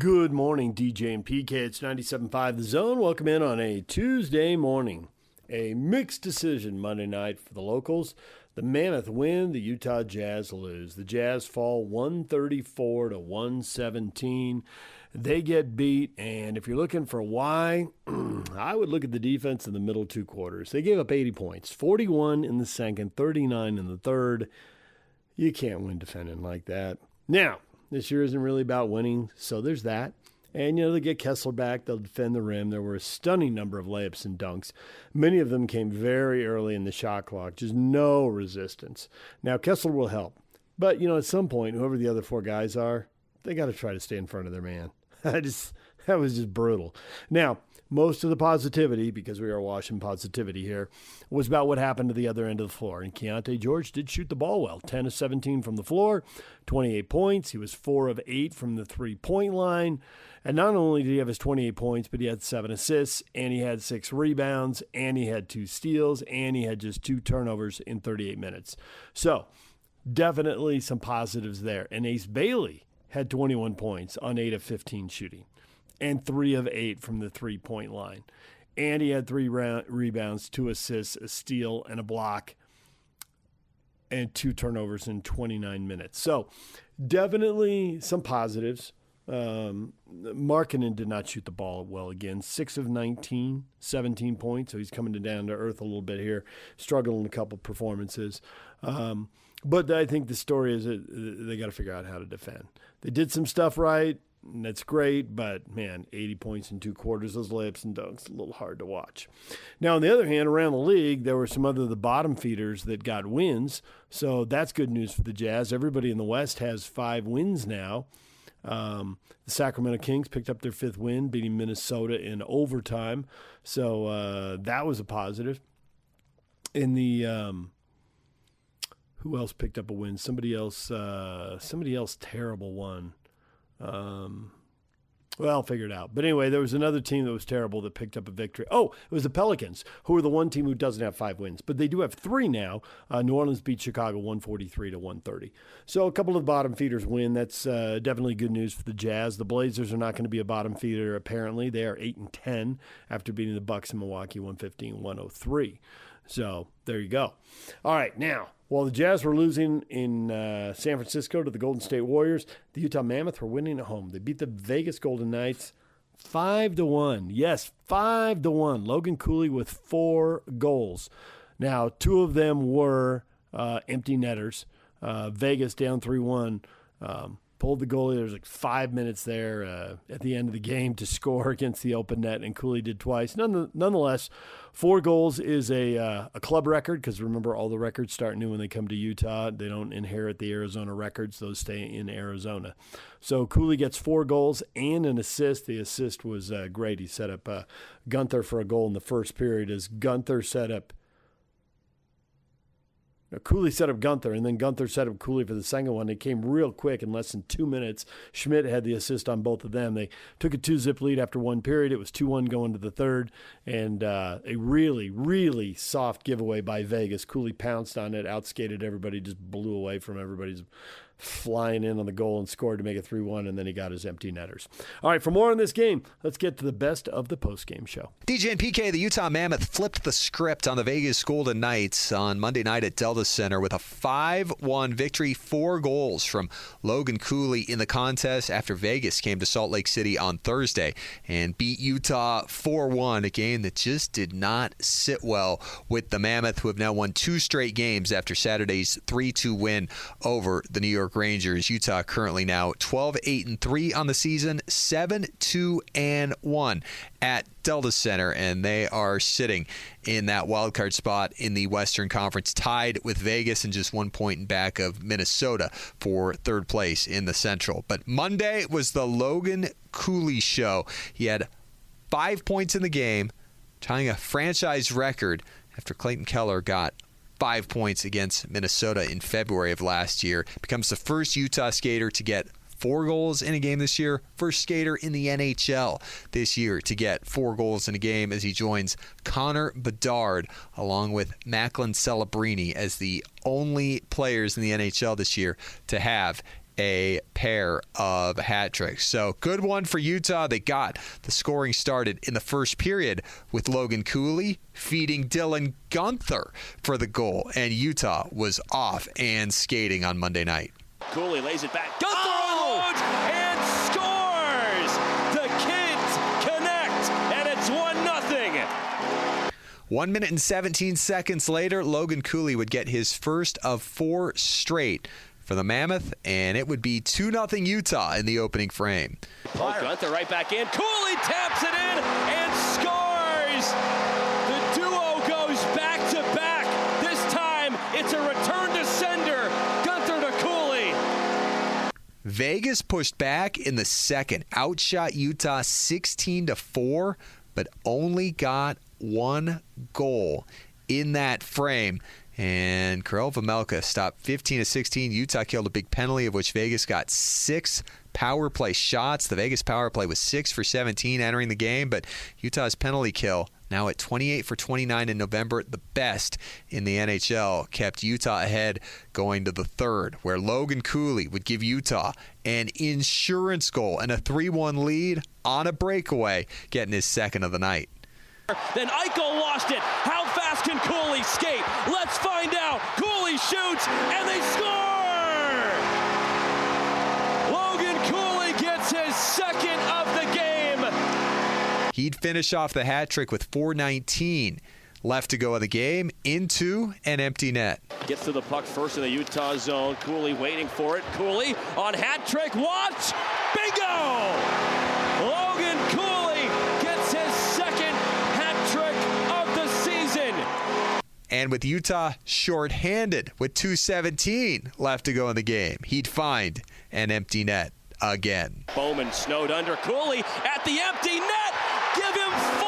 Good morning, DJ and PK. It's 97.5 The Zone. Welcome in on a Tuesday morning. A mixed decision Monday night for the locals. The Mammoth win, the Utah Jazz lose. The Jazz fall 134 to 117. They get beat, and if you're looking for why, I would look at the defense in the middle two quarters. They gave up 80 points, 41 in the second, 39 in the third. You can't win defending like that. Now, this year isn't really about winning, so there's that. And, they get Kessler back. They'll defend the rim. There were a stunning number of layups and dunks. Many of them came very early in the shot clock, just no resistance. Now, Kessler will help. But, at some point, whoever the other four guys are, they got to try to stay in front of their man. That was just brutal. Now, most of the positivity, because we are washing positivity here, was about what happened to the other end of the floor. And Keontae George did shoot the ball well. 10 of 17 from the floor, 28 points. He was 4 of 8 from the three-point line. And not only did he have his 28 points, but he had 7 assists, and he had 6 rebounds, and he had 2 steals, and he had just 2 turnovers in 38 minutes. So definitely some positives there. And Ace Bailey had 21 points on 8 of 15 shooting and 3 of 8 from the three-point line. And he had 3 rebounds, 2 assists, a steal, and a block, and 2 turnovers in 29 minutes. So definitely some positives. Markkanen did not shoot the ball well again. 6 of 19, 17 points. So he's coming down to earth a little bit here. Struggled in a couple performances. But I think the story is that they got to figure out how to defend. They did some stuff right, and that's great, but, man, 80 points in 2 quarters, those layups and dunks, a little hard to watch. Now, on the other hand, around the league, there were some other the bottom feeders that got wins, so that's good news for the Jazz. Everybody in the West has 5 wins now. The Sacramento Kings picked up their 5th win, beating Minnesota in overtime, so that was a positive. In the who else picked up a win? Somebody else terrible won. Well, I'll figure it out. But anyway, there was another team that was terrible that picked up a victory. Oh, it was the Pelicans, who are the one team who doesn't have 5 wins. But they do have 3 now. New Orleans beat Chicago 143 to 130. So a couple of bottom feeders win. That's definitely good news for the Jazz. The Blazers are not going to be a bottom feeder, apparently. They are 8-10 after beating the Bucks in Milwaukee 115-103. So there you go. All right, now, while the Jazz were losing in San Francisco to the Golden State Warriors, the Utah Mammoth were winning at home. They beat the Vegas Golden Knights 5-1. Yes, 5-1. Logan Cooley with 4 goals. Now, 2 of them were empty netters. Vegas down 3-1. Pulled the goalie. There was like 5 minutes there at the end of the game to score against the open net, and Cooley did twice. Nonetheless, 4 goals is a club record, because remember, all the records start new when they come to Utah. They don't inherit the Arizona records. Those stay in Arizona. So Cooley gets 4 goals and an assist. The assist was great. He set up Gunther for a goal in the first period as Gunther set up Cooley set up Gunther, and then Gunther set up Cooley for the second one. It came real quick in less than 2 minutes. Schmidt had the assist on both of them. They took a 2-zip lead after 1 period. It was 2-1 going to the third, and a really, really soft giveaway by Vegas. Cooley pounced on it, outskated everybody, just blew away from everybody's flying in on the goal and scored to make it 3-1, and then he got his empty netters. All right, for more on this game, let's get to the best of the postgame show. DJ and PK, the Utah Mammoth flipped the script on the Vegas Golden Knights on Monday night at Delta Center with a 5-1 victory, 4 goals from Logan Cooley in the contest after Vegas came to Salt Lake City on Thursday and beat Utah 4-1, a game that just did not sit well with the Mammoth, who have now won 2 straight games after Saturday's 3-2 win over the New York Rangers. Utah currently now 12-8-3 on the season, 7-2-1 at Delta Center, and they are sitting in that wild card spot in the Western Conference, tied with Vegas and just 1 point in back of Minnesota for third place in the Central. But Monday was the Logan Cooley show. He had 5 points in the game, tying a franchise record after Clayton Keller got 5 points against Minnesota in February of last year. Becomes the first Utah skater to get 4 goals in a game this year. First skater in the NHL this year to get 4 goals in a game, as he joins Connor Bedard along with Macklin Celebrini as the only players in the NHL this year to have a pair of hat tricks. So good one for Utah. They got the scoring started in the first period with Logan Cooley feeding Dylan Gunther for the goal, and Utah was off and skating on Monday night. Cooley lays it back. Gunther unloads and scores! The Kids connect, and it's 1-0. 1 minute and 17 seconds later, Logan Cooley would get his first of 4 straight for the Mammoth, and it would be 2-0 Utah in the opening frame. Gunther right back in. Cooley taps it in and scores! The duo goes back to back. This time, it's a return to sender. Gunther to Cooley. Vegas pushed back in the second, outshot Utah 16-4, but only got 1 goal in that frame. And Karel Vejmelka stopped 15 of 16. Utah killed a big penalty, of which Vegas got 6 power play shots. The Vegas power play was 6 for 17 entering the game, but Utah's penalty kill, now at 28 for 29 in November, the best in the NHL, kept Utah ahead going to the third, where Logan Cooley would give Utah an insurance goal and a 3-1 lead on a breakaway, getting his second of the night. Then Eichel lost it. How fast can Cooley skate? Let's find out. Cooley shoots, and they score! Logan Cooley gets his second of the game. He'd finish off the hat trick with 4:19 left to go in the game into an empty net. Gets to the puck first in the Utah zone. Cooley waiting for it. Cooley on hat trick. Watch! Bingo! Logan Cooley gets his second hat trick of the season. And with Utah shorthanded with 2:17 left to go in the game, he'd find an empty net again. Bowman snowed under. Cooley at the empty net. Give him 4!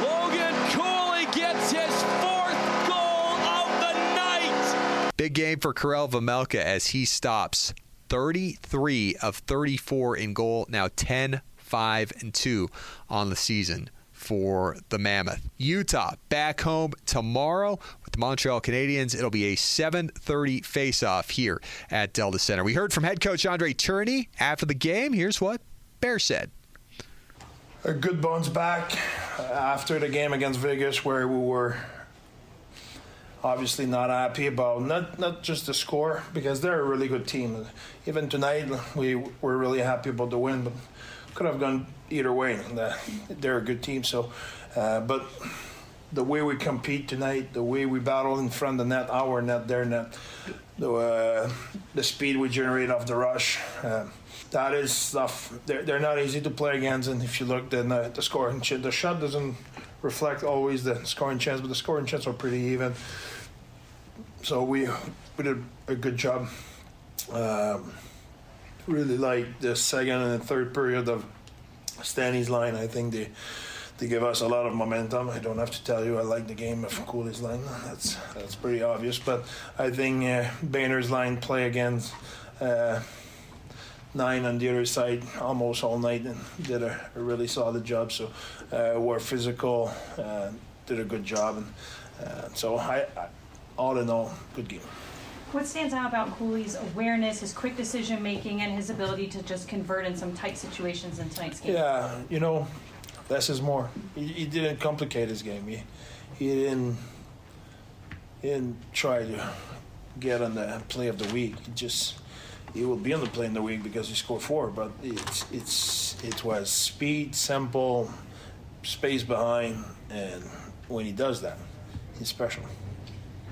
Logan Cooley gets his 4th goal of the night. Big game for Karel Vejmelka as he stops 33 of 34 in goal, now 10-5-2 on the season for the Mammoth. Utah back home tomorrow with the Montreal Canadiens. It'll be a 7:30 face-off here at Delta Center. We heard from head coach Andre Tourigny after the game. Here's what Bear said. A good bounce back after the game against Vegas, where we were obviously not happy about not just the score, because they're a really good team. Even tonight we were really happy about the win, but could have gone either way. They're a good team. So, but the way we compete tonight, the way we battle in front of the net, our net, their net, the speed we generate off the rush, that is stuff. They're not easy to play against. And if you look, then the scoring, the shot doesn't reflect always the scoring chance, but the scoring chance are pretty even. So we did a good job. Really like the second and the third period of Stanley's line. I think they give us a lot of momentum. I don't have to tell you I like the game of Cooley's line. That's pretty obvious. But I think Boehner's line play against 9 on the other side almost all night and did a really solid job. So we're physical, did a good job. And so I all in all, good game. What stands out about Cooley's awareness, his quick decision-making, and his ability to just convert in some tight situations in tonight's game? Yeah, less is more. He didn't complicate his game. He didn't try to get on the play of the week. He will be on the play in the week because he scored 4, but it was speed, simple, space behind, and when he does that, he's special.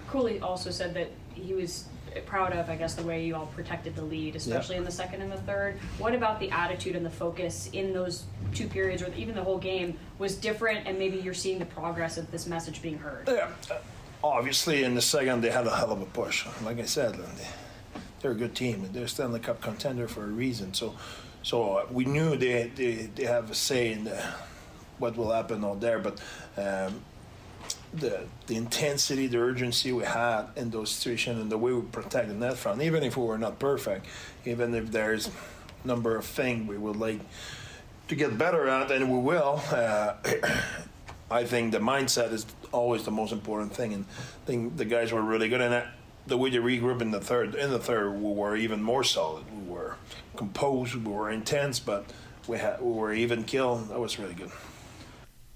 Cooley also said that he was proud of, I guess, the way you all protected the lead, especially in the second and the third. What about the attitude and the focus in those 2 periods, or even the whole game, was different, and maybe you're seeing the progress of this message being heard? Yeah, obviously in the second they had a hell of a push. Like I said, they're a good team. They're Stanley Cup contender for a reason. So we knew they have a say in what will happen out there, but the intensity, the urgency we had in those situations, and the way we protect the net front, even if we were not perfect, even if there's a number of things we would like to get better at, and we will, I think the mindset is always the most important thing, and I think the guys were really good. And the way they regrouped in the third, we were even more solid. We were composed, we were intense, but we were even kill. That was really good.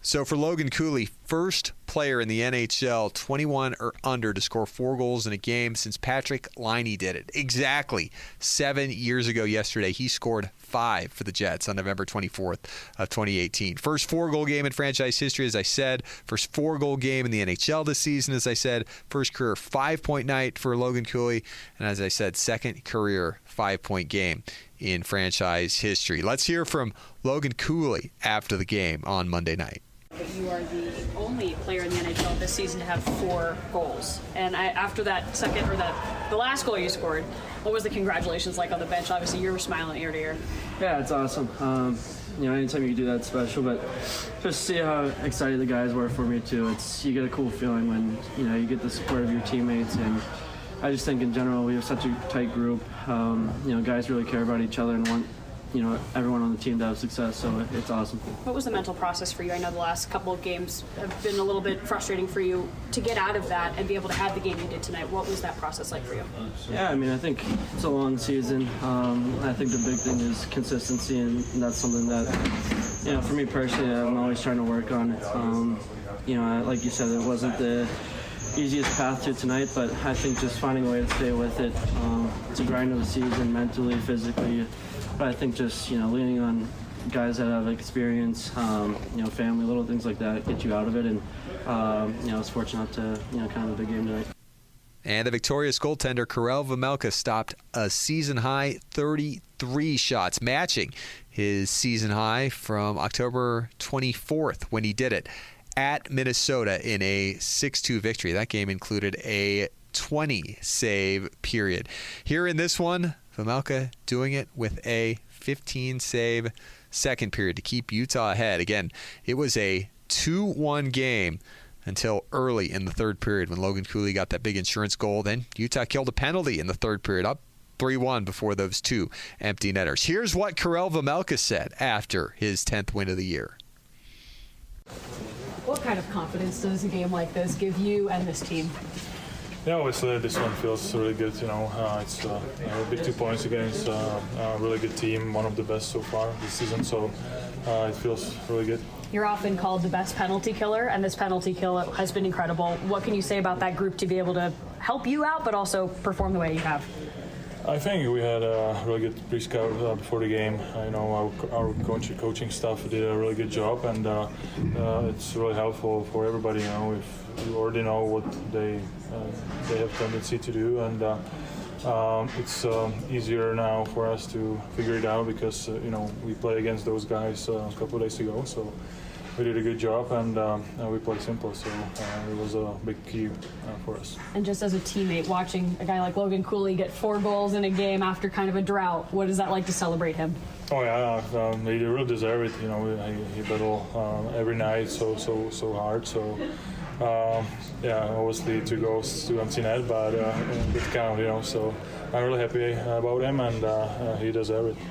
So for Logan Cooley, first player in the NHL 21 or under to score 4 goals in a game since Patrick Laine did it. Exactly 7 years ago yesterday, he scored 5 for the Jets on November 24th of 2018. First 4-goal game in franchise history, as I said. First 4-goal game in the NHL this season, as I said. First career 5-point night for Logan Cooley. And as I said, second career 5-point game in franchise history. Let's hear from Logan Cooley after the game on Monday night. But you are the only player in the NHL this season to have 4 goals. And after that second, or the last goal you scored, what was the congratulations like on the bench? Obviously, you were smiling ear to ear. Yeah, it's awesome. Anytime you do that, it's special. But just see how excited the guys were for me too. You get a cool feeling when you get the support of your teammates, and I just think in general we have such a tight group. Guys really care about each other and want everyone on the team to have success, so it's awesome. What was the mental process for you? I know the last couple of games have been a little bit frustrating for you to get out of that and be able to have the game you did tonight. What was that process like for you? Yeah, I think it's a long season. I think the big thing is consistency, and that's something that, for me personally, I'm always trying to work on. Like you said, it wasn't the easiest path to tonight, but I think just finding a way to stay with it. It's a grind of the season, mentally, physically. But I think just, leaning on guys that have experience, family, little things like that get you out of it. And, I was fortunate to, kind of the big game tonight. And the victorious goaltender, Karel Vejmelka, stopped a season-high 33 shots, matching his season high from October 24th when he did it at Minnesota in a 6-2 victory. That game included a 20-save period. Here in this one, Vejmelka doing it with a 15-save second period to keep Utah ahead. Again, it was a 2-1 game until early in the third period when Logan Cooley got that big insurance goal. Then Utah killed a penalty in the third period, up 3-1 before those 2 empty netters. Here's what Karel Vejmelka said after his 10th win of the year. What kind of confidence does a game like this give you and this team? Yeah, obviously this one feels really good. It's big 2 points against a really good team, one of the best so far this season. So it feels really good. You're often called the best penalty killer, and this penalty kill has been incredible. What can you say about that group to be able to help you out, but also perform the way you have? I think we had a really good pre-scout before the game. Our coaching staff did a really good job, and it's really helpful for everybody. If you already know what they have tendency to do, and it's easier now for us to figure it out because we played against those guys a couple of days ago. So we did a good job, and we played simple, so it was a big key for us. And just as a teammate, watching a guy like Logan Cooley get 4 goals in a game after kind of a drought, what is that like to celebrate him? Oh yeah, he really deserves it. He battled every night so hard. So obviously 2 goals, 2 empty net, but it count. So I'm really happy about him, and he deserves it.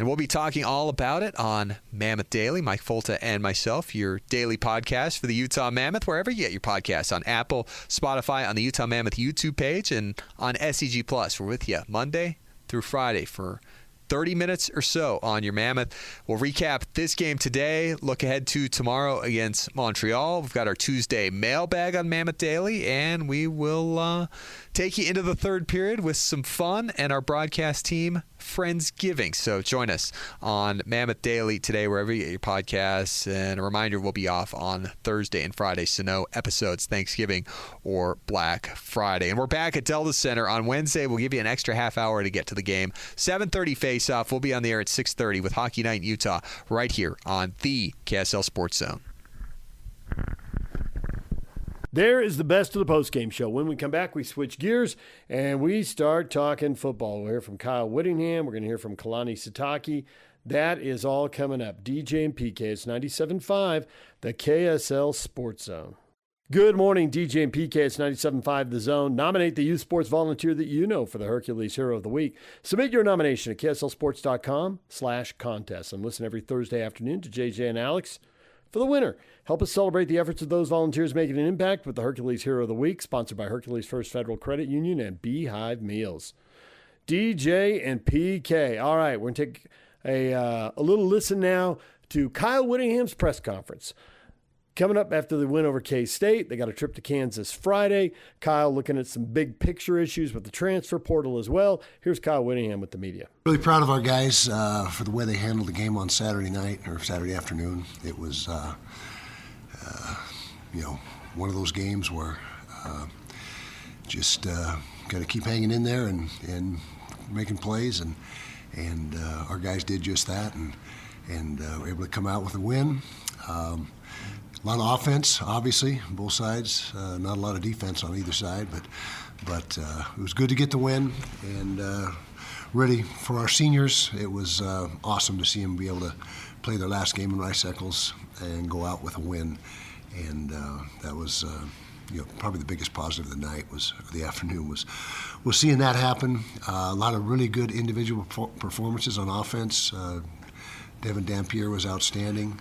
And we'll be talking all about it on Mammoth Daily, Mike Folta and myself, your daily podcast for the Utah Mammoth, wherever you get your podcasts, on Apple, Spotify, on the Utah Mammoth YouTube page, and on SEG Plus. We're with you Monday through Friday for 30 minutes or so on your Mammoth. We'll recap this game today, look ahead to tomorrow against Montreal. We've got our Tuesday mailbag on Mammoth Daily, and we will take you into the third period with some fun and our broadcast team Friendsgiving. So join us on Mammoth Daily today, wherever you get your podcasts. And a reminder, we'll be off on Thursday and Friday, so no episodes Thanksgiving or Black Friday. And we're back at Delta Center on Wednesday. We'll give you an extra half hour to get to the game. 7:30 face-off. We'll be on the air at 6:30 with Hockey Night in Utah right here on the KSL Sports Zone. There is the best of the postgame show. When we come back, we switch gears and we start talking football. We'll hear from Kyle Whittingham. We're going to hear from Kalani Sitake. That is all coming up. DJ and PK, it's 97.5, the KSL Sports Zone. Good morning, DJ and PK. It's 97.5 The Zone. Nominate the youth sports volunteer that you know for the Hercules Hero of the Week. Submit your nomination at KSLSports.com/contest. And listen every Thursday afternoon to JJ and Alex for the winner. Help us celebrate the efforts of those volunteers making an impact with the Hercules Hero of the Week, sponsored by Hercules First Federal Credit Union and Beehive Meals. DJ and PK. All right, we're going to take a little listen now to Kyle Whittingham's press conference. Coming up after the win over K-State, they got a trip to Kansas Friday. Kyle looking at some big picture issues with the transfer portal as well. Here's Kyle Whittingham with the media. Really proud of our guys for the way they handled the game on Saturday night or Saturday afternoon. It was, one of those games where just got to keep hanging in there and making plays, and our guys did just that, and were able to come out with a win. A lot of offense, obviously, on both sides. Not a lot of defense on either side, but it was good to get the win. And really, for our seniors, it was awesome to see them be able to play their last game in Rice Eccles and go out with a win. And that was, probably the biggest positive of the night the afternoon was seeing that happen. A lot of really good individual performances on offense. Devin Dampier was outstanding.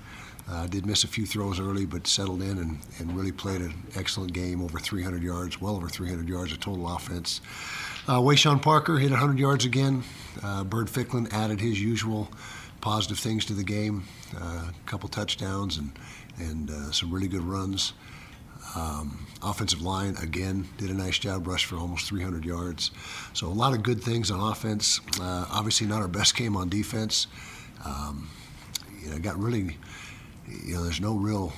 Did miss a few throws early, but settled in and really played an excellent game, over 300 yards, well over 300 yards of total offense. Wayshawn Parker hit 100 yards again. Bird Ficklin added his usual positive things to the game, a couple touchdowns and some really good runs. Offensive line, again, did a nice job, rushed for almost 300 yards. So a lot of good things on offense. Obviously not our best game on defense. Got really... there's no real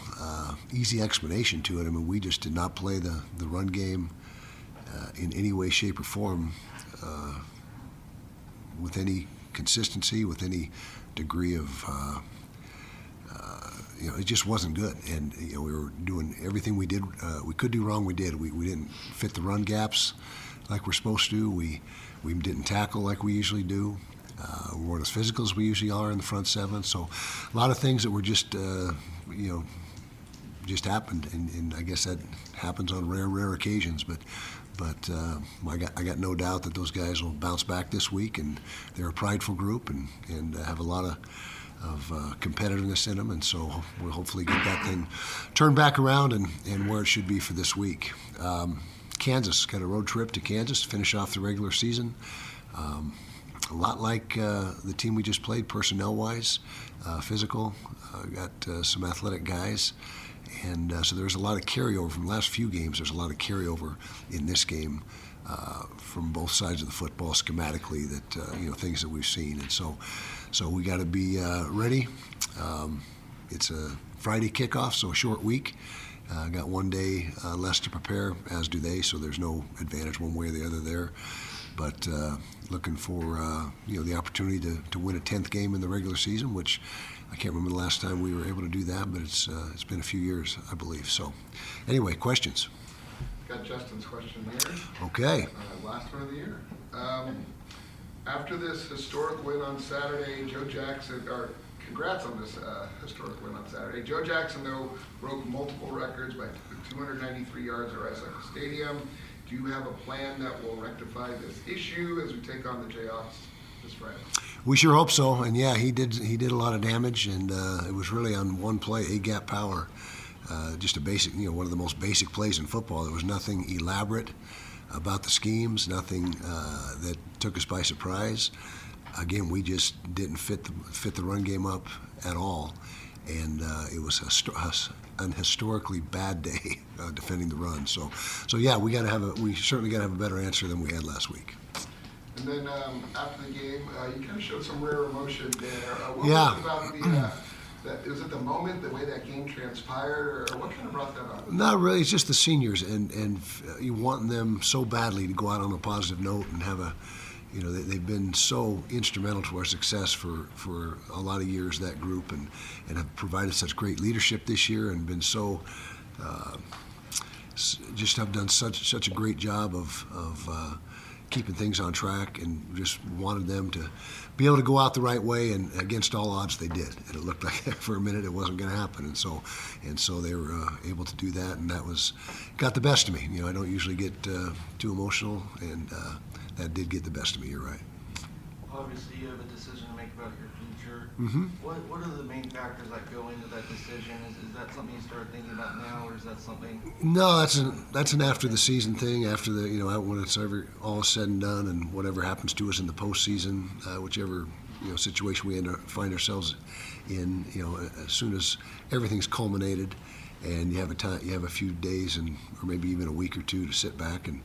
easy explanation to it. I mean, we just did not play the run game in any way, shape, or form with any consistency, with any degree of, it just wasn't good. And, we were doing everything we could do wrong, we did. We didn't fit the run gaps like we're supposed to. We didn't tackle like we usually do. We weren't as physical as we usually are in the front seven. So a lot of things that were just, just happened. And I guess that happens on rare occasions. But I got no doubt that those guys will bounce back this week. And they're a prideful group and have a lot of competitiveness in them. And so we'll hopefully get that thing turned back around and where it should be for this week. Kansas, got a road trip to Kansas to finish off the regular season. A lot like the team we just played, personnel-wise, physical, got some athletic guys. And so there's a lot of carryover from the last few games. There's a lot of carryover in this game from both sides of the football schematically that, things that we've seen. And so we got to be ready. It's a Friday kickoff, so a short week. Got one day less to prepare, as do they, so there's no advantage one way or the other there. But looking for the opportunity to win a 10th game in the regular season, which I can't remember the last time we were able to do that, but it's been a few years, I believe. So anyway, questions? Got Justin's question here. Okay. Last one of the year. After this historic win on Saturday, Joe Jackson, or congrats on this historic win on Saturday. Joe Jackson, though, broke multiple records by 293 yards at Rice Eccles Stadium. Do you have a plan that will rectify this issue as we take on the Jayhawks this Friday? We sure hope so. And yeah, he did a lot of damage, and it was really on one play, A-gap power, just a basic, one of the most basic plays in football. There was nothing elaborate about the schemes, nothing that took us by surprise. Again, we just didn't fit the run game up at all, and it was an historically bad day defending the run. So yeah, we certainly got to have a better answer than we had last week. And then after the game, you kind of showed some rare emotion there. What yeah. was it about was it the moment, the way that game transpired, or what kind of brought that up? Not really. It's just the seniors, and you want them so badly to go out on a positive note and have a. They've been so instrumental to our success for a lot of years, that group, and have provided such great leadership this year and been so, just have done such a great job of keeping things on track, and just wanted them to be able to go out the right way, and against all odds they did. And it looked like for a minute it wasn't going to happen, and so they were able to do that, and that got the best of me. I don't usually get too emotional, and that did get the best of me. You're right. obviously you have a decision to make about your future. Mm-hmm. What are the main factors that go into that decision? Is that something you start thinking about now, or is that something? No, that's an after the season thing. After the when it's all said and done, and whatever happens to us in the postseason, whichever situation we find ourselves in, as soon as everything's culminated, and you have a few days or maybe even a week or two to sit back and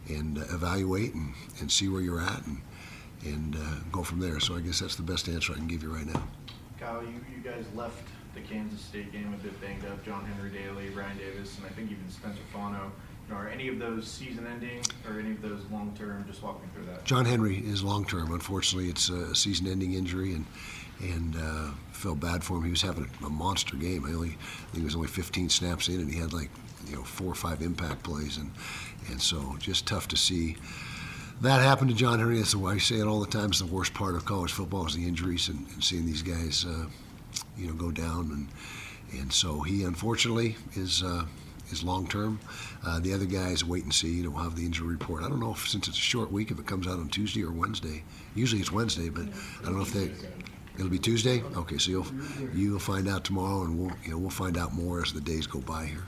evaluate and see where you're at and go from there. So I guess that's the best answer I can give you right now. Kyle, you guys left the Kansas State game a bit banged up. John Henry Daly, Ryan Davis, and I think even Spencer Fano. Are any of those season-ending or any of those long-term? Just walk me through that. John Henry is long-term. Unfortunately, it's a season-ending injury, and felt bad for him. He was having a monster game. I think he was only 15 snaps in, and he had 4 or 5 impact plays, and so just tough to see that happen to John Henry. That's why I say it all the time. It's the worst part of college football is the injuries and seeing these guys, go down, and so he unfortunately is long term. The other guys wait and see. We'll have the injury report. I don't know if, since it's a short week, if it comes out on Tuesday or Wednesday. Usually it's Wednesday, but I don't know if it'll be Tuesday. Okay, so you'll find out tomorrow, and we'll find out more as the days go by here.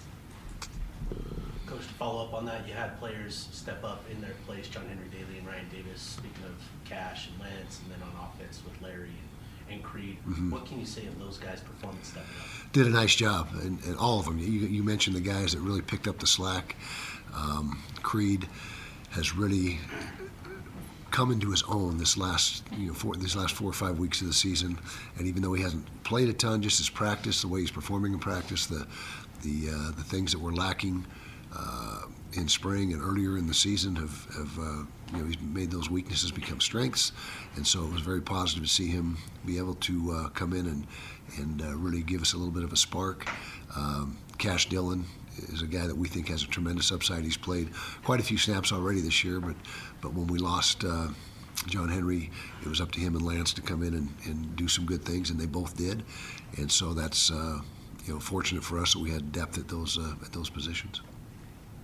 Coach, to follow up on that, you had players step up in their place, John Henry Daly and Ryan Davis, speaking of Cash and Lance, and then on offense with Larry and Creed. Mm-hmm. What can you say of those guys' performance stepping up? Did a nice job, and all of them. You mentioned the guys that really picked up the slack. Creed has really come into his own these last 4 or 5 weeks of the season, and even though he hasn't played a ton, just his practice, the way he's performing in practice, the things that were lacking in spring and earlier in the season have he's made those weaknesses become strengths, and so it was very positive to see him be able to come in and really give us a little bit of a spark. Cash Dillon is a guy that we think has a tremendous upside. He's played quite a few snaps already this year, but when we lost John Henry, it was up to him and Lance to come in and do some good things, and they both did, and so that's fortunate for us that we had depth at those positions.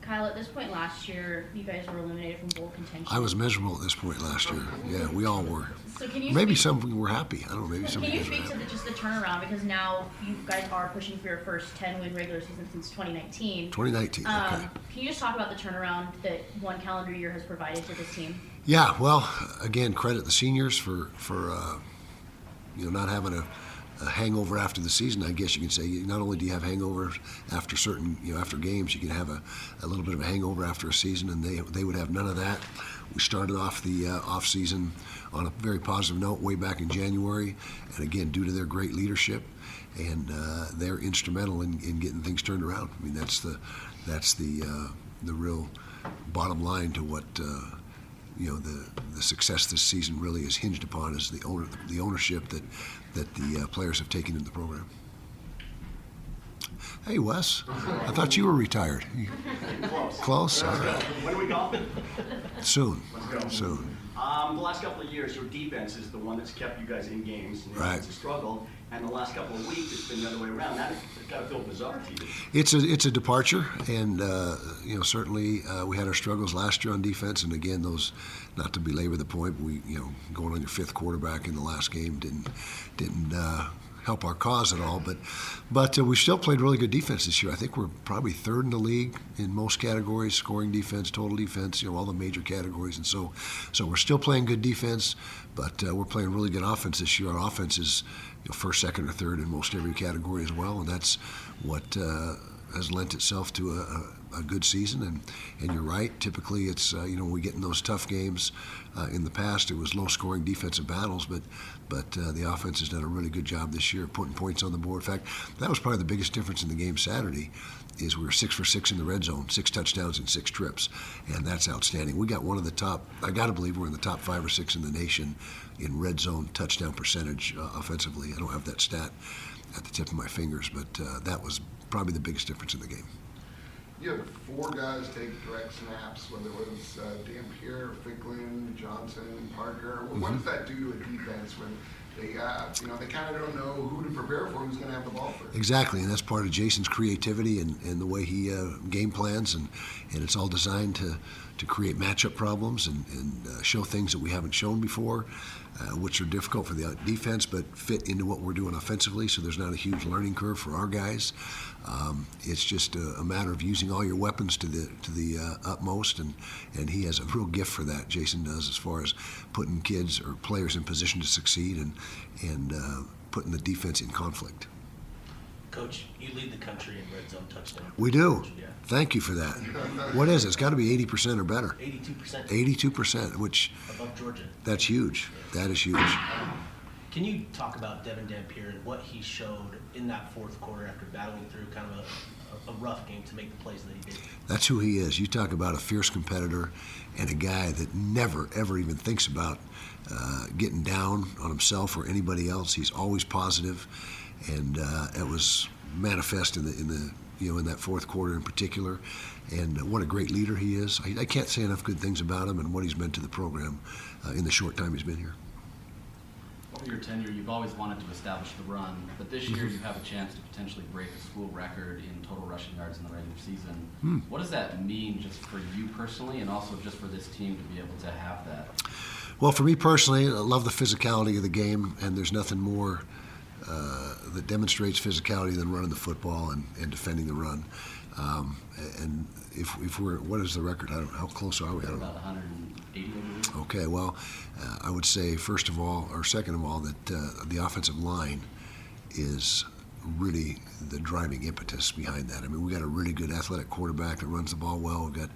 Kyle, at this point last year, you guys were eliminated from bowl contention. I was miserable at this point last year. Yeah, we all were. So can you maybe some were happy. I don't know. Maybe some. Can you speak to just the turnaround, because now you guys are pushing for your first 10-win regular season since 2019. 2019. Okay. Can you just talk about the turnaround that one calendar year has provided to this team? Yeah. Well, again, credit the seniors for not having a hangover after the season. I guess you can say not only do you have hangovers after certain after games, you can have a little bit of a hangover after a season, and they would have none of that. We started off the off season on a very positive note way back in January, and again due to their great leadership, and they're instrumental in getting things turned around. I mean that's the real bottom line to what the success this season really is hinged upon is the ownership that the players have taken in the program. Hey, Wes, I thought you were retired. Close? All right. When are we golfing? Soon. Let's go. Soon. The last couple of years, your defense is the one that's kept you guys in games. And right. It's a struggle. And the last couple of weeks, it's been the other way around. It's got to feel bizarre to you. It's a departure, and certainly we had our struggles last year on defense, and again, those, not to belabor the point, but we going on your 5th quarterback in the last game didn't help our cause at all. But we still played really good defense this year. I think we're probably 3rd in the league in most categories: scoring defense, total defense, all the major categories. And so we're still playing good defense, but we're playing really good offense this year. Our offense is 1st, 2nd, or 3rd in most every category as well, and that's what has lent itself to a good season. And you're right. Typically, it's when we get in those tough games. In the past, it was low-scoring defensive battles, but the offense has done a really good job this year putting points on the board. In fact, that was probably the biggest difference in the game Saturday. Is we were 6 for 6 in the red zone, 6 touchdowns and 6 trips, and that's outstanding. We got one of the top. I got to believe we're in the top 5 or 6 in the nation in red zone touchdown percentage offensively. I don't have that stat at the tip of my fingers, but that was probably the biggest difference in the game. You had 4 guys take direct snaps, whether it was Dampier, Ficklin, Johnson, Parker. What does that do to a defense when they kind of don't know who to prepare for, who's going to have the ball first? Exactly, and that's part of Jason's creativity and the way he game plans, and it's all designed to create matchup problems and show things that we haven't shown before. which are difficult for the defense but fit into what we're doing offensively, so there's not a huge learning curve for our guys. It's just a matter of using all your weapons to the utmost, and he has a real gift for that, Jason does, as far as putting kids or players in position to succeed and putting the defense in conflict. Coach, you lead the country in red zone touchdown. We do. Yeah. Thank you for that. What is it? It's got to be 80% or better. 82%. 82%, which above Georgia. That's huge. Yeah. That is huge. Can you talk about Devin Dampier and what he showed in that fourth quarter after battling through kind of a rough game to make the plays that he did? That's who he is. You talk about a fierce competitor and a guy that never, ever even thinks about getting down on himself or anybody else. He's always positive, and it was manifest in that fourth quarter in particular. And what a great leader he is. I can't say enough good things about him and what he's meant to the program in the short time he's been here. Over your tenure, you've always wanted to establish the run, but this year you have a chance to potentially break a school record in total rushing yards in the regular season. What does that mean just for you personally and also just for this team to be able to have that? Well, for me personally, I love the physicality of the game, and there's nothing more that demonstrates physicality than running the football and defending the run. And if we're, what is the record? I don't know, how close are we? I don't know. About 180, I believe. Okay, well, I would say first of all, or second of all, that the offensive line is really the driving impetus behind that. I mean, we got a really good athletic quarterback that runs the ball well. We've got,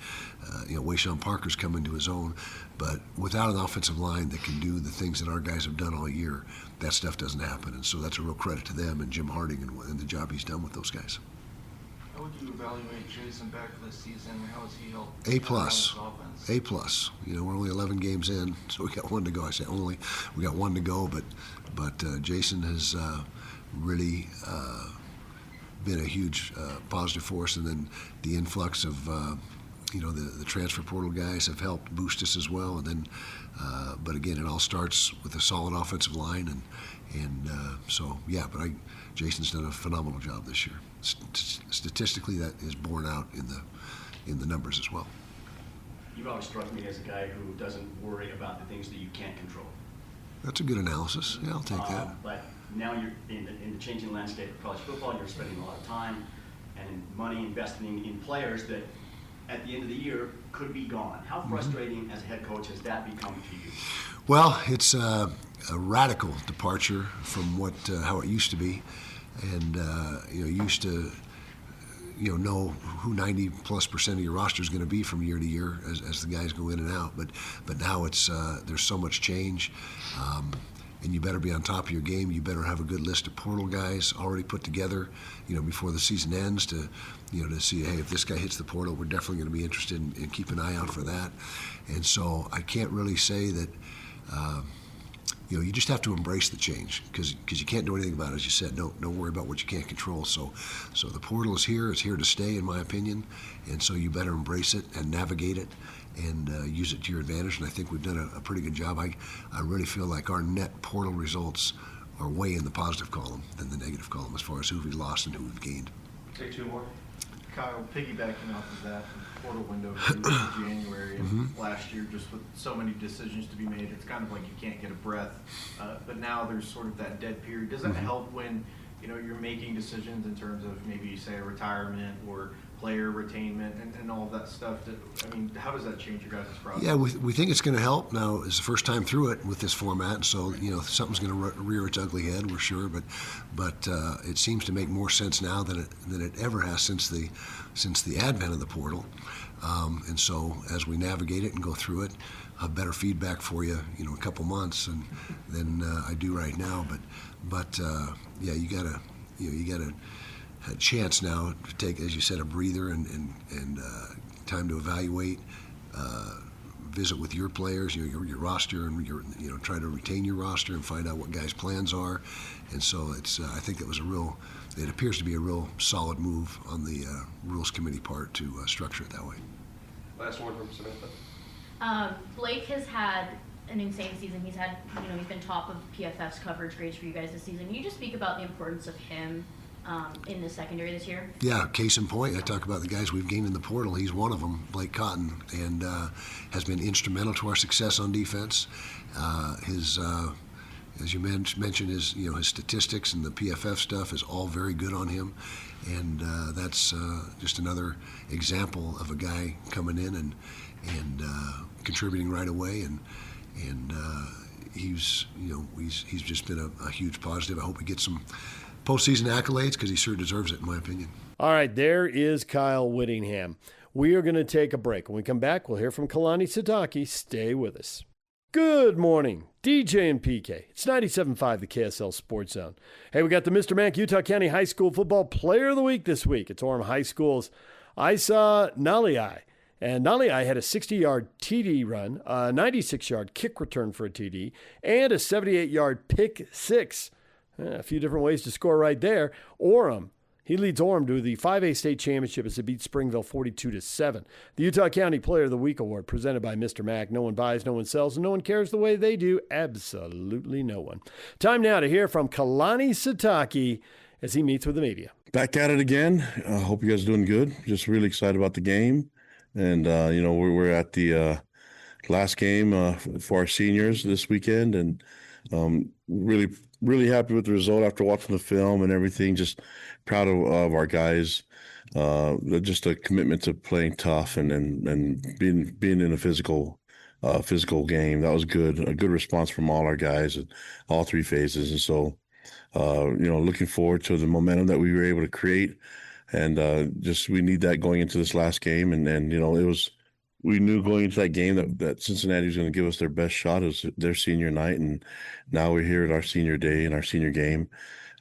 Wayshawn Parker's coming to his own, but without an offensive line that can do the things that our guys have done all year, that stuff doesn't happen. And so that's a real credit to them and Jim Harding and the job he's done with those guys. How would you evaluate Jason back this season? How has he helped? A plus. A plus. We're only 11 games in, so we got one to go. I say only. We got one to go, but Jason has really been a huge positive force, and then the influx of the transfer portal guys have helped boost us as well. And then, but again, it all starts with a solid offensive line, and so yeah. But Jason's done a phenomenal job this year. Statistically, that is borne out in the numbers as well. You've always struck me as a guy who doesn't worry about the things that you can't control. That's a good analysis. Yeah, I'll take that. But now you're in the changing landscape of college football. You're spending a lot of time and money investing in players that at the end of the year could be gone. How frustrating as a head coach has that become to you? Well, it's a radical departure from how it used to be. And you used to know who 90+% of your roster is going to be from year to year as the guys go in and out. But now it's there's so much change, and you better be on top of your game. You better have a good list of portal guys already put together, before the season ends to see, hey, if this guy hits the portal, we're definitely going to be interested in keep an eye out for that. And so I can't really say that. You just have to embrace the change because you can't do anything about it. As you said, don't worry about what you can't control. So the portal is here. It's here to stay, in my opinion. And so you better embrace it and navigate it and use it to your advantage. And I think we've done a pretty good job. I really feel like our net portal results are way in the positive column than the negative column as far as who we lost and who we've gained. Take two more. Kyle, piggybacking off of that, the portal window in January and last year, just with so many decisions to be made, it's kind of like you can't get a breath. But now there's sort of that dead period. Does that help when you're making decisions in terms of maybe say a retirement or player retainment and all of that stuff? How does that change your guys' process? Yeah, we think it's going to help. Now it's the first time through it with this format, so something's going to rear its ugly head, we're sure. But it seems to make more sense now than it ever has since the advent of the portal. And so as we navigate it and go through it, I'll have better feedback for you, in a couple months than I do right now. But yeah, you gotta a chance now to take, as you said, a breather and time to evaluate, visit with your players, your roster, and try to retain your roster and find out what guys' plans are. And so I think it appears to be a real solid move on the rules committee part to structure it that way. Last one from Samantha. Blake has had an insane season. He's been top of PFF's coverage grades for you guys this season. Can you just speak about the importance of him in the secondary this year? Yeah, case in point, I talk about the guys we've gained in the portal. He's one of them, Blake Cotton, and has been instrumental to our success on defense. His as you mentioned, his statistics and the PFF stuff is all very good on him, and that's just another example of a guy coming in and contributing right away, and he's just been a huge positive. I hope he gets some postseason accolades because he sure deserves it, in my opinion. All right, there is Kyle Whittingham. We are going to take a break. When we come back, we'll hear from Kalani Sitake. Stay with us. Good morning, DJ and PK. It's 97.5, the KSL Sports Zone. Hey, we got the Mr. Mack Utah County High School Football Player of the Week this week. It's Orem High School's Isa Naliai. And Naliai had a 60-yard TD run, a 96-yard kick return for a TD, and a 78-yard pick six. A few different ways to score right there. Orem, he leads Orem to the 5A state championship as it beats Springville 42-7. The Utah County Player of the Week award presented by Mr. Mack. No one buys, no one sells, and no one cares the way they do. Absolutely no one. Time now to hear from Kalani Sitake as he meets with the media. Back at it again. I hope you guys are doing good. Just really excited about the game. And, we're at the last game for our seniors this weekend, and really, really happy with the result after watching the film and everything. Just proud of our guys. Just a commitment to playing tough and being in a physical game. That was good. A good response from all our guys at all three phases. And so, looking forward to the momentum that we were able to create. And we need that going into this last game. And we knew going into that game that Cincinnati was going to give us their best shot. It was their senior night, and now we're here at our senior day and our senior game.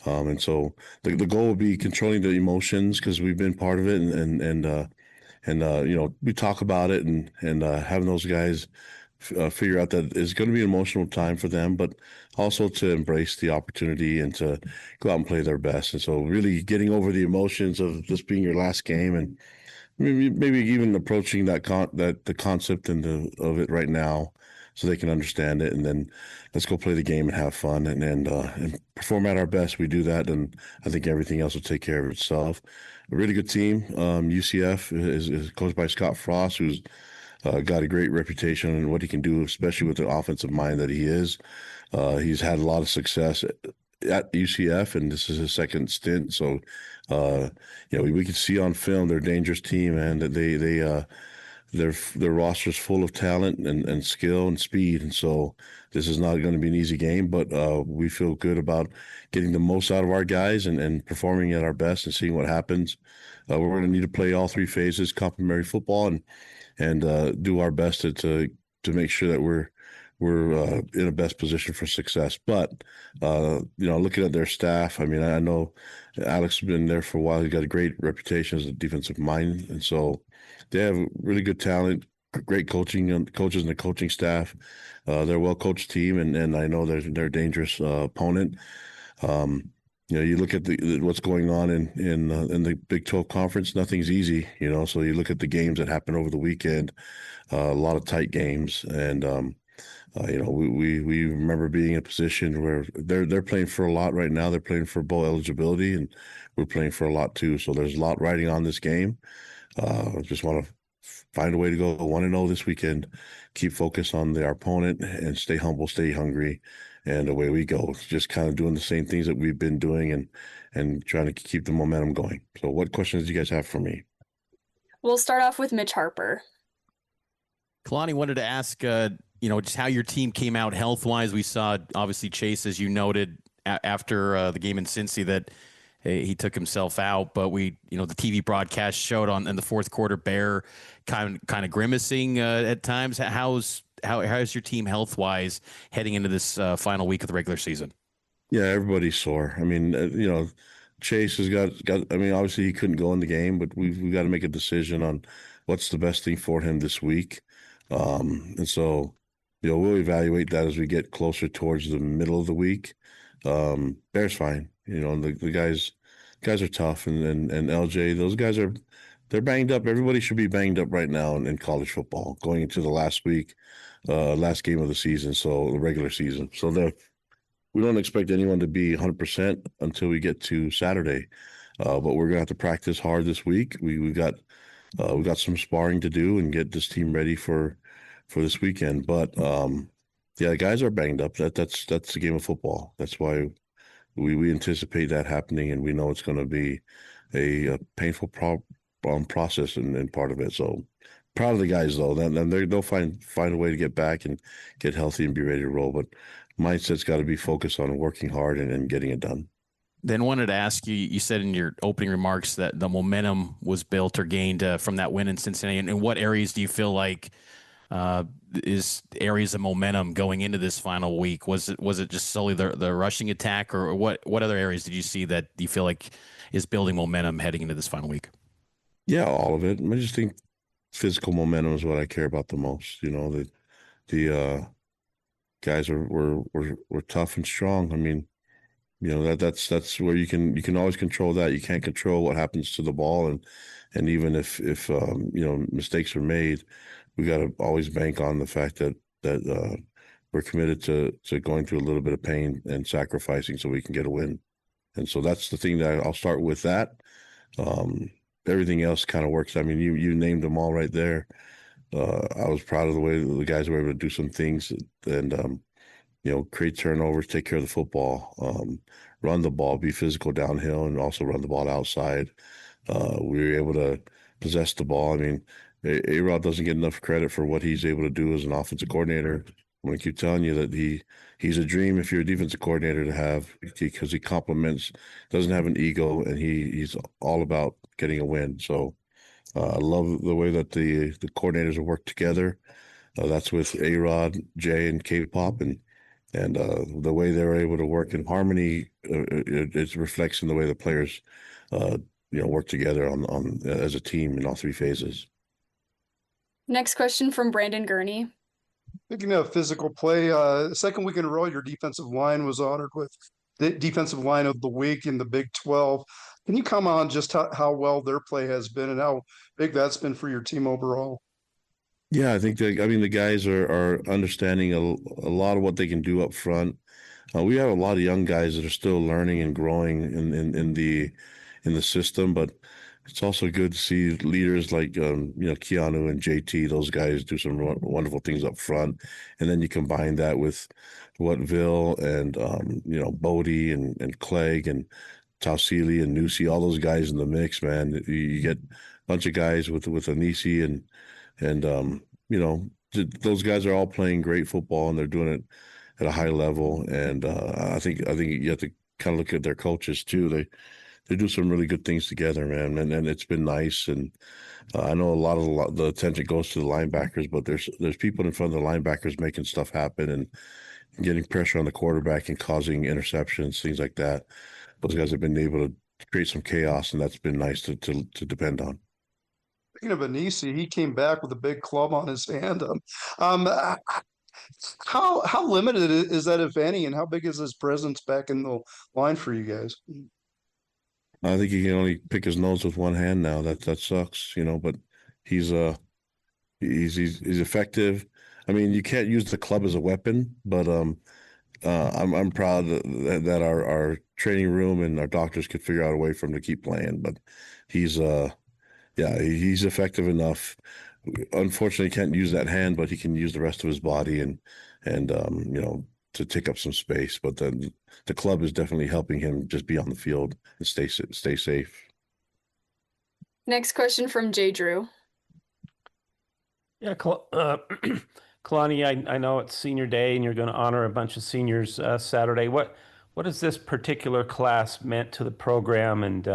And so the goal will be controlling the emotions because we've been part of it, and we talk about it and having those guys figure out that it's going to be an emotional time for them, but also to embrace the opportunity and to go out and play their best. And so really getting over the emotions of this being your last game, and maybe even approaching the concept of it right now so they can understand it, and then let's go play the game and have fun and perform at our best. We do that, and I think everything else will take care of itself. A really good team. UCF is coached by Scott Frost, who's got a great reputation and what he can do, especially with the offensive mind that he is. He's had a lot of success at UCF, and this is his second stint. So, we can see on film they're a dangerous team, and that their roster's full of talent and skill and speed. And so this is not going to be an easy game, but we feel good about getting the most out of our guys and performing at our best and seeing what happens. We're going to need to play all three phases, complementary football, and do our best to make sure that we're in a best position for success. But looking at their staff, I know Alex has been there for a while. He's got a great reputation as a defensive mind, and so they have really good talent, great coaches and the coaching staff. They're a well-coached team, and I know they're a dangerous opponent. You look at what's going on in the Big 12 conference. Nothing's easy, So you look at the games that happened over the weekend, a lot of tight games, and we remember being in a position where they're playing for a lot right now. They're playing for bowl eligibility, and we're playing for a lot too. So there's a lot riding on this game. Just want to find a way to go 1-0 this weekend. Keep focused on our opponent and stay humble, stay hungry. And away we go. Just kind of doing the same things that we've been doing and trying to keep the momentum going. So what questions do you guys have for me? We'll start off with Mitch Harper. Kalani, wanted to ask, just how your team came out health-wise. We saw, obviously, Chase, as you noted, after the game in Cincy that he took himself out. But the TV broadcast showed in the fourth quarter, Bear kind of grimacing at times. How's your team health-wise heading into this final week of the regular season? Yeah, everybody's sore. Chase has got. Obviously he couldn't go in the game, but we've got to make a decision on what's the best thing for him this week. And so, we'll evaluate that as we get closer towards the middle of the week. Bear's fine. The guys are tough, and LJ, those guys they're banged up. Everybody should be banged up right now in college football going into the last week. Last game of the season, so the regular season. So we don't expect anyone to be 100% until we get to Saturday. But we're gonna have to practice hard this week. We got some sparring to do and get this team ready for this weekend. But yeah, the guys are banged up. That's the game of football. That's why we anticipate that happening, and we know it's going to be a painful process and part of it. So proud of the guys though. Then they'll find a way to get back and get healthy and be ready to roll. But mindset's got to be focused on working hard and getting it done. Then wanted to ask you, you said in your opening remarks that the momentum was built or gained from that win in Cincinnati. And in what areas do you feel like is areas of momentum going into this final week? Was it just solely the rushing attack, or what other areas did you see that you feel like is building momentum heading into this final week? Yeah, all of it. I just think physical momentum is what I care about the most. You know, the guys were tough and strong. I mean, you know, that's where you can always control that. You can't control what happens to the ball, and even if you know, mistakes are made, we got to always bank on the fact that we're committed to going through a little bit of pain and sacrificing so we can get a win. And so that's the thing that I'll start with that. Everything else kind of works. I mean, you named them all right there. I was proud of the way the guys were able to do some things and you know, create turnovers, take care of the football, run the ball, be physical downhill, and also run the ball outside. We were able to possess the ball. I mean, A-Rod doesn't get enough credit for what he's able to do as an offensive coordinator. I'm going to keep telling you that he's a dream if you're a defensive coordinator to have, because he compliments, doesn't have an ego, and he's all about getting a win. So I love the way that the coordinators have worked together. That's with A-Rod, Jay, and K-Pop, and the way they're able to work in harmony, it reflects in the way the players, you know, work together on as a team in all three phases. Next question from Brandon Gurney. Speaking of physical play, second week in a row, your defensive line was honored with the defensive line of the week in the Big 12. Can you comment on just how well their play has been and how big that's been for your team overall? Yeah, I think the guys are understanding a lot of what they can do up front. We have a lot of young guys that are still learning and growing in the system, but it's also good to see leaders like you know, Keanu and JT. Those guys do some wonderful things up front, and then you combine that with Whittingham and you know, Bodie and Clegg and Tausili and Nusi, all those guys in the mix, man. You get a bunch of guys with Anisi and you know, those guys are all playing great football and they're doing it at a high level. And I think you have to kind of look at their coaches too. They do some really good things together, man, and it's been nice. And I know a lot of the attention goes to the linebackers, but there's people in front of the linebackers making stuff happen and getting pressure on the quarterback and causing interceptions, things like that. Those guys have been able to create some chaos, and that's been nice to depend on. Speaking of Anisi, he came back with a big club on his hand. How limited is that, if any, and how big is his presence back in the line for you guys? I think he can only pick his nose with one hand now. That sucks, you know. But he's effective. I mean, you can't use the club as a weapon, but I'm proud that our training room and our doctors could figure out a way for him to keep playing. But he's effective enough. Unfortunately, he can't use that hand, but he can use the rest of his body and you know, to take up some space. But the club is definitely helping him just be on the field and stay safe. Next question from Jay Drew. Yeah, Kalani, I know it's senior day and you're going to honor a bunch of seniors Saturday. What has this particular class meant to the program, and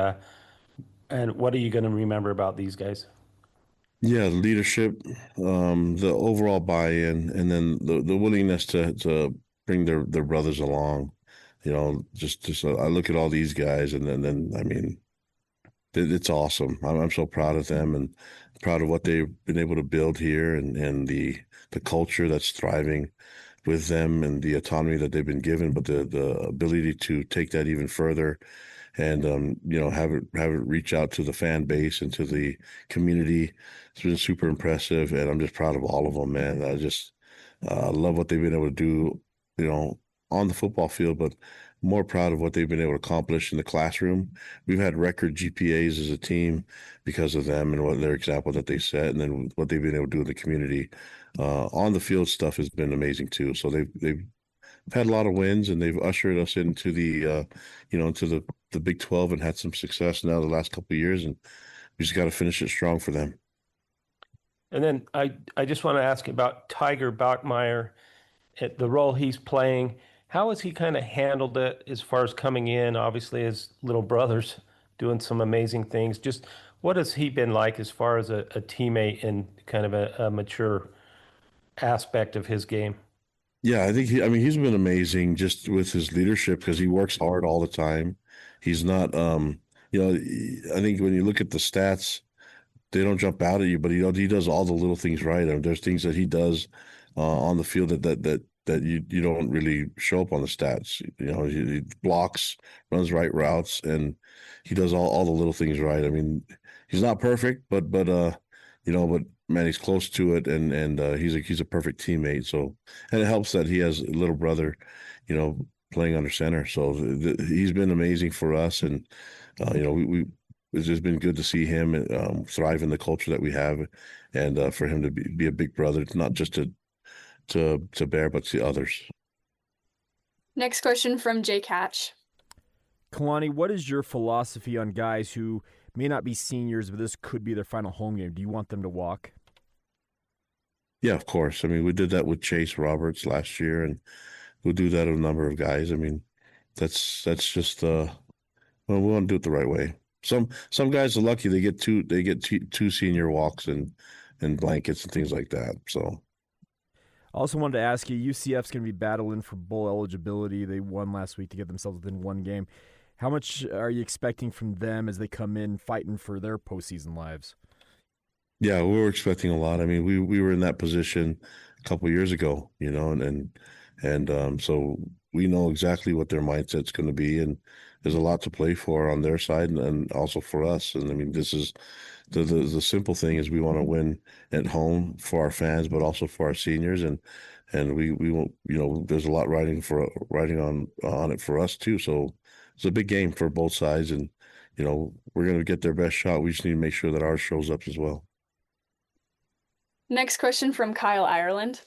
what are you going to remember about these guys? Yeah, leadership, the overall buy-in, and then the willingness to bring their brothers along. You know, just I look at all these guys, and then I mean, it's awesome. I'm so proud of them and proud of what they've been able to build here, and the culture that's thriving with them, and the autonomy that they've been given, but the ability to take that even further, and you know, have it reach out to the fan base and to the community. It's been super impressive, and I'm just proud of all of them, man. I just love what they've been able to do, you know, on the football field, but more proud of what they've been able to accomplish in the classroom. We've had record GPAs as a team because of them and what their example that they set, and then what they've been able to do in the community. On the field stuff has been amazing too. So they've had a lot of wins, and they've ushered us into the into the Big 12 and had some success now the last couple of years, and we just got to finish it strong for them. And then I just want to ask about Tiger Bachmeyer, the role he's playing. How has he kind of handled it as far as coming in? Obviously, his little brother's doing some amazing things. Just what has he been like as far as a teammate and kind of a mature aspect of his game? Yeah, I think he's been amazing just with his leadership because he works hard all the time. He's not, I think when you look at the stats, they don't jump out at you, but he does all the little things right. I mean, there's things that he does on the field that you don't really show up on the stats. He blocks, runs right routes, and he does all the little things right. I mean, he's not perfect, but man, he's close to it, and he's a perfect teammate. So, and it helps that he has a little brother, playing under center. So he's been amazing for us, and it's just been good to see him thrive in the culture that we have, and for him to be a big brother, not just to Bear, but to others. Next question from Jay Catch. Kalani, what is your philosophy on guys who may not be seniors, but this could be their final home game? Do you want them to walk? Yeah, of course. I mean, we did that with Chase Roberts last year, and we'll do that with a number of guys. I mean, that's just we want to do it the right way. Some guys are lucky; they get two senior walks and blankets and things like that. So. I also wanted to ask you, UCF's going to be battling for bowl eligibility. They won last week to get themselves within one game. How much are you expecting from them as they come in fighting for their postseason lives? Yeah, we were expecting a lot. I mean, we were in that position a couple of years ago, and so we know exactly what their mindset's going to be, and there's a lot to play for on their side and also for us. And I mean, this is the simple thing is we want to win at home for our fans, but also for our seniors, and we won't, there's a lot riding on it for us too. So it's a big game for both sides, and we're going to get their best shot. We just need to make sure that ours shows up as well. Next question from Kyle Ireland.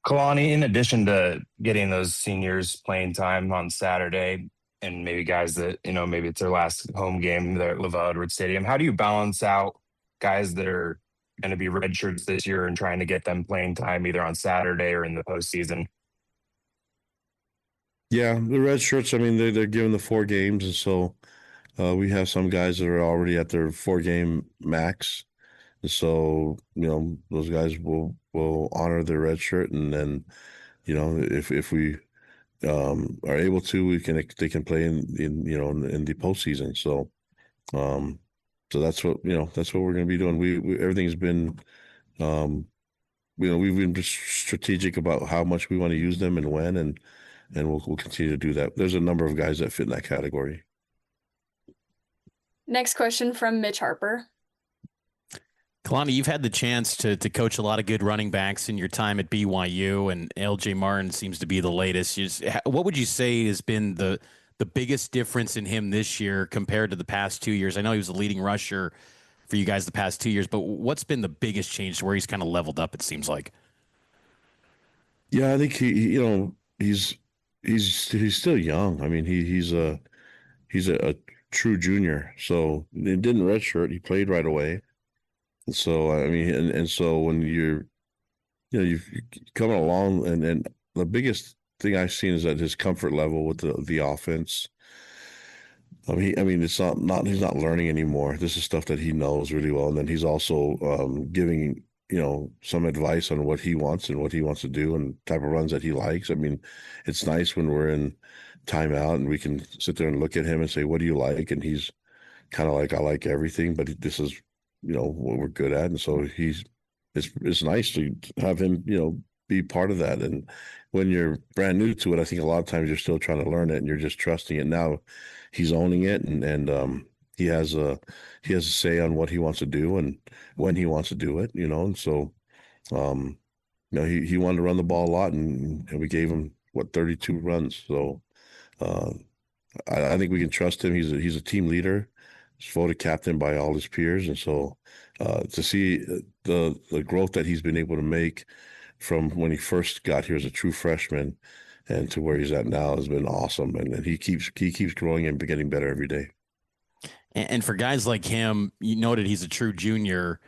Kalani, in addition to getting those seniors playing time on Saturday and maybe guys that, maybe it's their last home game there at LaVell Edwards Stadium, how do you balance out guys that are going to be redshirts this year and trying to get them playing time either on Saturday or in the postseason? Yeah, the red shirts, I mean, they're given the 4 games, and so we have some guys that are already at their 4-game max. So, those guys will honor their red shirt, and then, if we are able to, they can play in the postseason. So, so that's what we're going to be doing. We everything's been, we've been just strategic about how much we want to use them and when, and we'll continue to do that. There's a number of guys that fit in that category. Next question from Mitch Harper. Kalani, you've had the chance to coach a lot of good running backs in your time at BYU, and LJ Martin seems to be the latest. What would you say has been the biggest difference in him this year compared to the past 2 years? I know he was the leading rusher for you guys the past 2 years, but what's been the biggest change to where he's kind of leveled up, it seems like? Yeah, I think he's still young. I mean, he's a true junior. So he didn't redshirt. He played right away. So, I mean, and so when you're coming along, and the biggest thing I've seen is that his comfort level with the offense. I mean, it's not he's not learning anymore. This is stuff that he knows really well, and then he's also giving some advice on what he wants and what he wants to do and type of runs that he likes. I mean, it's nice when we're in timeout and we can sit there and look at him and say, "What do you like?" And he's kind of like, "I like everything, but this is what we're good at." And so it's nice to have him be part of that. And when you're brand new to it, I think a lot of times you're still trying to learn it and you're just trusting it. Now he's owning it, and he has a say on what he wants to do and when he wants to do it, and so he wanted to run the ball a lot, and we gave him 32 runs. So I think we can trust him. He's a team leader. He's voted captain by all his peers, and so to see the growth that he's been able to make from when he first got here as a true freshman and to where he's at now has been awesome. And he keeps growing and getting better every day. And for guys like him, you noted he's a true junior.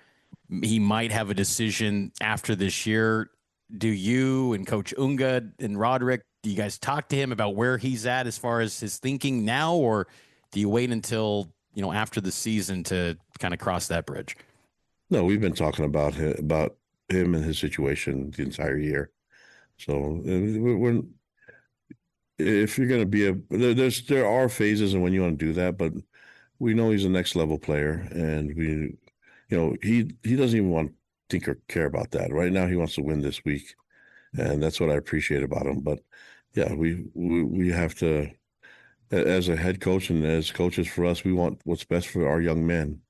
He might have a decision after this year. Do you and Coach Unga and Roderick, do you guys talk to him about where he's at as far as his thinking now, or do you wait until, after the season to kind of cross that bridge? No, we've been talking about him and his situation the entire year. So if you're going to be there are phases and when you want to do that, but we know he's a next level player, and he doesn't even want to think or care about that. Right now, he wants to win this week, and that's what I appreciate about him. But yeah, we have to, as a head coach and as coaches for us, we want what's best for our young men.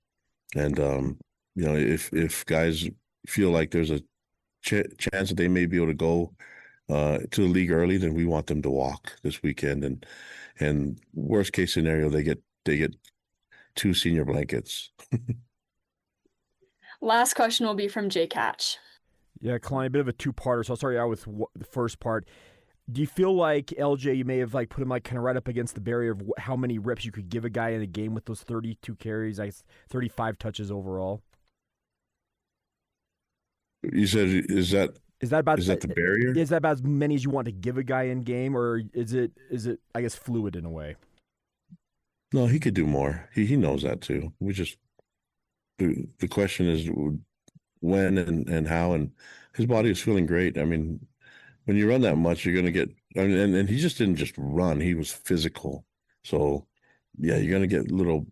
And if guys feel like there's a chance that they may be able to go to the league early, then we want them to walk this weekend. And worst case scenario, they get 2 senior blankets. Last question will be from Jake Hatch. Yeah, Kalani, a bit of a two-parter, so I'll start out with the first part. Do you feel like, LJ, you may have put him kind of right up against the barrier of how many reps you could give a guy in a game with those 32 carries, 35 touches overall? You said, is that the barrier? Is that about as many as you want to give a guy in game, or is it I guess fluid in a way? No, he could do more. He knows that too. The question is when and how, and his body is feeling great. I mean, when you run that much, you're going to get, and he just didn't just run, he was physical. So yeah, you're going to get a little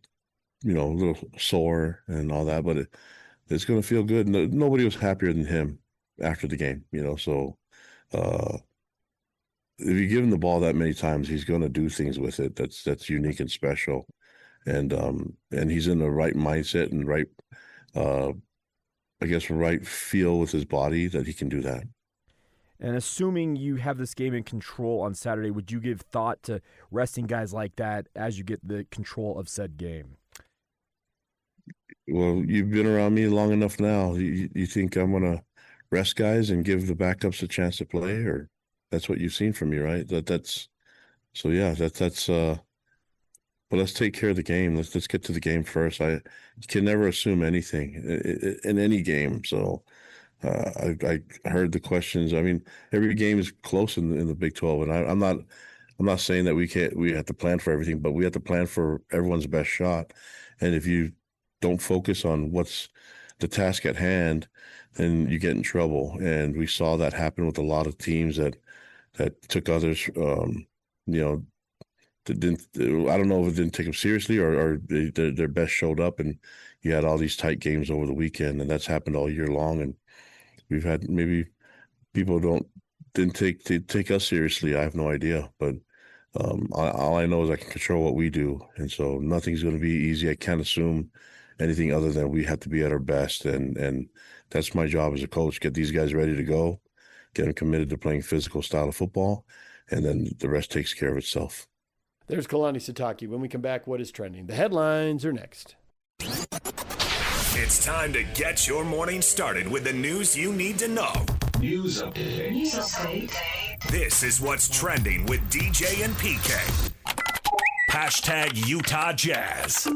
sore and all that, but it's going to feel good. Nobody was happier than him after the game, so if you give him the ball that many times, he's going to do things with it that's unique and special. And he's in the right mindset and right, right feel with his body that he can do that. And assuming you have this game in control on Saturday, would you give thought to resting guys like that as you get the control of said game? Well, you've been around me long enough now. You think I'm going to rest guys and give the backups a chance to play, or that's what you've seen from me, right? That's but let's take care of the game. Let's get to the game first. You can never assume anything in any game. So I heard the questions. I mean, every game is close in the Big 12, and I'm not saying that we have to plan for everything, but we have to plan for everyone's best shot. And if you don't focus on what's the task at hand, then you get in trouble. And we saw that happen with a lot of teams that took others, I don't know if it didn't take them seriously or their best showed up, and you had all these tight games over the weekend, and that's happened all year long. And we've had, maybe people didn't take us seriously. I have no idea, but all I know is I can control what we do, and so nothing's going to be easy. I can't assume anything other than we have to be at our best, and that's my job as a coach: get these guys ready to go, get them committed to playing physical style of football, and then the rest takes care of itself. There's Kalani Sitake. When we come back, what is trending? The headlines are next. It's time to get your morning started with the news you need to know. News update. News update. This is what's trending with DJ and PK. Hashtag Utah Jazz.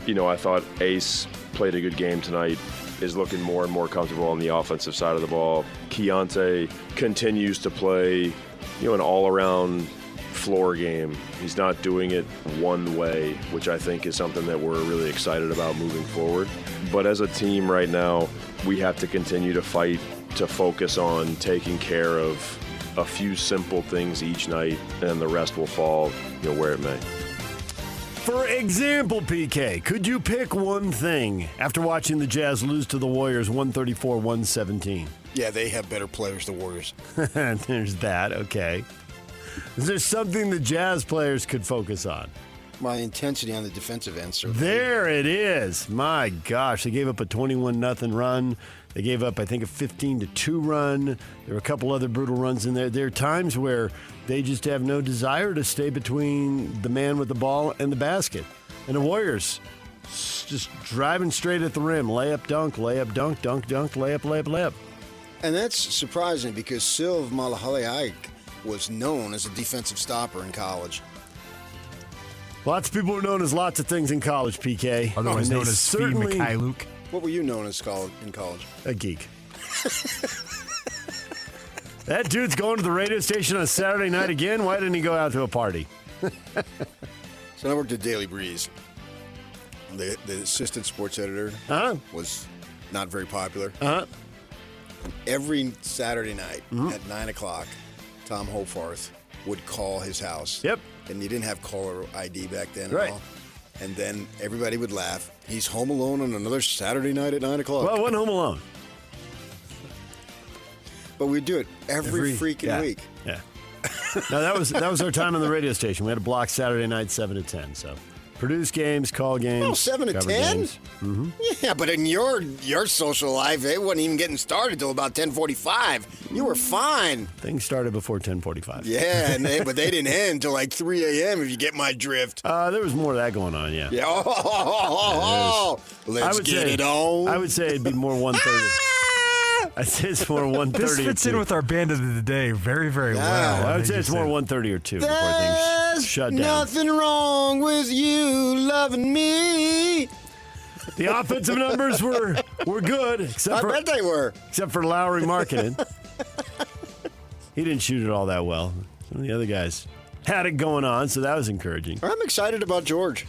I thought Ace played a good game tonight. Is looking more and more comfortable on the offensive side of the ball. Keontae continues to play, an all-around floor game. He's not doing it one way, which I think is something that we're really excited about moving forward. But as a team right now, we have to continue to fight to focus on taking care of a few simple things each night, and the rest will fall, where it may. For example, PK, could you pick one thing after watching the Jazz lose to the Warriors 134-117? Yeah, they have better players, the Warriors. There's that, okay. Is there something the Jazz players could focus on? my intensity on the defensive end. Certainly. There it is. My gosh, they gave up a 21-0 run. They gave up, I think, a 15-2 run. There were a couple other brutal runs in there. There are times where they just have no desire to stay between the man with the ball and the basket. And the Warriors just driving straight at the rim. Layup, dunk, layup, dunk, layup, layup. And that's surprising because Silv Malahaliaik was known as a defensive stopper in college. Lots of people were known as lots of things in college, PK. Otherwise known as Steve Mikhailuk. What were you known as in college? A geek. That dude's going to the radio station on Saturday night again? Why didn't he go out to a party? So I worked at Daily Breeze. The assistant sports editor was not very popular. Every Saturday night at 9 o'clock, Tom Hofarth would call his house. Yep. And you didn't have caller ID back then Right. at all. And then everybody would laugh. He's home alone on another Saturday night at 9 o'clock. Well, I wasn't home alone. But we'd do it every freaking week. Yeah. No, that was our time on the radio station. We had a block Saturday night, 7 to 10. So produce games, call games. Oh, 7 to cover 10? games. Mm-hmm. Yeah, but in your social life, it wasn't even getting started till about 10:45. You were fine. Things started before 10:45. Yeah, but they didn't end until like 3 a.m. if you get my drift. There was more of that going on, yeah. Yeah. Let's get it on. I would say it'd be more 1:30. I'd say it's more 1:30. This fits in with our band of the day very, very well. I would say it's more 1:30 or 2 before things shut down. Nothing wrong with you loving me. The offensive numbers were good. I bet they were. Except for Lowry Markkinen. He didn't shoot it all that well. Some of the other guys had it going on, so that was encouraging. I'm excited about George.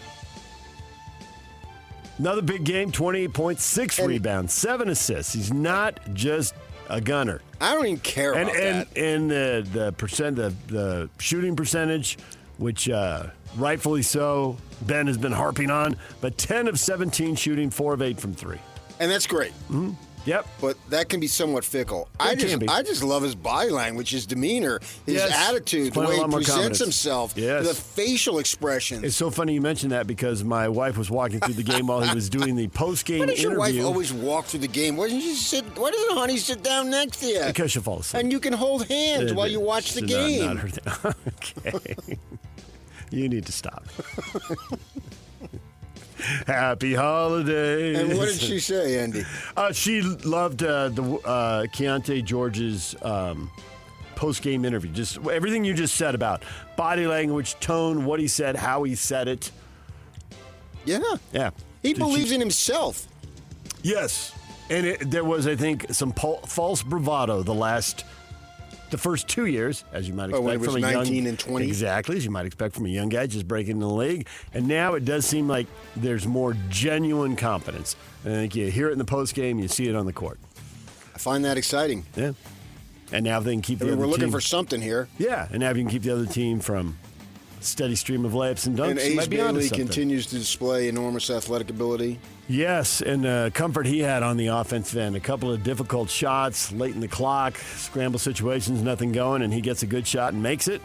Another big game, 28 points, 6 rebounds, 7 assists. He's not just a gunner. I don't even care about that. And the shooting percentage, which rightfully so, Ben has been harping on, but 10 of 17 shooting, 4 of 8 from 3. And that's great. Mm-hmm. Yep. But that can be somewhat fickle. I just love his body language, his demeanor, his attitude, the way he presents himself, the facial expressions. It's so funny you mentioned that because my wife was walking through the game while he was doing the post-game Why does interview. your wife always walk through the game? Why doesn't honey sit down next to you? Because she'll fall asleep. And you can hold hands while you watch the game. Not her thing. Okay. You need to stop. Happy holidays. And what did she say, Andy? She loved Keontae George's post-game interview. Just everything you just said about body language, tone, what he said, how he said it. Yeah. He believes in himself. Yes. And there was, I think, some false bravado the first 2 years, as you might expect when it was from a 19 and 20? Exactly, as you might expect from a young guy just breaking into the league. And now it does seem like there's more genuine confidence. And I think you hear it in the postgame, you see it on the court. I find that exciting. Yeah. And now they can keep the other team. We're looking for something here. Yeah, and now you can keep the other team from steady stream of layups and dunks. And Ace Bailey continues to display enormous athletic ability. Yes, and the comfort he had on the offensive end. A couple of difficult shots late in the clock, scramble situations, nothing going, and he gets a good shot and makes it.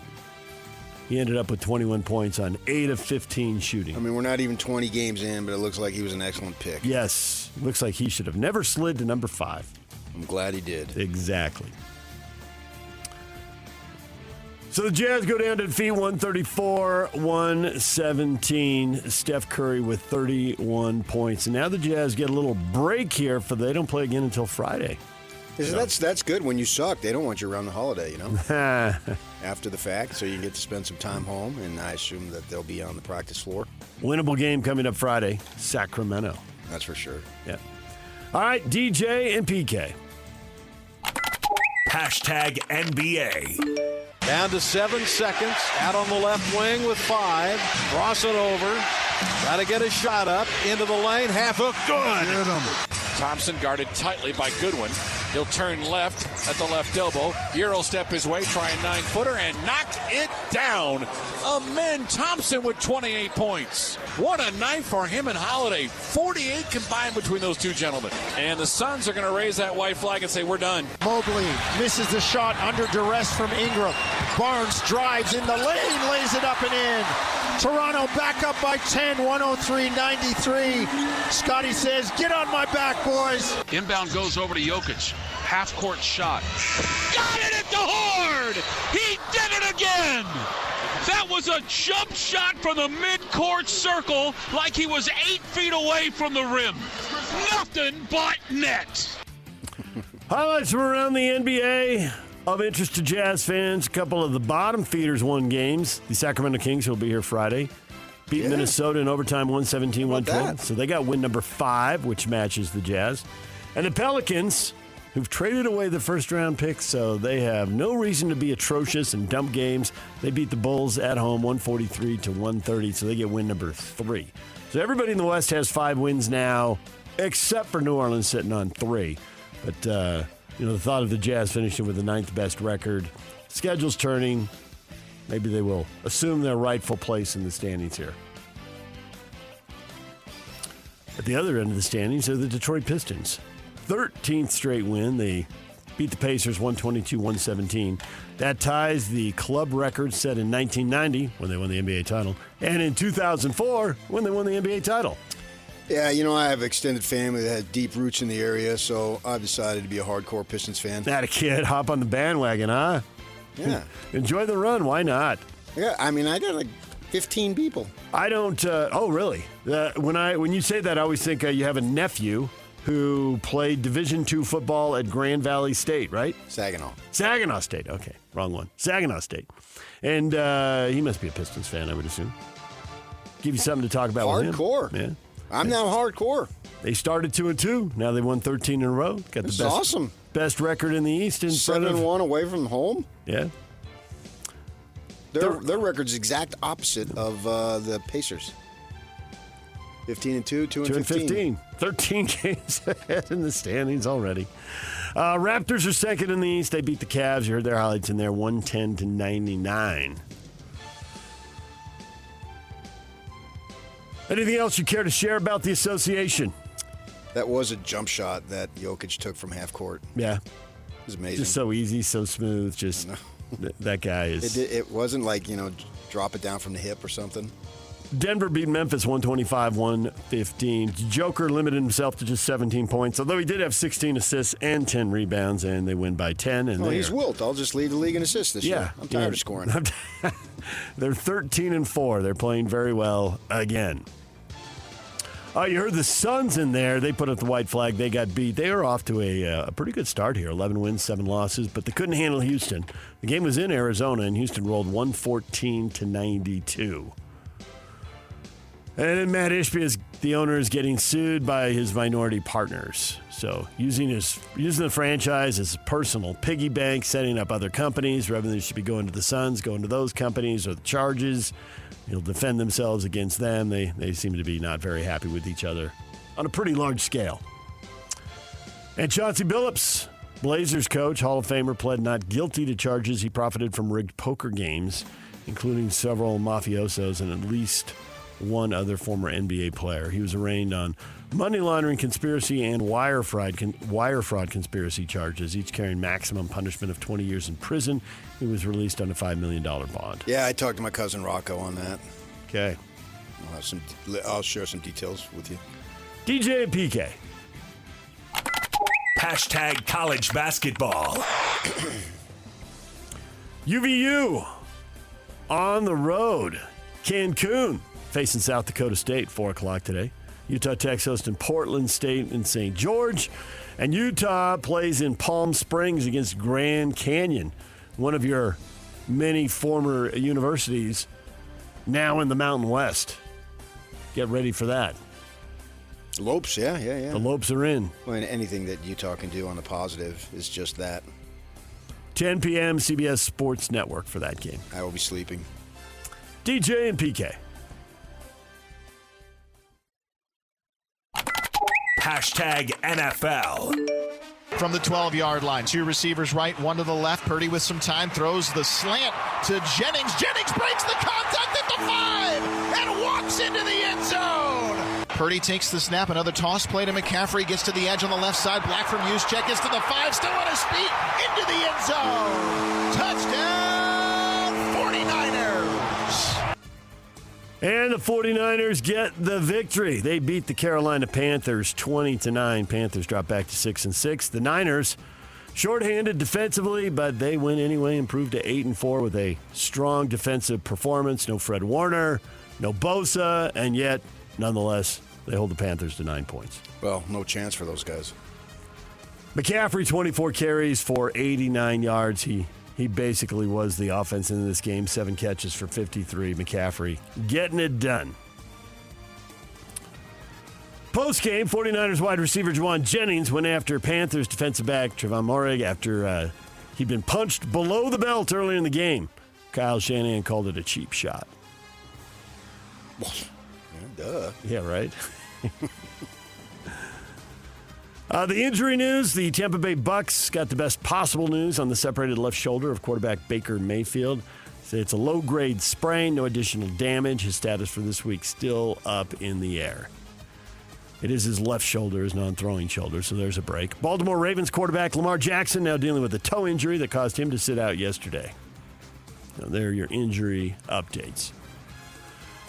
He ended up with 21 points on 8 of 15 shooting. I mean, we're not even 20 games in, but it looks like he was an excellent pick. Yes, looks like he should have never slid to number 5. I'm glad he did. Exactly. So the Jazz go down to defeat 134-117. Steph Curry with 31 points. And now the Jazz get a little break here they don't play again until Friday. That's good. When you suck, they don't want you around the holiday, after the fact, so you can get to spend some time home, and I assume that they'll be on the practice floor. Winnable game coming up Friday, Sacramento. That's for sure. Yeah. All right, DJ and PK. Hashtag NBA. Down to 7 seconds. Out on the left wing with 5. Cross it over. Got to get a shot up into the lane. Half hook. Good. Thompson guarded tightly by Goodwin. He'll turn left at the left elbow. Euro step his way, try a 9-footer, and knock it down. Amen Thompson with 28 points. What a night for him and Holiday. 48 combined between those two gentlemen. And the Suns are going to raise that white flag and say, we're done. Mobley misses the shot under duress from Ingram. Barnes drives in the lane, lays it up and in. Toronto back up by 10, 103-93. Scotty says, get on my back, boys. Inbound goes over to Jokic. Half-court shot. Got it at the horn! He did it again! That was a jump shot from the mid-court circle like he was 8 feet away from the rim. Nothing but net. Highlights from around the NBA of interest to Jazz fans. A couple of the bottom feeders won games. The Sacramento Kings will be here Friday. Beat Minnesota in overtime 117-112. So they got win number 5, which matches the Jazz. And the Pelicans, who've traded away the first-round picks, so they have no reason to be atrocious and dump games. They beat the Bulls at home 143-130, so they get win number 3. So everybody in the West has 5 wins now, except for New Orleans sitting on 3. But, the thought of the Jazz finishing with the 9th best record, schedule's turning. Maybe they will assume their rightful place in the standings here. At the other end of the standings are the Detroit Pistons. 13th straight win. They beat the Pacers 122-117. That ties the club record set in 1990 when they won the NBA title, and in 2004 when they won the NBA title. Yeah, I have extended family that has deep roots in the area, so I've decided to be a hardcore Pistons fan. That a kid, hop on the bandwagon, huh? Yeah. Enjoy the run. Why not? Yeah, I got like 15 people. I don't. Oh, really? When you say that, I always think you have a nephew who played Division II football at Grand Valley State, right? Saginaw State. Okay, wrong one. Saginaw State. And he must be a Pistons fan, I would assume. Give you something to talk about with him. Hardcore. Yeah. I'm now hardcore. They started 2-2. Now they won 13 in a row. Got the best record in the East. 7-1 away from home. Yeah. Their record's exact opposite of the Pacers. 15-2, 2-15. 13 games ahead in the standings already. Raptors are second in the East. They beat the Cavs. You heard their highlights in there, 110-99. Anything else you care to share about the association? That was a jump shot that Jokic took from half court. Yeah. It was amazing. Just so easy, so smooth. Just that guy is. It wasn't like, drop it down from the hip or something. Denver beat Memphis 125-115. Joker limited himself to just 17 points, although he did have 16 assists and 10 rebounds, and they win by 10. And he's wilt. I'll just lead the league in assists this year. I'm tired of scoring. They're 13-4. They're playing very well again. You heard the Suns in there. They put up the white flag. They got beat. They are off to a pretty good start here. 11 wins, 7 losses, but they couldn't handle Houston. The game was in Arizona, and Houston rolled 114-92. And then Matt Ishbia, the owner, is getting sued by his minority partners. So using the franchise as a personal piggy bank, setting up other companies. Revenue should be going to the Suns, going to those companies, or the charges. He'll defend themselves against them. They seem to be not very happy with each other on a pretty large scale. And Chauncey Billups, Blazers coach, Hall of Famer, pled not guilty to charges he profited from rigged poker games, including several mafiosos and at least one other former NBA player. He was arraigned on money laundering conspiracy and wire fraud conspiracy charges, each carrying maximum punishment of 20 years in prison. He was released on a $5 million bond. Yeah, I talked to my cousin Rocco on that. Okay. I'll share some details with you. DJ and PK. Hashtag college basketball. UVU on the road. Cancun facing South Dakota State, 4 o'clock today. Utah Tech's hosting Portland State and St. George. And Utah plays in Palm Springs against Grand Canyon, one of your many former universities now in the Mountain West. Get ready for that. Lopes, yeah. The Lopes are in. Well, and anything that Utah can do on the positive is just that. 10 p.m. CBS Sports Network for that game. I will be sleeping. DJ and PK. Hashtag NFL. From the 12-yard line, 2 receivers right, 1 to the left. Purdy with some time throws the slant to Jennings. Jennings breaks the contact at the 5 and walks into the end zone. Purdy takes the snap, another toss play to McCaffrey, gets to the edge on the left side. Black from Juszczyk gets to the 5, still on his feet, into the end zone. Touchdown, 49ers. And the 49ers get the victory. They beat the Carolina Panthers 20-9. Panthers drop back to 6-6. The Niners, shorthanded defensively, but they win anyway, improved to 8-4 with a strong defensive performance. No Fred Warner, no Bosa, and yet, nonetheless, they hold the Panthers to 9 points. Well, no chance for those guys. McCaffrey, 24 carries for 89 yards. He basically was the offense in this game. 7 catches for 53. McCaffrey getting it done. Post-game, 49ers wide receiver Juwan Jennings went after Panthers defensive back Trevon Moehrig after he'd been punched below the belt earlier in the game. Kyle Shanahan called it a cheap shot. Yeah, duh. Yeah, right? The injury news, the Tampa Bay Bucks got the best possible news on the separated left shoulder of quarterback Baker Mayfield. It's a low-grade sprain, no additional damage. His status for this week still up in the air. It is his left shoulder, his non-throwing shoulder, so there's a break. Baltimore Ravens quarterback Lamar Jackson now dealing with a toe injury that caused him to sit out yesterday. Now, there are your injury updates.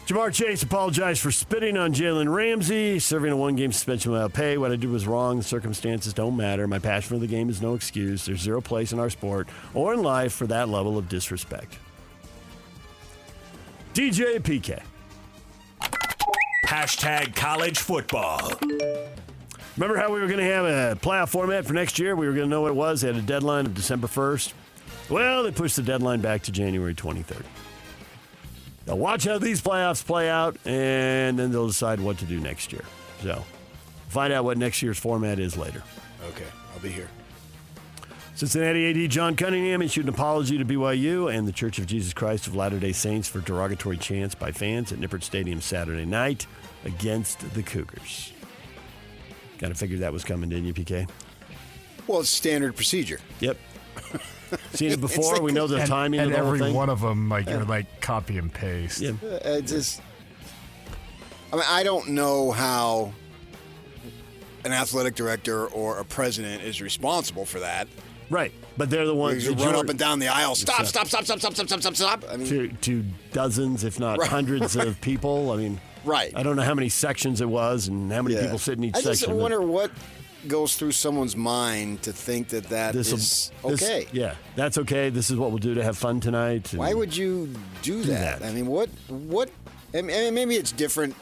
Jamar Chase apologized for spitting on Jalen Ramsey, serving a 1-game suspension without pay. What I did was wrong. The circumstances don't matter. My passion for the game is no excuse. There's zero place in our sport or in life for that level of disrespect. DJ PK. Hashtag college football. Remember how we were going to have a playoff format for next year? We were going to know what it was. They had a deadline of December 1st. Well, they pushed the deadline back to January 23rd. Now watch how these playoffs play out, and then they'll decide what to do next year. So find out what next year's format is later. Okay, I'll be here. Cincinnati AD John Cunningham issued an apology to BYU and the Church of Jesus Christ of Latter-day Saints for derogatory chants by fans at Nippert Stadium Saturday night against the Cougars. Kind of figured that was coming, didn't you, PK? Well, it's standard procedure. Yep. Seen it before. Like, we know the timing and of the whole every thing. one of them, you're copy and paste. Yeah. I don't know how an athletic director or a president is responsible for that. Right, but they're the ones who run up and down the aisle. Stop! I mean, to dozens, if not hundreds, of people. I mean, right. I don't know how many sections it was and how many people sit in each section. I just wonder what goes through someone's mind to think that is okay. Yeah, that's okay. This is what we'll do to have fun tonight. Why would you do that? I mean, what? I mean, maybe it's different.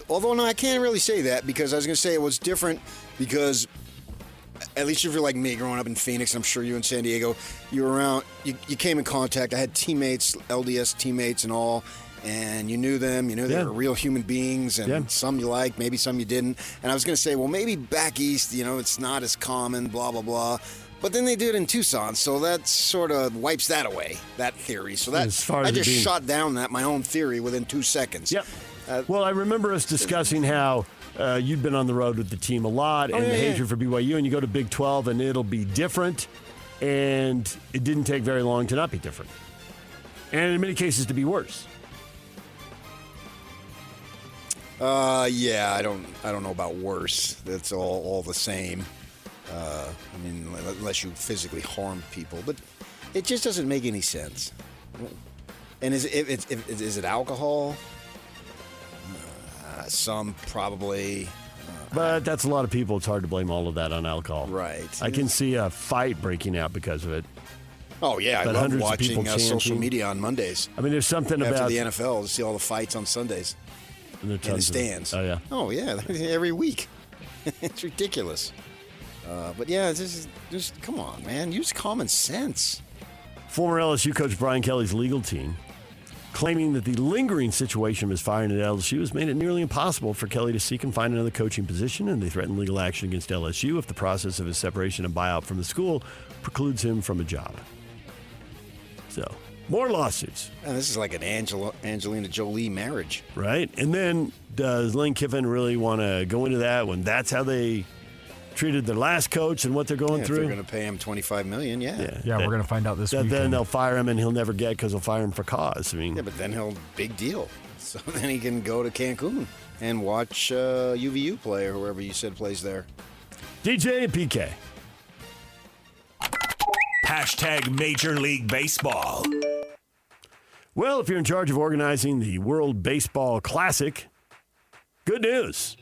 Although, no, I can't really say that because I was going to say it was different because at least if you're like me growing up in Phoenix, I'm sure you in San Diego, you were around, you came in contact. I had teammates, LDS teammates and all, and you knew them. You knew they were real human beings, and some you liked, maybe some you didn't. And I was going to say, well, maybe back east, it's not as common, blah, blah, blah. But then they do it in Tucson, so that sort of wipes that away, that theory. So that I just shot down my own theory within 2 seconds. Yep. Well, I remember us discussing how you'd been on the road with the team a lot and the hatred for BYU, and you go to Big 12 and it'll be different. And it didn't take very long to not be different. And in many cases to be worse. I don't know about worse. That's all the same. I mean, unless you physically harm people, but it just doesn't make any sense. And is it alcohol? Some probably. But that's a lot of people. It's hard to blame all of that on alcohol. Right. I can see a fight breaking out because of it. Oh, yeah. But I love watching social media on Mondays. I mean, there's something after about the NFL to see all the fights on Sundays. And in the stands. Oh, yeah. Oh, yeah. Every week. It's ridiculous. But, yeah, just come on, man. Use common sense. Former LSU coach Brian Kelly's legal team claiming that the lingering situation of his firing at LSU has made it nearly impossible for Kelly to seek and find another coaching position, and they threaten legal action against LSU if the process of his separation and buyout from the school precludes him from a job. So, more lawsuits. And this is like an Angelina Jolie marriage. Right? And then does Lane Kiffin really want to go into that when that's how they treated their last coach and what they're going through? If they're going to pay him $25 million, Yeah, we're going to find out this week. Then they'll fire him and he'll never get because they'll fire him for cause. I mean, yeah, but then big deal. So then he can go to Cancun and watch UVU play or whoever you said plays there. DJ and PK. Hashtag Major League Baseball. Well, if you're in charge of organizing the World Baseball Classic, good news.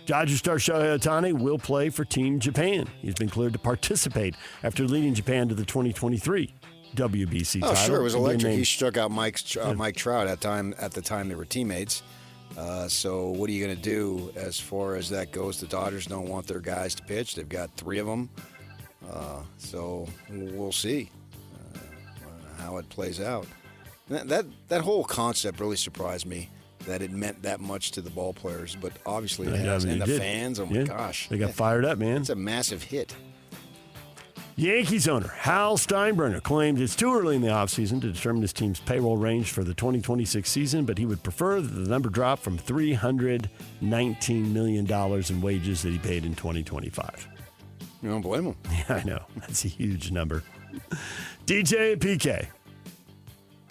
Dodgers star Shohei Ohtani will play for Team Japan. He's been cleared to participate after leading Japan to the 2023 WBC title. Oh, sure. It was electric. He struck out Mike Trout at the time they were teammates. So what are you going to do as far as that goes? The Dodgers don't want their guys to pitch. They've got 3 of them. So we'll see how it plays out. That whole concept really surprised me, that it meant that much to the ball players, but obviously it has. And the fans, oh my gosh. They got fired up, man. It's a massive hit. Yankees owner Hal Steinbrenner claimed it's too early in the offseason to determine his team's payroll range for the 2026 season, but he would prefer that the number drop from $319 million in wages that he paid in 2025. You don't blame him. Yeah, I know. That's a huge number. DJ and PK.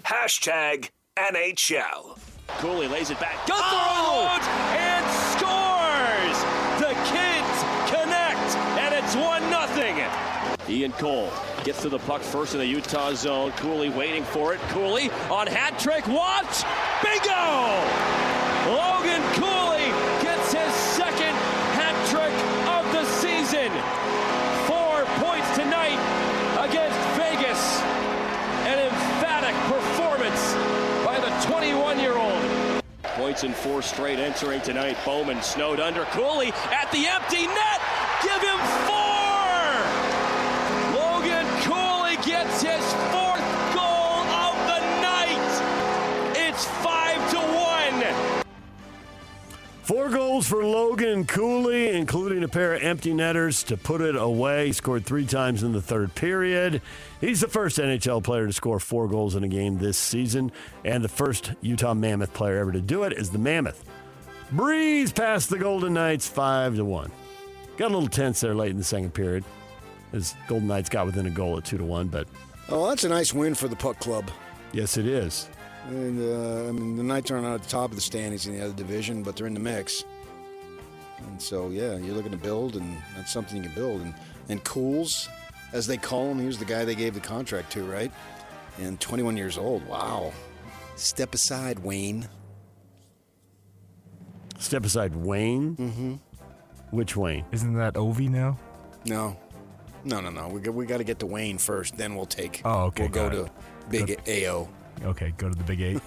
Hashtag NHL. Cooley lays it back. Gunther unloads and scores! The Kids connect, and it's 1-0. Ian Cole gets to the puck first in the Utah zone. Cooley waiting for it. Cooley on hat trick. Watch! Bingo! Logan Cooley gets his second hat trick of the season. 4 points tonight against Vegas. An emphatic performance by the 21-year-old. Points in 4 straight entering tonight. Bowman snowed under. Cooley at the empty net. Give him 4! Logan Cooley gets his 4th goal of the night. It's 5-1. 4 goals for Logan Cooley, including a pair of empty netters to put it away. He scored 3 times in the 3rd period. He's the first NHL player to score 4 goals in a game this season, and the first Utah Mammoth player ever to do it is the Mammoth. Breeze past the Golden Knights 5-1. Got a little tense there late in the 2nd period, as Golden Knights got within a goal at 2-1, but... Oh, that's a nice win for the Puck Club. Yes, it is. And, the Knights aren't at the top of the standings in the other division, but they're in the mix. And so, yeah, you're looking to build, and that's something you can build. And Cools, as they call him, he was the guy they gave the contract to, right? And 21 years old. Wow. Step aside, Wayne. Step aside, Wayne? Mm-hmm. Which Wayne? Isn't that Ovi now? No. We got to get to Wayne first, then we'll take. Oh, okay. We'll go to Big AO. Okay, go to the Big 8.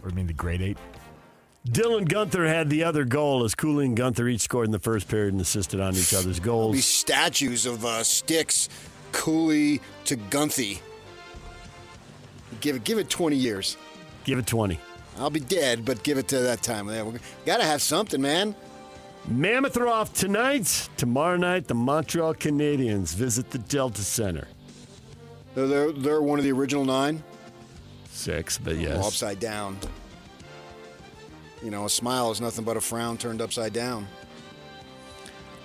Or you mean the Grade 8? Dylan Gunther had the other goal as Cooley and Gunther each scored in the 1st period and assisted on each other's goals. These statues of Sticks, Cooley to Gunthy. Give it 20 years. Give it 20. I'll be dead, but give it to that time. We got to have something, man. Mammoth are off tonight. Tomorrow night, the Montreal Canadiens visit the Delta Center. They're one of the original 9? 6, but yes. All upside down. You know, a smile is nothing but a frown turned upside down.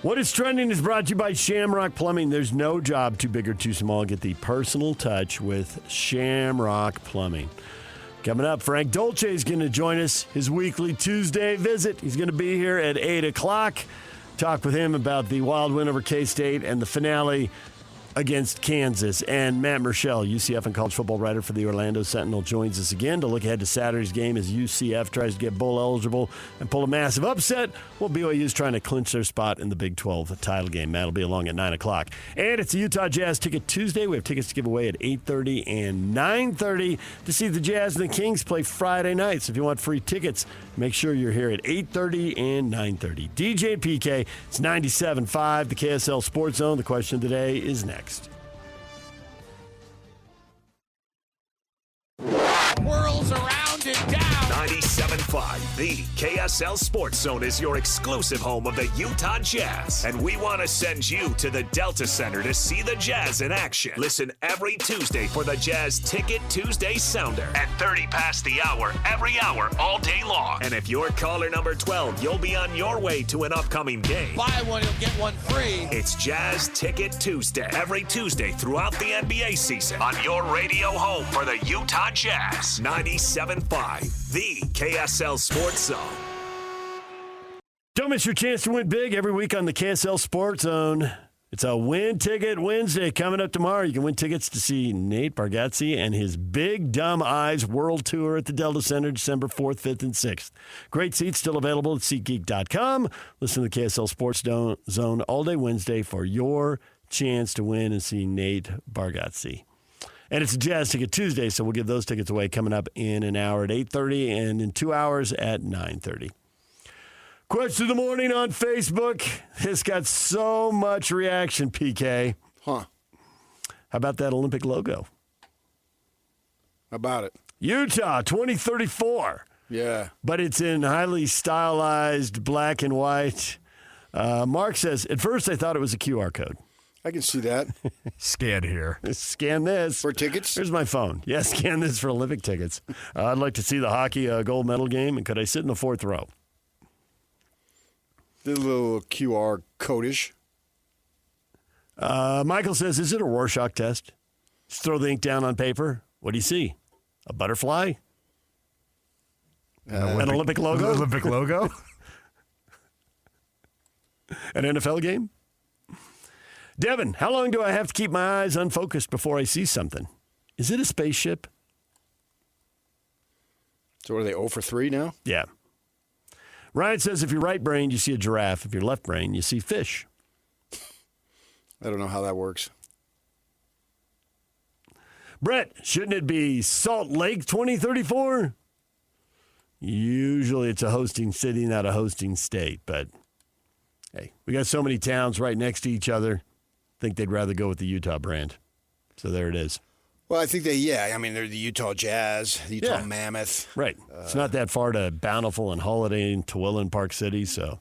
What is trending is brought to you by Shamrock Plumbing. There's no job too big or too small. Get the personal touch with Shamrock Plumbing. Coming up, Frank Dolce is going to join us, his weekly Tuesday visit. He's going to be here at 8 o'clock. Talk with him about the wild win over K-State and the finale against Kansas. And Matt Murschel, UCF and college football writer for the Orlando Sentinel, joins us again to look ahead to Saturday's game as UCF tries to get bowl eligible and pull a massive upset, while BYU is trying to clinch their spot in the Big 12 title game. Matt will be along at 9 o'clock. And it's a Utah Jazz Ticket Tuesday. We have tickets to give away at 8:30 and 9:30 to see the Jazz and the Kings play Friday night. So if you want free tickets, make sure you're here at 8:30 and 9:30. DJ PK, it's 97.5, the KSL Sports Zone. The question of the day is next. Whirls around and down. 97.5, the KSL Sports Zone is your exclusive home of the Utah Jazz. And we want to send you to the Delta Center to see the Jazz in action. Listen every Tuesday for the Jazz Ticket Tuesday Sounder at 30 past the hour, every hour, all day long. And if you're caller number 12, you'll be on your way to an upcoming game. Buy one, you'll get one free. It's Jazz Ticket Tuesday, every Tuesday throughout the NBA season on your radio home for the Utah Jazz. 97.5, the KSL Sports Zone. Don't miss your chance to win big every week on the KSL Sports Zone. It's a Win Ticket Wednesday coming up tomorrow. You can win tickets to see Nate Bargatze and his Big Dumb Eyes World Tour at the Delta Center December 4th, 5th, and 6th. Great seats still available at SeatGeek.com. Listen to the KSL Sports Zone all day Wednesday for your chance to win and see Nate Bargatze. And it's a Jazz Ticket Tuesday, so we'll give those tickets away coming up in an hour at 8:30 and in 2 hours at 9:30. Question of the morning on Facebook. This got so much reaction, PK. Huh. How about that Olympic logo? How about it? Utah 2034. Yeah. But it's in highly stylized black and white. Mark says, at first I thought it was a QR code. I can see that. Scan here. Scan this. For tickets? Here's my phone. Yeah, scan this for Olympic tickets. I'd like to see the hockey gold medal game, and could I sit in the fourth row? The little QR code-ish. Michael says, is it a Rorschach test? Just throw the ink down on paper. What do you see? A butterfly? An Olympic logo? An Olympic logo? An NFL game? Devin, how long do I have to keep my eyes unfocused before I see something? Is it a spaceship? So are they 0 for 3 now? Yeah. Ryan says if you're right-brained, you see a giraffe. If you're left-brained, you see fish. I don't know how that works. Brett, shouldn't it be Salt Lake 2034? Usually it's a hosting city, not a hosting state. But, hey, we got so many towns right next to each other. I think they'd rather go with the Utah brand. So there it is. Well, I think they're the Utah Jazz, the Utah Mammoth. Right. It's not that far to Bountiful and Holiday and Tooele and Park City, so.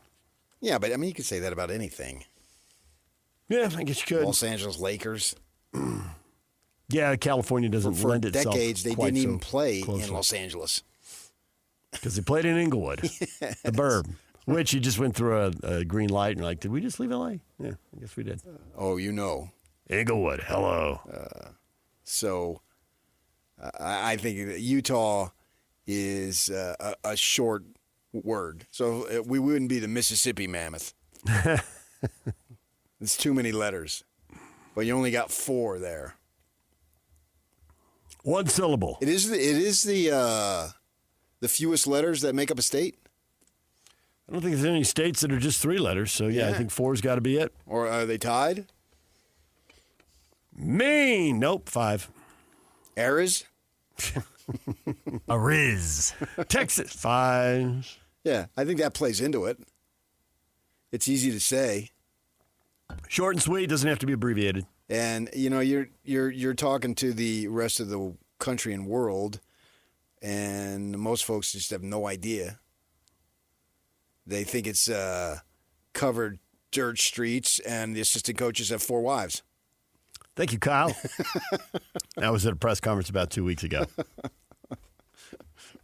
Yeah, but, you could say that about anything. Yeah, I guess you could. Los Angeles Lakers. Yeah, California doesn't lend itself. For decades, they didn't even play closely. in Los Angeles. Because they played in Inglewood, the Burb, which you just went through a green light and you're like, did we just leave L.A.? Yeah, I guess we did. Oh, you know. Inglewood, hello. So I think that Utah is a short word. So we wouldn't be the Mississippi Mammoth. It's too many letters. But you only got 4 there. One syllable. It is the fewest letters that make up a state? I don't think there's any states that are just 3 letters. So, yeah. I think 4's got to be it. Or are they tied? Maine. Nope, 5. Ariz? Ariz. Texas. 5. Yeah, I think that plays into it. It's easy to say. Short and sweet, doesn't have to be abbreviated. And you're talking to the rest of the country and world, and most folks just have no idea. They think it's covered dirt streets, and the assistant coaches have 4 wives. Thank you, Kyle. I was at a press conference about 2 weeks ago.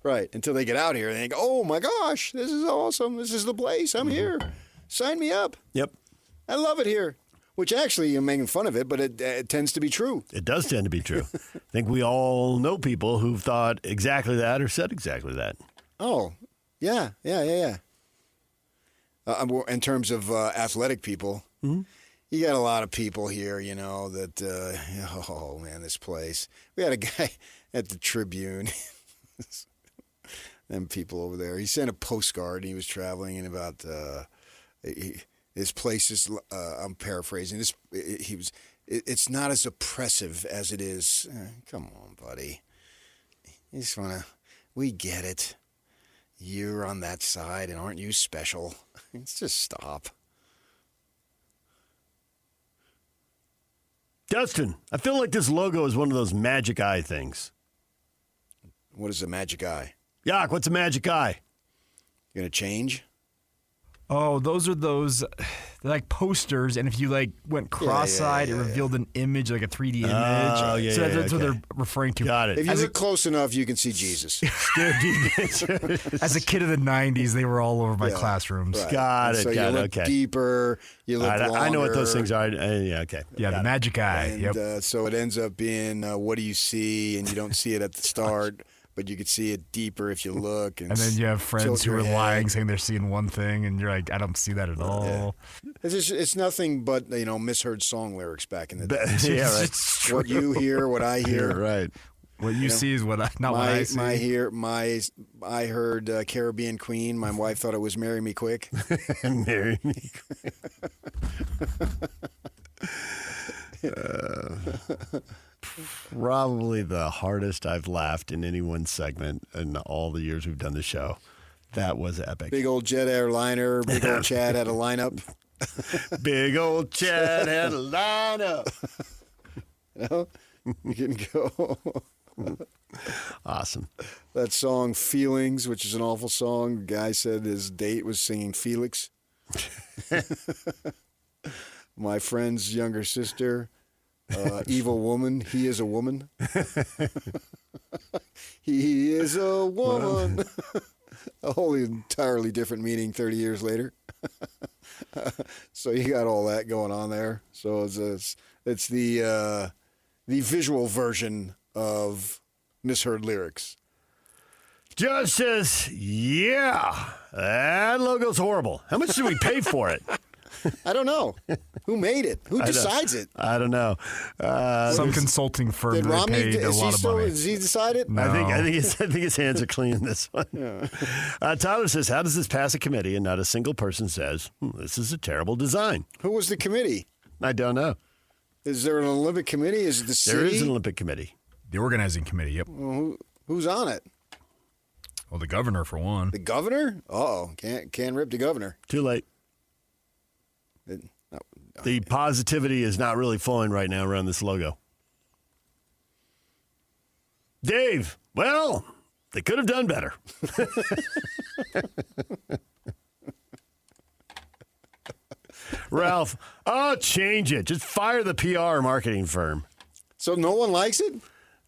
Right, until they get out here and they go, oh my gosh, this is awesome. This is the place. I'm here. Sign me up. Yep. I love it here. Which actually, you're making fun of it, but it tends to be true. It does tend to be true. I think we all know people who've thought exactly that or said exactly that. Oh, yeah. In terms of athletic people, you got a lot of people here, that, oh, man, this place. We had a guy at the Tribune, them people over there. He sent a postcard, and he was traveling in about... This place is, I'm paraphrasing, it's not as oppressive as it is. Come on, buddy. You just want to, we get it. You're on that side, and aren't you special? Let's just stop. Dustin, I feel like this logo is one of those magic eye things. What is a magic eye? Yak, what's a magic eye? You going to change? Oh, they're like posters, and if you went cross-eyed, it revealed an image, like a 3D image. Oh, yeah, so that's what okay. they're referring to. Got it. If you look close enough, you can see Jesus. As a kid of the 90s, they were all over my classrooms. Right. Got it. So got you it. look Okay. deeper. You look longer. I know what those things are. Yeah. Okay. Yeah, the magic eye. And, so it ends up being what do you see, and you don't see it at the start. but you could see it deeper if you look. And then you have friends who are lying, saying they're seeing one thing, and you're like, I don't see that at all. Yeah. It's nothing but misheard song lyrics back in the day. Yeah, right. What you hear, what I hear. Right. What you see is what what I see. I heard Caribbean Queen. My wife thought it was Marry Me Quick. Marry Me Quick. Probably the hardest I've laughed in any one segment in all the years we've done the show. That was epic. Big old jet airliner. Big old Chad had a lineup. Big old Chad had a lineup. No, you can go. Awesome. That song Feelings, which is an awful song. The guy said his date was singing Felix. My friend's younger sister, evil woman. He is a woman. He is a woman. A whole entirely different meaning 30 years later. So you got all that going on there. So it's the visual version of misheard lyrics. Judge says, yeah, that logo's horrible. How much did we pay for it? I don't know. Who made it? Who decides it? I don't know. Some consulting firm Did Romney, paid a lot of money. Does he decide it? No. I think his hands are clean in this one. Yeah. Tyler says, how does this pass a committee and not a single person says, this is a terrible design? Who was the committee? I don't know. Is there an Olympic committee? Is it the city? There is an Olympic committee. The organizing committee, yep. Well, who's on it? Well, the governor, for one. The governor? Uh-oh. Can't rip the governor. Too late. The positivity is not really flowing right now around this logo. Dave, well, they could have done better. Ralph, change it. Just fire the PR marketing firm. So no one likes it?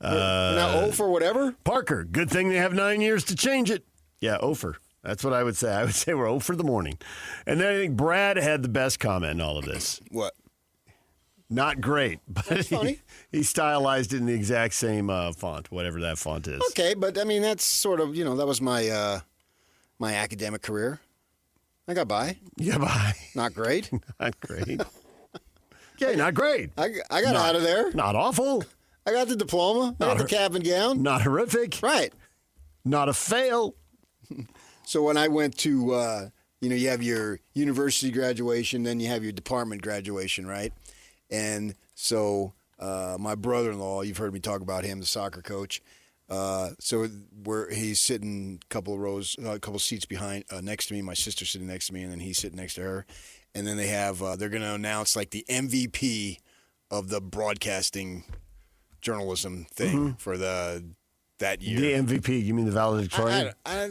Now for whatever? Parker, good thing they have 9 years to change it. Yeah, for. That's what I would say. I would say we're for the morning. And then I think Brad had the best comment in all of this. What? Not great, but he stylized it in the exact same font, whatever that font is. Okay, but I mean, that's sort of, that was my my academic career. I got by. You got by. Not great. Not great. Yeah, not great. I got out of there. Not awful. I got the diploma. I got the cap and gown. Not horrific. Right. Not a fail. So when I went to, you have your university graduation, then you have your department graduation, right? And so my brother-in-law, you've heard me talk about him, the soccer coach. So he's sitting a couple seats behind, next to me. My sister's sitting next to me, and then he's sitting next to her. And then they have, they're going to announce like the MVP of the broadcasting journalism thing for that year. The MVP, you mean the valedictorian? I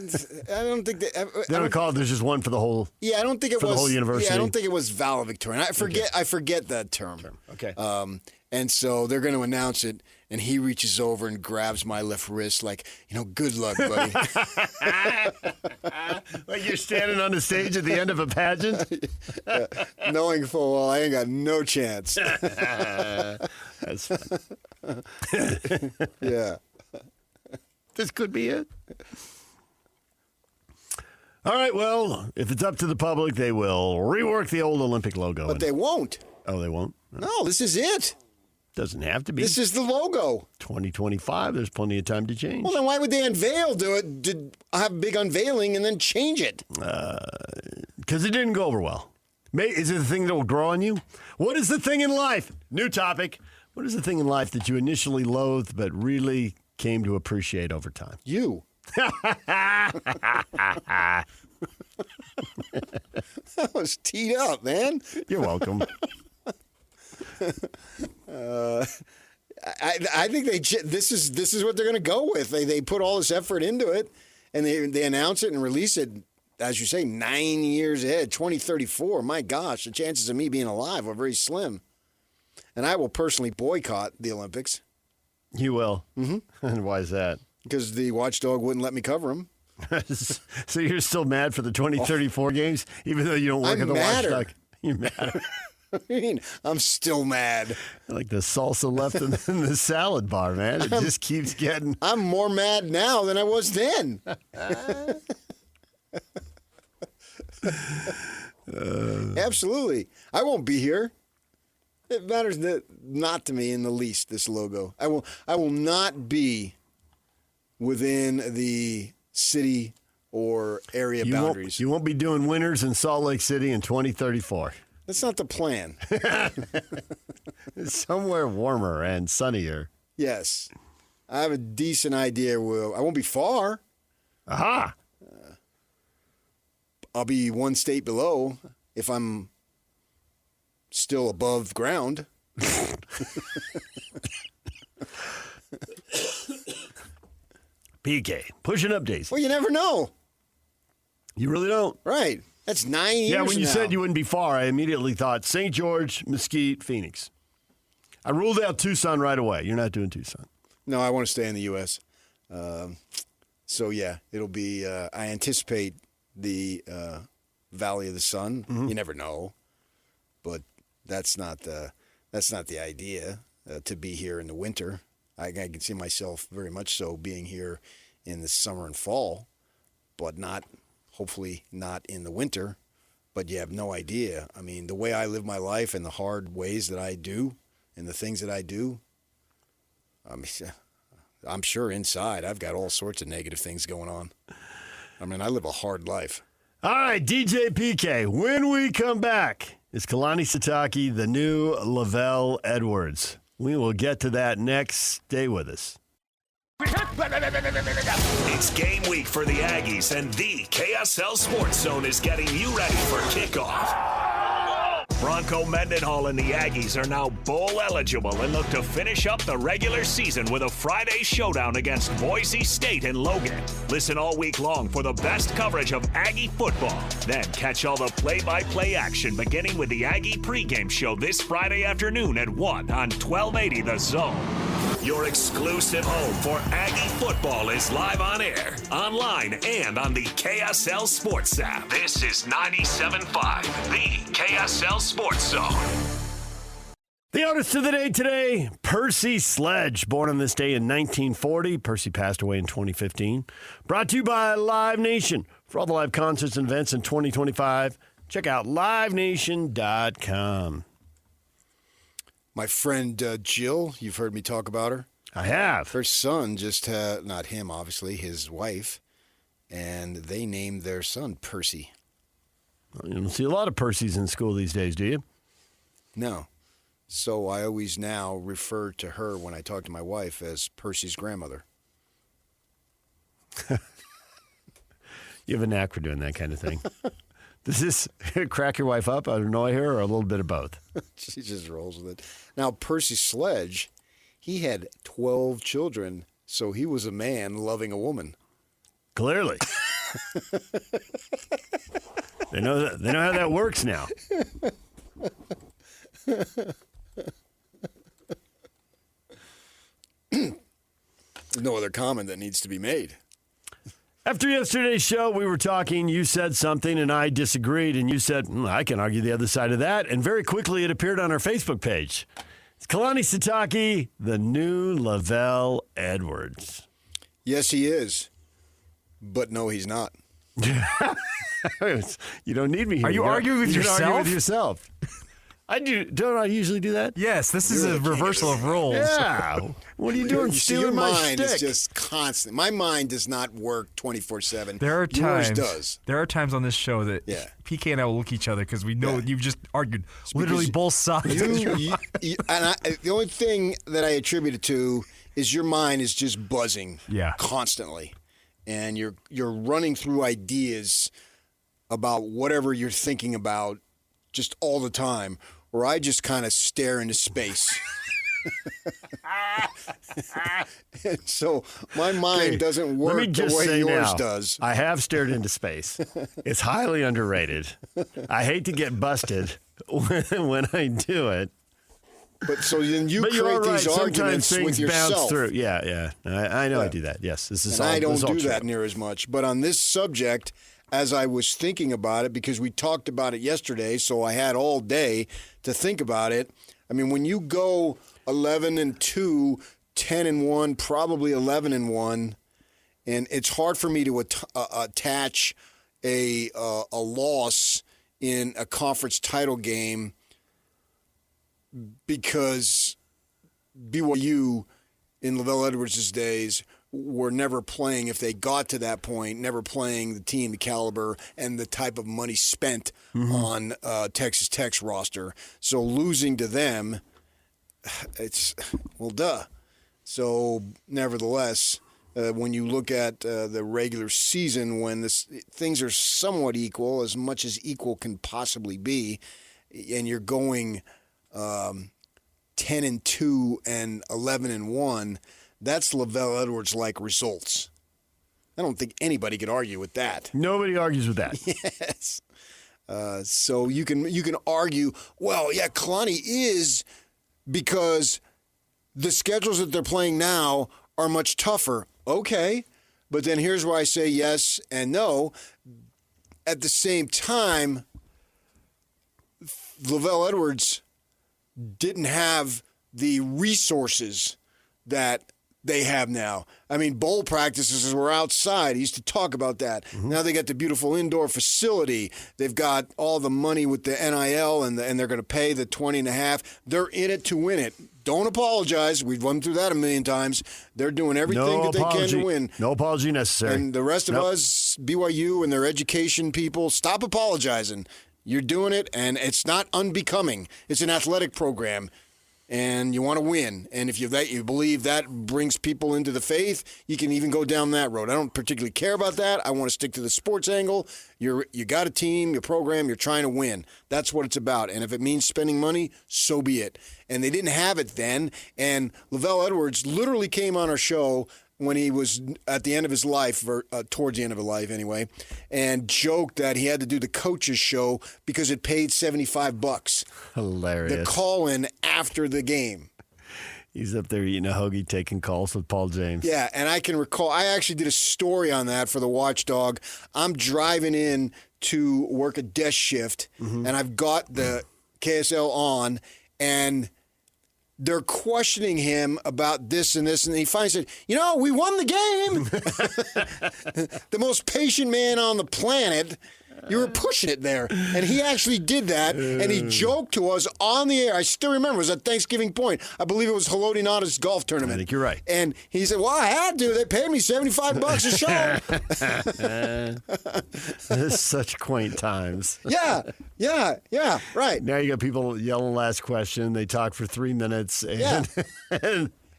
don't think that. They don't call it. There's just one for the whole. Yeah, I don't think it was the whole university. Yeah, I don't think it was valedictorian. I forget that term. Okay. And so they're going to announce it, and he reaches over and grabs my left wrist, like, good luck, buddy. Like you're standing on the stage at the end of a pageant, knowing full well I ain't got no chance. That's fun. Yeah. This could be it. All right, well, if it's up to the public, they will rework the old Olympic logo. But they won't. Oh, they won't? No, this is it. Doesn't have to be. This is the logo. 2025, there's plenty of time to change. Well, then why would they have a big unveiling and then change it? Because it didn't go over well. Is it the thing that will grow on you? What is the thing in life? New topic. What is the thing in life that you initially loathed but really came to appreciate over time? You. That was teed up, man. You're welcome. I think this is what they're going to go with. They put all this effort into it, and they announce it and release it, as you say, 9 years ahead, 2034. My gosh, the chances of me being alive are very slim. And I will personally boycott the Olympics. You will? Mm-hmm. And why is that? Because the watchdog wouldn't let me cover them. So you're still mad for the 2034 games, even though you don't work at the watchdog? You're mad. I mean, I'm still mad. Like the salsa left in the salad bar, man. It just keeps getting. I'm more mad now than I was then. Absolutely. I won't be here. It matters not to me in the least, this logo. I will not be within the city or area boundaries. You won't be doing winters in Salt Lake City in 2034. That's not the plan. It's somewhere warmer and sunnier. Yes. I have a decent idea. I won't be far. Aha! I'll be one state below if I'm still above ground. PK, pushing up days. Well, you never know. You really don't. Right. That's 9 years Yeah, when you now. said you wouldn't be far, I immediately thought St. George, Mesquite, Phoenix. I ruled out Tucson right away. You're not doing Tucson. No, I want to stay in the U.S. So, yeah, it'll be I anticipate the Valley of the Sun. Mm-hmm. You never know. But that's not the idea, to be here in the winter. I can see myself very much so being here in the summer and fall, but hopefully not in the winter. But you have no idea. I mean, the way I live my life and the hard ways that I do and the things that I do, I'm sure inside I've got all sorts of negative things going on. I mean, I live a hard life. All right, DJ PK, when we come back, is Kalani Sitake the new LaVell Edwards? We will get to that next. Stay with us. It's game week for the Aggies, and the KSL Sports Zone is getting you ready for kickoff. Bronco Mendenhall and the Aggies are now bowl eligible and look to finish up the regular season with a Friday showdown against Boise State and Logan. Listen all week long for the best coverage of Aggie football. Then catch all the play-by-play action beginning with the Aggie pregame show this Friday afternoon at 1 on 1280 The Zone. Your exclusive home for Aggie football is live on air, online, and on the KSL Sports app. This is 97.5, the KSL Sports Zone. The artist of the day today, Percy Sledge. Born on this day in 1940. Percy passed away in 2015. Brought to you by Live Nation. For all the live concerts and events in 2025, check out livenation.com. My friend Jill, you've heard me talk about her. I have. Her son just had, not him, obviously, his wife, and they named their son Percy. Well, you don't see a lot of Percys in school these days, do you? No. So I always now refer to her when I talk to my wife as Percy's grandmother. You have a knack for doing that kind of thing. Does this crack your wife up, annoy her, or a little bit of both? She just rolls with it. Now, Percy Sledge, he had 12 children, so he was a man loving a woman. Clearly. They know how that works now. There's no other comment that needs to be made. After yesterday's show, we were talking, you said something, and I disagreed, and you said, I can argue the other side of that, and very quickly it appeared on our Facebook page. It's Kalani Sitake, the new LaVell Edwards. Yes, he is. But no, he's not. You don't need me here. Are you arguing with yourself? Argue with yourself. I do. Don't I usually do that? Yes, this is a reversal of roles. Yeah. What are you doing? Your my mind shtick? is just constant. My mind does not work 24/7. There are times. Yours does. There are times on this show that PK and I will look at each other because we know that you've just argued literally both sides. The only thing that I attribute it to is your mind is just buzzing constantly, and you're running through ideas about whatever you're thinking about just all the time. Where I just kind of stare into space. And so my mind doesn't work the way yours does. I have stared into space. It's highly underrated. I hate to get busted when I do it. But so then you but create these arguments things with yourself. bounce through. Yeah. I know I do that. Yes, this is. And I don't do true. that near as much. But on this subject, as I was thinking about it, because we talked about it yesterday, so I had all day to think about it. I mean, when you go 11-2, 10-1, probably 11-1, and it's hard for me to attach a loss in a conference title game because BYU in LaVell Edwards' days were never playing, if they got to that point, never playing the team, the caliber, and the type of money spent on Texas Tech's roster. So losing to them, it's, well, duh. So nevertheless, when you look at the regular season, when things are somewhat equal, as much as equal can possibly be, and you're going 10-2 and 11-1, that's LaVell Edwards-like results. I don't think anybody could argue with that. Nobody argues with that. Yes. So you can argue, well, yeah, Kalani is, because the schedules that they're playing now are much tougher. Okay, but then here's why I say yes and no. At the same time, LaVell Edwards didn't have the resources that they have now. I mean, bowl practices were outside. He used to talk about that. Now they got the beautiful indoor facility. They've got all the money with the NIL, and they're going to pay the $20.5. They're in it to win it. Don't apologize. We've run through that a million times. They're doing everything that they can to win. No apology necessary. And the rest of us, BYU and their education people, stop apologizing. You're doing it, and it's not unbecoming. It's an athletic program, and you want to win. And if you believe that brings people into the faith, you can even go down that road. I don't particularly care about that. I want to stick to the sports angle. You got a team, your program, you're trying to win. That's what it's about. And if it means spending money, so be it. And they didn't have it then. And LaVell Edwards literally came on our show when he was at the end of his life, or towards the end of his life anyway, and joked that he had to do the coach's show because it paid $75. Hilarious. The call-in after the game. He's up there eating a hoagie, taking calls with Paul James. Yeah, and I can recall, I actually did a story on that for the Watchdog. I'm driving in to work a desk shift, and I've got the KSL on, and they're questioning him about this and this, and he finally said, we won the game. The most patient man on the planet. You were pushing it there. And he actually did that, and he joked to us on the air. I still remember, it was at Thanksgiving Point. I believe it was Haloti Ngata's golf tournament. I think you're right. And he said, well, I had to. They paid me $75 a show. This is such quaint times. Yeah, right. Now you got people yelling last question. They talk for 3 minutes.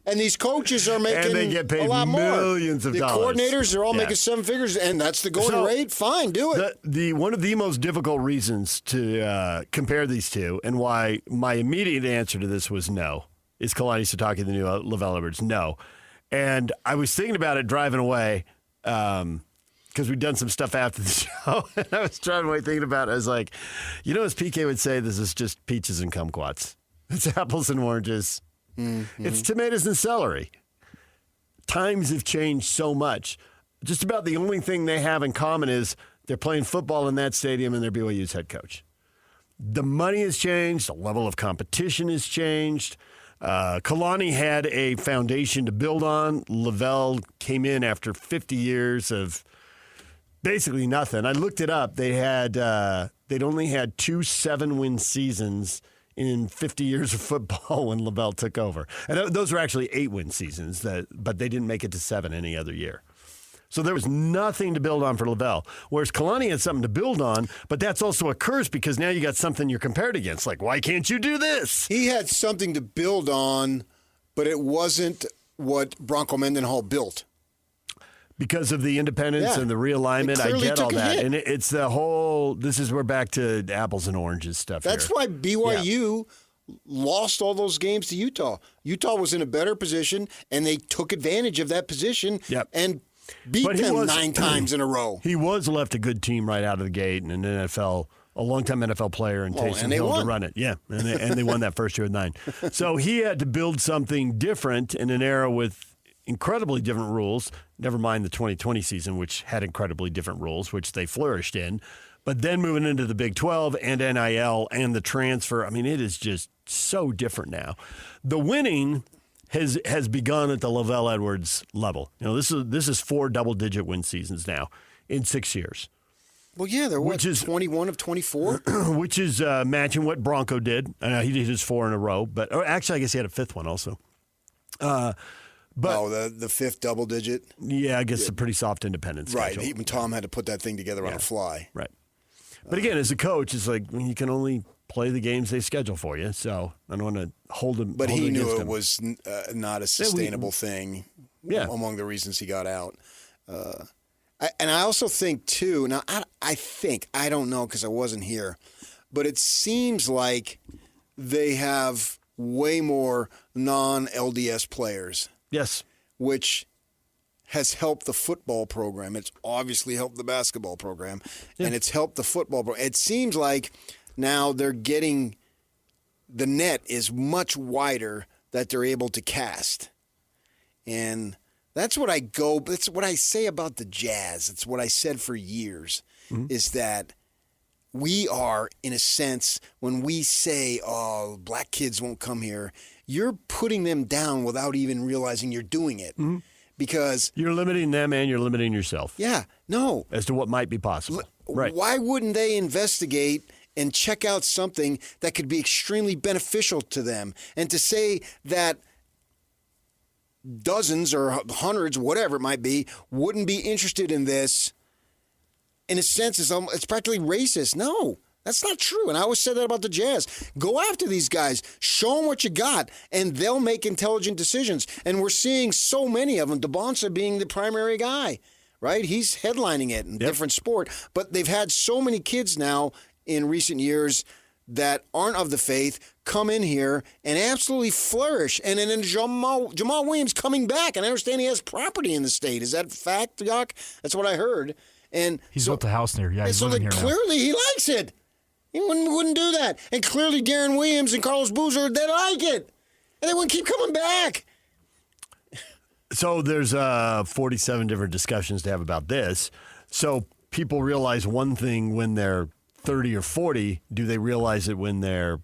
And these coaches are making and they get paid a lot millions more. of dollars. The coordinators are all making 7 figures, and that's the going rate. Fine, do it. One of the most difficult reasons to compare these two, and why my immediate answer to this was no, is Kalani Sitake, the new LaVell Edwards. No. And I was thinking about it driving away because we'd done some stuff after the show, and I was driving away thinking about it. I was like, as PK would say, this is just peaches and kumquats. It's apples and oranges. It's tomatoes and celery. Times have changed so much. Just about the only thing they have in common is they're playing football in that stadium and they're BYU's head coach. The money has changed. The level of competition has changed. Kalani had a foundation to build on. LaVell came in after 50 years of basically nothing. I looked it up. They'd only had 2 7-win seasons in 50 years of football when LaVell took over. And those were actually 8-win seasons, but they didn't make it to 7 any other year. So there was nothing to build on for LaVell, whereas Kalani had something to build on, but that's also a curse because now you got something you're compared against. Like, why can't you do this? He had something to build on, but it wasn't what Bronco Mendenhall built. Because of the independence and the realignment, I get all that. And it's the whole, we're back to apples and oranges stuff. That's why BYU lost all those games to Utah. Utah was in a better position, and they took advantage of that position and beat them 9 times in a row. He was left a good team right out of the gate, and an NFL, a longtime NFL player, and Taysom Hill to run it. Yeah, and they won that first year with 9. So he had to build something different in an era with incredibly different rules, never mind the 2020 season, which had incredibly different rules, which they flourished in. But then moving into the Big 12 and NIL and the transfer, I mean, it is just so different now. The winning has begun at the LaVell Edwards level. You know, this is 4 double-digit win seasons now in 6 years. Well, yeah, they're 21 of 24? Which is matching what Bronco did. He did his 4 in a row, but actually, I guess he had a 5th one also. But the 5th double digit? Yeah, I guess it's a pretty soft independent schedule. Right, even Tom had to put that thing together on a fly. Right. But again, as a coach, it's like you can only play the games they schedule for you, so I don't want to hold him. But he knew it him. was not a sustainable thing among the reasons he got out. And I also think, too, now I don't know because I wasn't here, but it seems like they have way more non-LDS players. Yes. Which has helped the football program. It's obviously helped the basketball program, and it's helped the football program. It seems like now they're getting the net is much wider that they're able to cast. And that's what that's what I say about the Jazz. It's what I said for years, is that we are, in a sense, when we say, oh, black kids won't come here, you're putting them down without even realizing you're doing it. Because you're limiting them and you're limiting yourself. Yeah, no. As to what might be possible. Right. Why wouldn't they investigate and check out something that could be extremely beneficial to them? And to say that dozens or hundreds, whatever it might be, wouldn't be interested in this, in a sense, it's practically racist. No, that's not true. And I always said that about the Jazz. Go after these guys. Show them what you got, and they'll make intelligent decisions. And we're seeing so many of them, DeBonsa being the primary guy, right? He's headlining it in different sport. But they've had so many kids now in recent years that aren't of the faith come in here and absolutely flourish. And then Jamal Williams coming back, and I understand he has property in the state. Is that fact, Yock? That's what I heard. And he's built a house near. Yeah, he's so living here now. Clearly he likes it. He wouldn't do that. And clearly Darren Williams and Carlos Boozer, they like it. And they wouldn't keep coming back. So there's 47 different discussions to have about this. So people realize one thing when they're 30 or 40. Do they realize it when they're,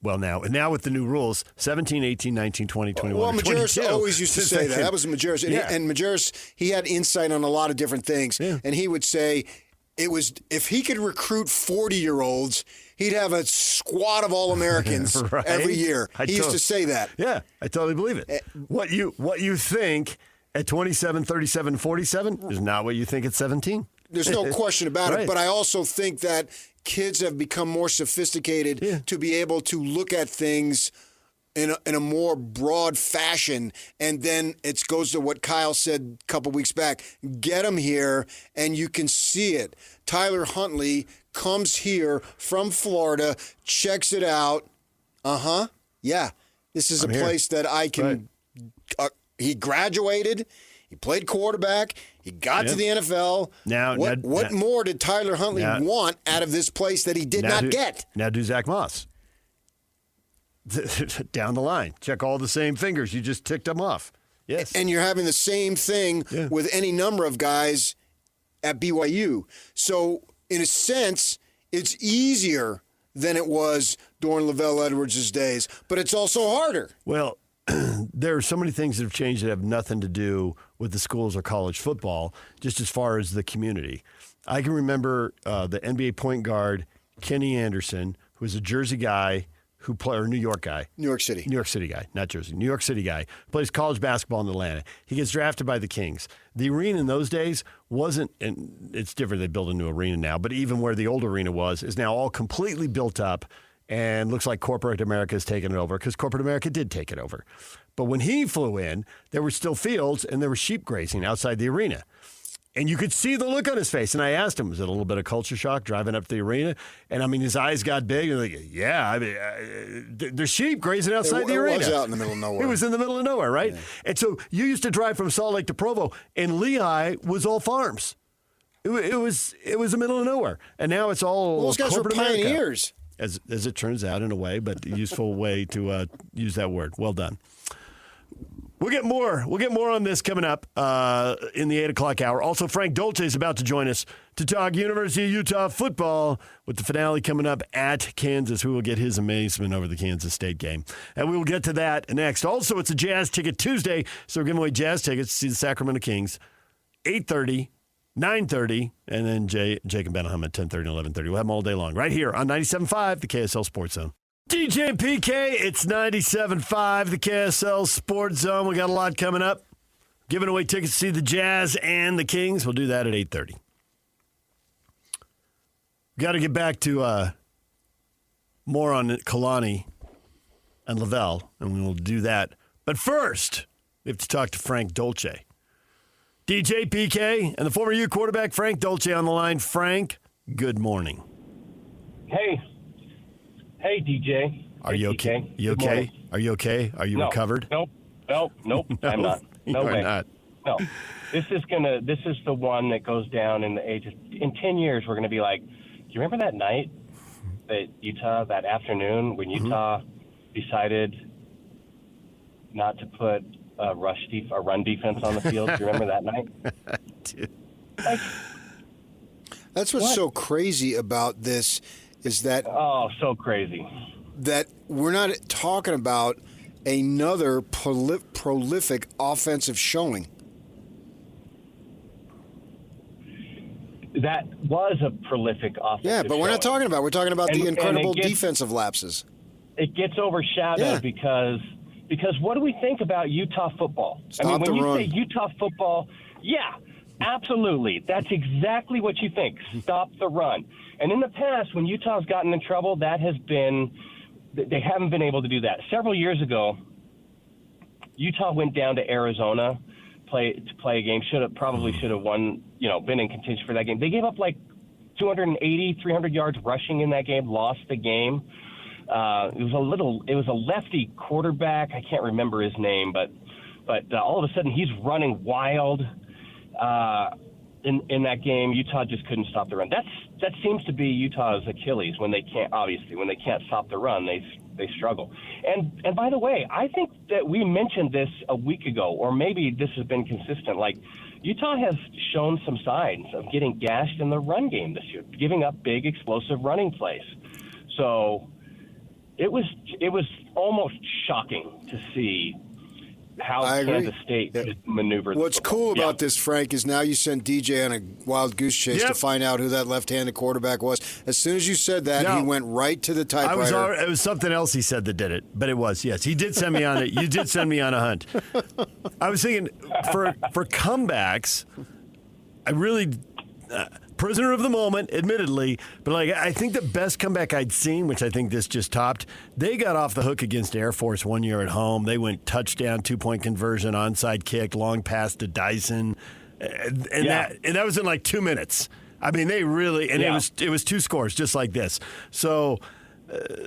well, now with the new rules, 17, 18, 19, 20, 21, well, Majerus 22. always used to say that. That was Majerus. And Majerus, he had insight on a lot of different things. Yeah. And he would say, if he could recruit 40-year-olds, he'd have a squad of All-Americans right? every year. He used to say that. Yeah, I totally believe it. What you think at 27, 37, 47 is not what you think at 17. There's no question about it. But I also think that kids have become more sophisticated to be able to look at things in a more broad fashion. And then it goes to what Kyle said a couple weeks back. Get them here, and you can see it. Tyler Huntley comes here from Florida, checks it out. Yeah, this is a place that I can he graduated. He played quarterback. He got to the NFL. What more did Tyler Huntley want out of this place that he did not get? Now do Zach Moss. Down the line. Check all the same fingers. You just ticked them off. Yes. And you're having the same thing with any number of guys at BYU. So, in a sense, it's easier than it was during LaVell Edwards' days, but it's also harder. Well, there are so many things that have changed that have nothing to do with the schools or college football, just as far as the community. I can remember the NBA point guard, Kenny Anderson, who was a Jersey guy, or New York guy. New York City guy, not Jersey. New York City guy. Plays college basketball in Atlanta. He gets drafted by the Kings. The arena in those days wasn't, and it's different, they build a new arena now, but even where the old arena was is now all completely built up and looks like corporate America has taken it over because corporate America did take it over. But when he flew in, there were still fields and there was sheep grazing outside the arena. And you could see the look on his face. And I asked him, was it a little bit of culture shock driving up to the arena? And, I mean, his eyes got big. And like, yeah, I mean, there's sheep grazing outside the arena. It was out in the middle of nowhere. It was in the middle of nowhere, right? Yeah. And so you used to drive from Salt Lake to Provo, and Lehigh was all farms. It was the middle of nowhere. And now it's all those guys were pioneers. As it turns out, in a way, but a useful way to use that word. Well done. We'll get more. We'll get more on this coming up in the 8 o'clock hour. Also, Frank Dolce is about to join us to talk University of Utah football with the finale coming up at Kansas. We will get his amazement over the Kansas State game. And we will get to that next. Also, it's a Jazz Ticket Tuesday, so we're giving away Jazz tickets to see the Sacramento Kings. 8:30, 9:30, and then Jake and Benham at 10:30 and 11:30. We'll have them all day long right here on 97.5, the KSL Sports Zone. DJ and PK, it's 97.5, the KSL Sports Zone. We got a lot coming up. Giving away tickets to see the Jazz and the Kings. We'll do that at 8:30. Got to get back to more on Kalani and LaVell, and we will do that. But first, we have to talk to Frank Dolce. DJ, PK, and the former U quarterback, Frank Dolce, on the line. Frank, good morning. Hey, DJ. Are you okay? You okay? Are you okay? Are you recovered? Nope. No, I'm not. No way. Not. No. This is the one that goes down in the ages. In 10 years, we're going to be like, do you remember that night that Utah, that afternoon when Utah decided not to put a run defense on the field? Do you remember that night? Dude. Like, that's what's so crazy about this is that so crazy that we're not talking about another prolific offensive showing. That was a prolific offensive Yeah, but we're not talking about. We're talking about the incredible defensive lapses. It gets overshadowed because what do we think about Utah football? Stop the when run. You say Utah football, yeah, absolutely. That's exactly what you think. Stop the run. And in the past, when Utah's gotten in trouble, they haven't been able to do that. Several years ago, Utah went down to Arizona to play a game. Should have won, been in contention for that game. They gave up like 280, 300 yards rushing in that game, lost the game. It was a lefty quarterback. I can't remember his name, but all of a sudden he's running wild in that game. Utah just couldn't stop the run. That seems to be Utah's Achilles when they can't stop the run. They struggle. And by the way, I think that we mentioned this a week ago, or maybe this has been consistent. Like, Utah has shown some signs of getting gashed in the run game this year, giving up big explosive running plays. So it was almost shocking to see how Kansas State maneuvered. What's cool about this, Frank, is now you sent DJ on a wild goose chase to find out who that left-handed quarterback was. As soon as you said that, he went right to the typewriter. It was something else he said that did it, but it was, yes. He did send me on it. You did send me on a hunt. I was thinking, for comebacks, I really... prisoner of the moment, admittedly, but I think the best comeback I'd seen, which I think this just topped, they got off the hook against Air Force one year at home. They went touchdown, 2-point conversion, onside kick, long pass to Dyson, and that was in like 2 minutes. I mean, they really, and it was 2 scores just like this. So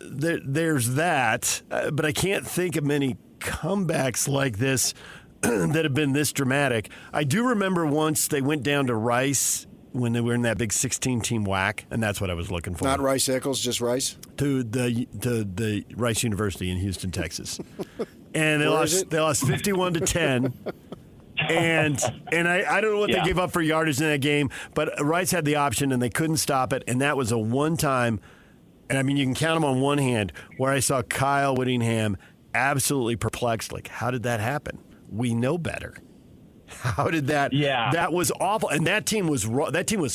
there's that, but I can't think of many comebacks like this that have been this dramatic. I do remember once they went down to Rice when they were in that big 16-team whack, and that's what I was looking for. Not Rice Eccles, just Rice? To the Rice University in Houston, Texas. And they lost 51-10. And I don't know what they gave up for yardage in that game, but Rice had the option, and they couldn't stop it, and that was a one-time, and I mean, you can count them on one hand, where I saw Kyle Whittingham absolutely perplexed, like, how did that happen? We know better. How did that? Yeah, that was awful. And that team was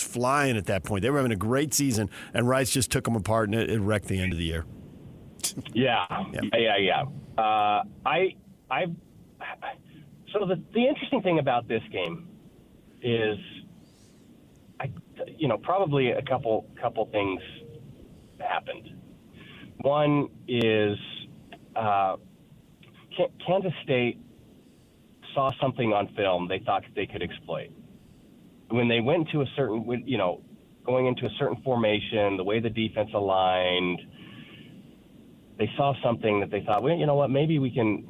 flying at that point. They were having a great season, and Rice just took them apart, and it wrecked the end of the year. Yeah. So the interesting thing about this game is, probably a couple things happened. One is Kansas State saw something on film they thought they could exploit. When they went into going into a certain formation, the way the defense aligned, they saw something that they thought, well, you know what, maybe we can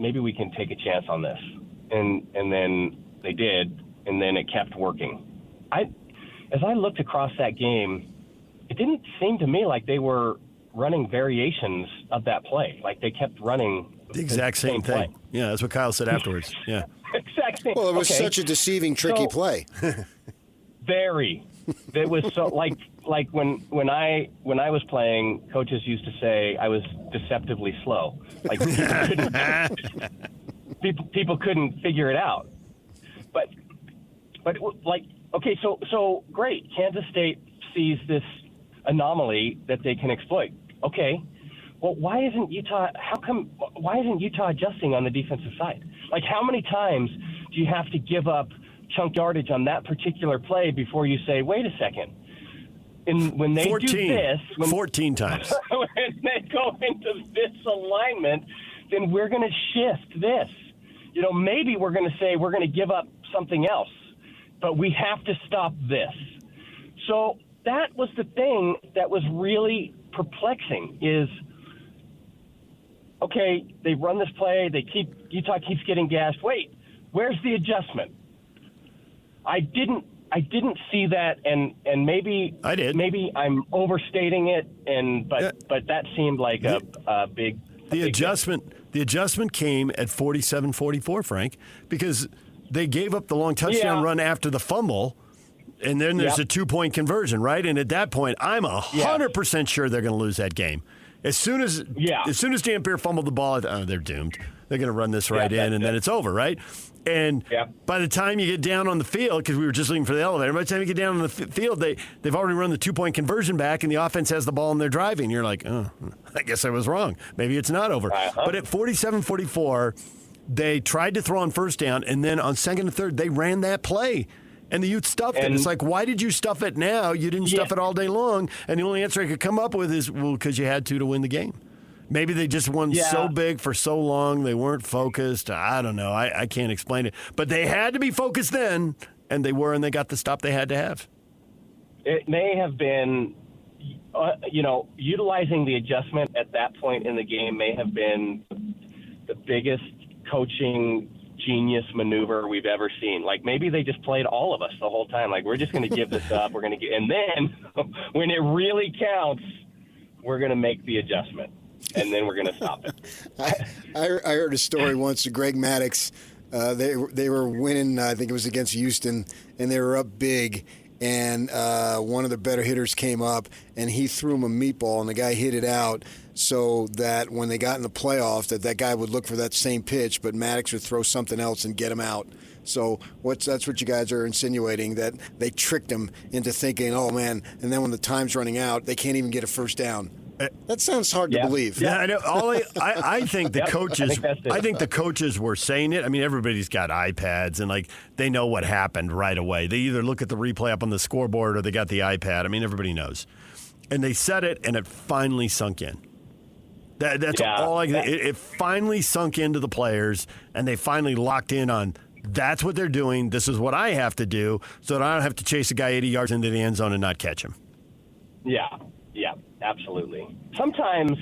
take a chance on this. And then they did, and then it kept working. As I looked across that game, it didn't seem to me like they were running variations of that play. Like, they kept running The exact same thing. Play. Yeah, that's what Kyle said afterwards. Yeah. Exact same. Well, it was okay. such a deceiving, tricky play. Very. It was so like when I was playing, coaches used to say I was deceptively slow. Like people couldn't figure it out. But like, okay, so great. Kansas State sees this anomaly that they can exploit. Okay. Well, why isn't Utah adjusting on the defensive side? Like, how many times do you have to give up chunk yardage on that particular play before you say, wait a second? And when they 14, do this, 14 times. When they go into this alignment, then we're going to shift this. You know, maybe we're going to say we're going to give up something else, but we have to stop this. So that was the thing that was really perplexing is, okay, they run this play, Utah keeps getting gashed. Wait, where's the adjustment? I didn't see that, and maybe I did. Maybe I'm overstating it, but that seemed like a big. The adjustment came at 47-44, Frank, because they gave up the long touchdown run after the fumble, and then there's a 2-point conversion, right? And at that point, I'm 100% sure they're going to lose that game. As soon as Dampier fumbled the ball, they're doomed. They're going to run this right in, and then it's over, right? And by the time you get down on the field, because we were just looking for the elevator, by the time you get down on the field, they've already run the 2-point conversion back, and the offense has the ball and they're driving. You're like, oh, I guess I was wrong. Maybe it's not over. But at 47-44, they tried to throw on first down, and then on second and third, they ran that play. And the Utes stuffed it. It's like, why did you stuff it now? You didn't stuff it all day long. And the only answer I could come up with is, well, because you had to win the game. Maybe they just won so big for so long, they weren't focused. I don't know. I can't explain it. But they had to be focused then, and they were, and they got the stop they had to have. It may have been, utilizing the adjustment at that point in the game may have been the biggest coaching genius maneuver we've ever seen. Like, maybe they just played all of us the whole time. Like, we're just going to give this up. We're going to get, and then when it really counts, we're going to make the adjustment, and then we're going to stop it. I heard a story once of Greg Maddox. They were winning, I think it was against Houston, and they were up big. And one of the better hitters came up, and he threw him a meatball, and the guy hit it out so that when they got in the playoffs, that guy would look for that same pitch, but Maddox would throw something else and get him out. So that's what you guys are insinuating, that they tricked him into thinking, oh, man, and then when the time's running out, they can't even get a first down. That sounds hard to believe. Yeah, I know. I think the coaches. I think the coaches were saying it. I mean, everybody's got iPads, and like they know what happened right away. They either look at the replay up on the scoreboard or they got the iPad. I mean, everybody knows. And they said it, and it finally sunk in. That's all. It finally sunk into the players, and they finally locked in on. That's what they're doing. This is what I have to do, so that I don't have to chase a guy 80 yards into the end zone and not catch him. Yeah, absolutely. Sometimes,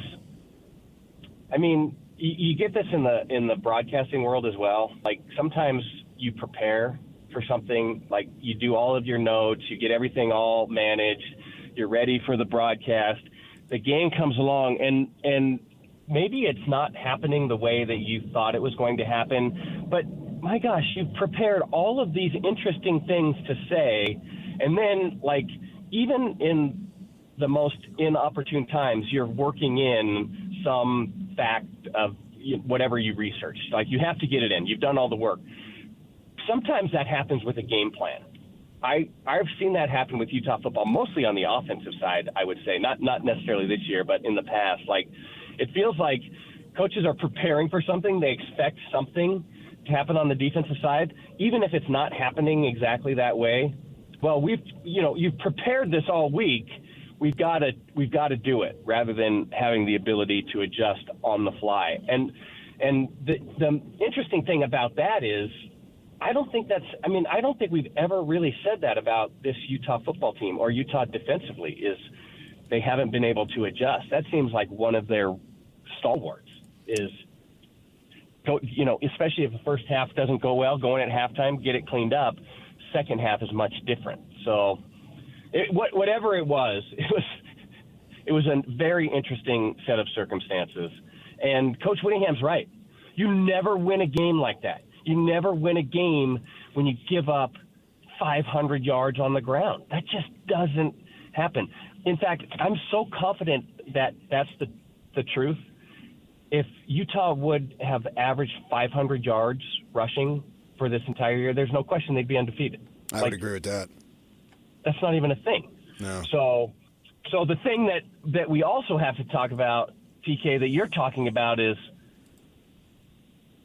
I mean, you get this in the broadcasting world as well. Like, sometimes you prepare for something, like you do all of your notes, you get everything all managed, you're ready for the broadcast. The game comes along, and maybe it's not happening the way that you thought it was going to happen, but my gosh, you've prepared all of these interesting things to say, and then, like, even in the most inopportune times, you're working in some fact of whatever you researched. Like, you have to get it in. You've done all the work. Sometimes that happens with a game plan. I've seen that happen with Utah football, mostly on the offensive side, I would say. Not necessarily this year, but in the past. Like, it feels like coaches are preparing for something. They expect something to happen on the defensive side, even if it's not happening exactly that way. Well, you've prepared this all week. We've got to do it, rather than having the ability to adjust on the fly. And the interesting thing about that is, I don't think we've ever really said that about this Utah football team or Utah defensively, is they haven't been able to adjust. That seems like one of their stalwarts is, especially if the first half doesn't go well, going at halftime, get it cleaned up. Second half is much different. So whatever it was a very interesting set of circumstances. And Coach Whittingham's right. You never win a game like that. You never win a game when you give up 500 yards on the ground. That just doesn't happen. In fact, I'm so confident that that's the truth. If Utah would have averaged 500 yards rushing for this entire year, there's no question they'd be undefeated. I would agree with that. That's not even a thing. No. So the thing that we also have to talk about, PK, that you're talking about is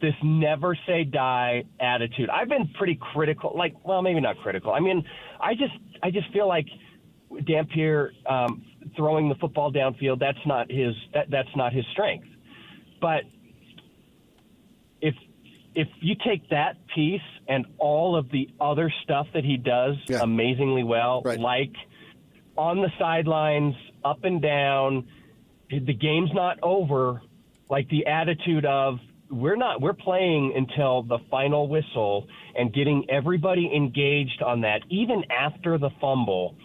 this never say die attitude. I've been pretty critical, maybe not critical. I mean, I just feel like Dampier throwing the football downfield, that's not his strength. But if you take that piece and all of the other stuff that he does amazingly well, like on the sidelines, up and down, the game's not over, like the attitude of we're playing until the final whistle and getting everybody engaged on that, even after the fumble,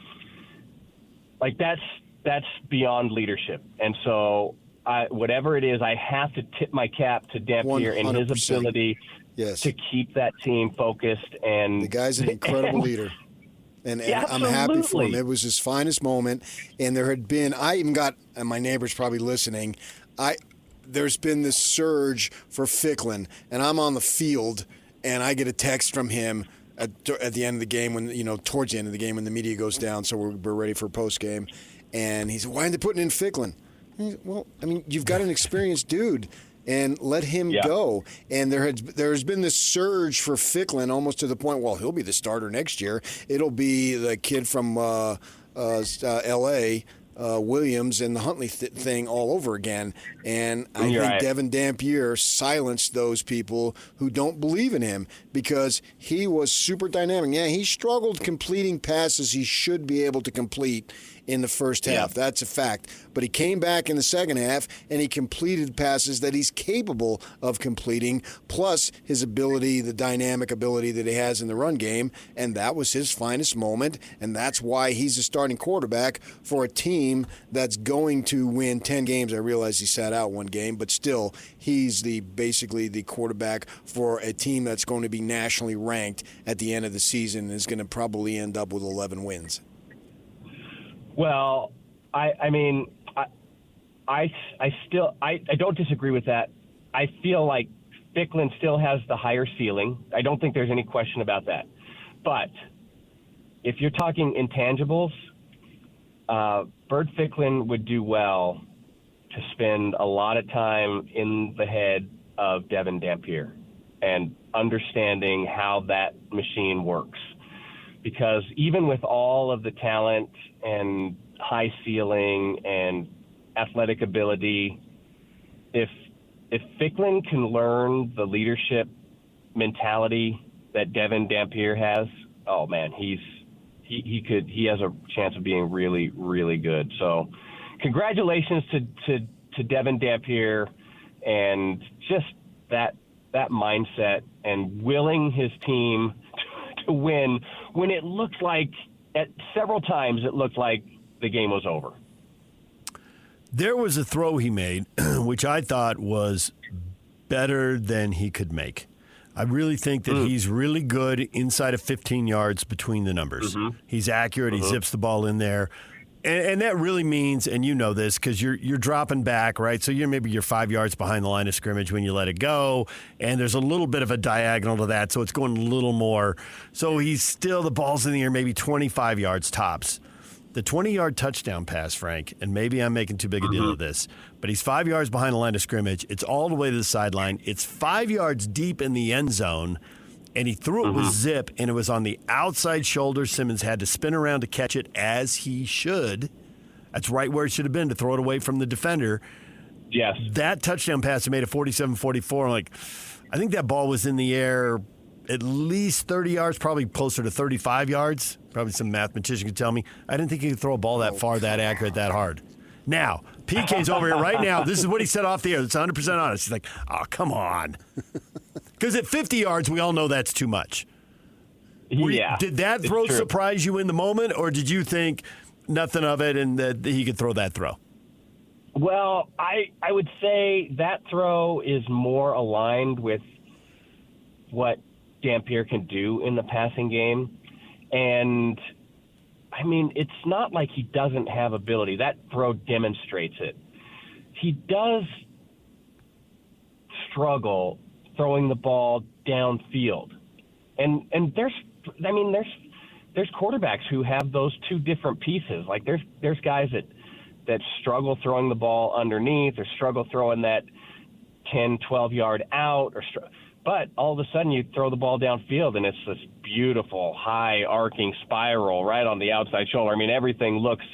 like that's beyond leadership. And so whatever it is, I have to tip my cap to Dampier and his ability to keep that team focused. And the guy's an incredible leader. And I'm happy for him. It was his finest moment. And there had been, I even got, and my neighbor's probably listening, there's been this surge for Ficklin, and I'm on the field, and I get a text from him at the end of the game towards the end of the game when the media goes down, so we're ready for post game, and he said, "Why aren't they putting in Ficklin?" Well, I mean, you've got an experienced dude, and let him go. And there's been this surge for Ficklin almost to the point, well, he'll be the starter next year. It'll be the kid from L.A., Williams and the Huntley thing all over again. And I think Devin Dampier silenced those people who don't believe in him because he was super dynamic. Yeah, he struggled completing passes he should be able to complete in the first half. That's a fact. But he came back in the second half, and he completed passes that he's capable of completing, plus his ability, the dynamic ability that he has in the run game, and that was his finest moment, and that's why he's a starting quarterback for a team that's going to win 10 games. I realize he sat out one game, but still, he's basically the quarterback for a team that's going to be nationally ranked at the end of the season and is going to probably end up with 11 wins. Well, I mean, I don't disagree with that. I feel like Ficklin still has the higher ceiling. I don't think there's any question about that. But if you're talking intangibles, Bert Ficklin would do well to spend a lot of time in the head of Devin Dampier and understanding how that machine works. Because even with all of the talent and high ceiling and athletic ability, if Ficklin can learn the leadership mentality that Devin Dampier has, oh man, he has a chance of being really, really good. So congratulations to Devin Dampier and just that mindset and willing his team to win when it looked like several times it looked like the game was over. There was a throw he made, which I thought was better than he could make. I really think that he's really good inside of 15 yards between the numbers. He's accurate. He zips the ball in there. And that really means, and you know this, because you're dropping back, right? So you're 5 yards behind the line of scrimmage when you let it go, and there's a little bit of a diagonal to that, so it's going a little more. So the ball's in the air maybe 25 yards tops. The 20-yard touchdown pass, Frank, and maybe I'm making too big a deal of this, but he's 5 yards behind the line of scrimmage. It's all the way to the sideline. It's 5 yards deep in the end zone, and he threw it with zip, and it was on the outside shoulder. Simmons had to spin around to catch it, as he should. That's right where it should have been, to throw it away from the defender. Yes. That touchdown pass, he made it 47-44. I think that ball was in the air at least 30 yards, probably closer to 35 yards. Probably some mathematician could tell me. I didn't think he could throw a ball that far, that accurate, that hard. Now, PK's over here right now. This is what he said off the air. It's 100% honest. He's like, oh, come on. Because at 50 yards, we all know that's too much. Did that throw surprise you in the moment, or did you think nothing of it and that he could throw that throw? Well, I would say that throw is more aligned with what Dampier can do in the passing game. And, I mean, it's not like he doesn't have ability. That throw demonstrates it. He does struggle throwing the ball downfield. And there's quarterbacks who have those two different pieces. Like there's guys that struggle throwing the ball underneath or struggle throwing that 10, 12-yard out. But all of a sudden you throw the ball downfield and it's this beautiful, high, arcing spiral right on the outside shoulder. I mean, everything looks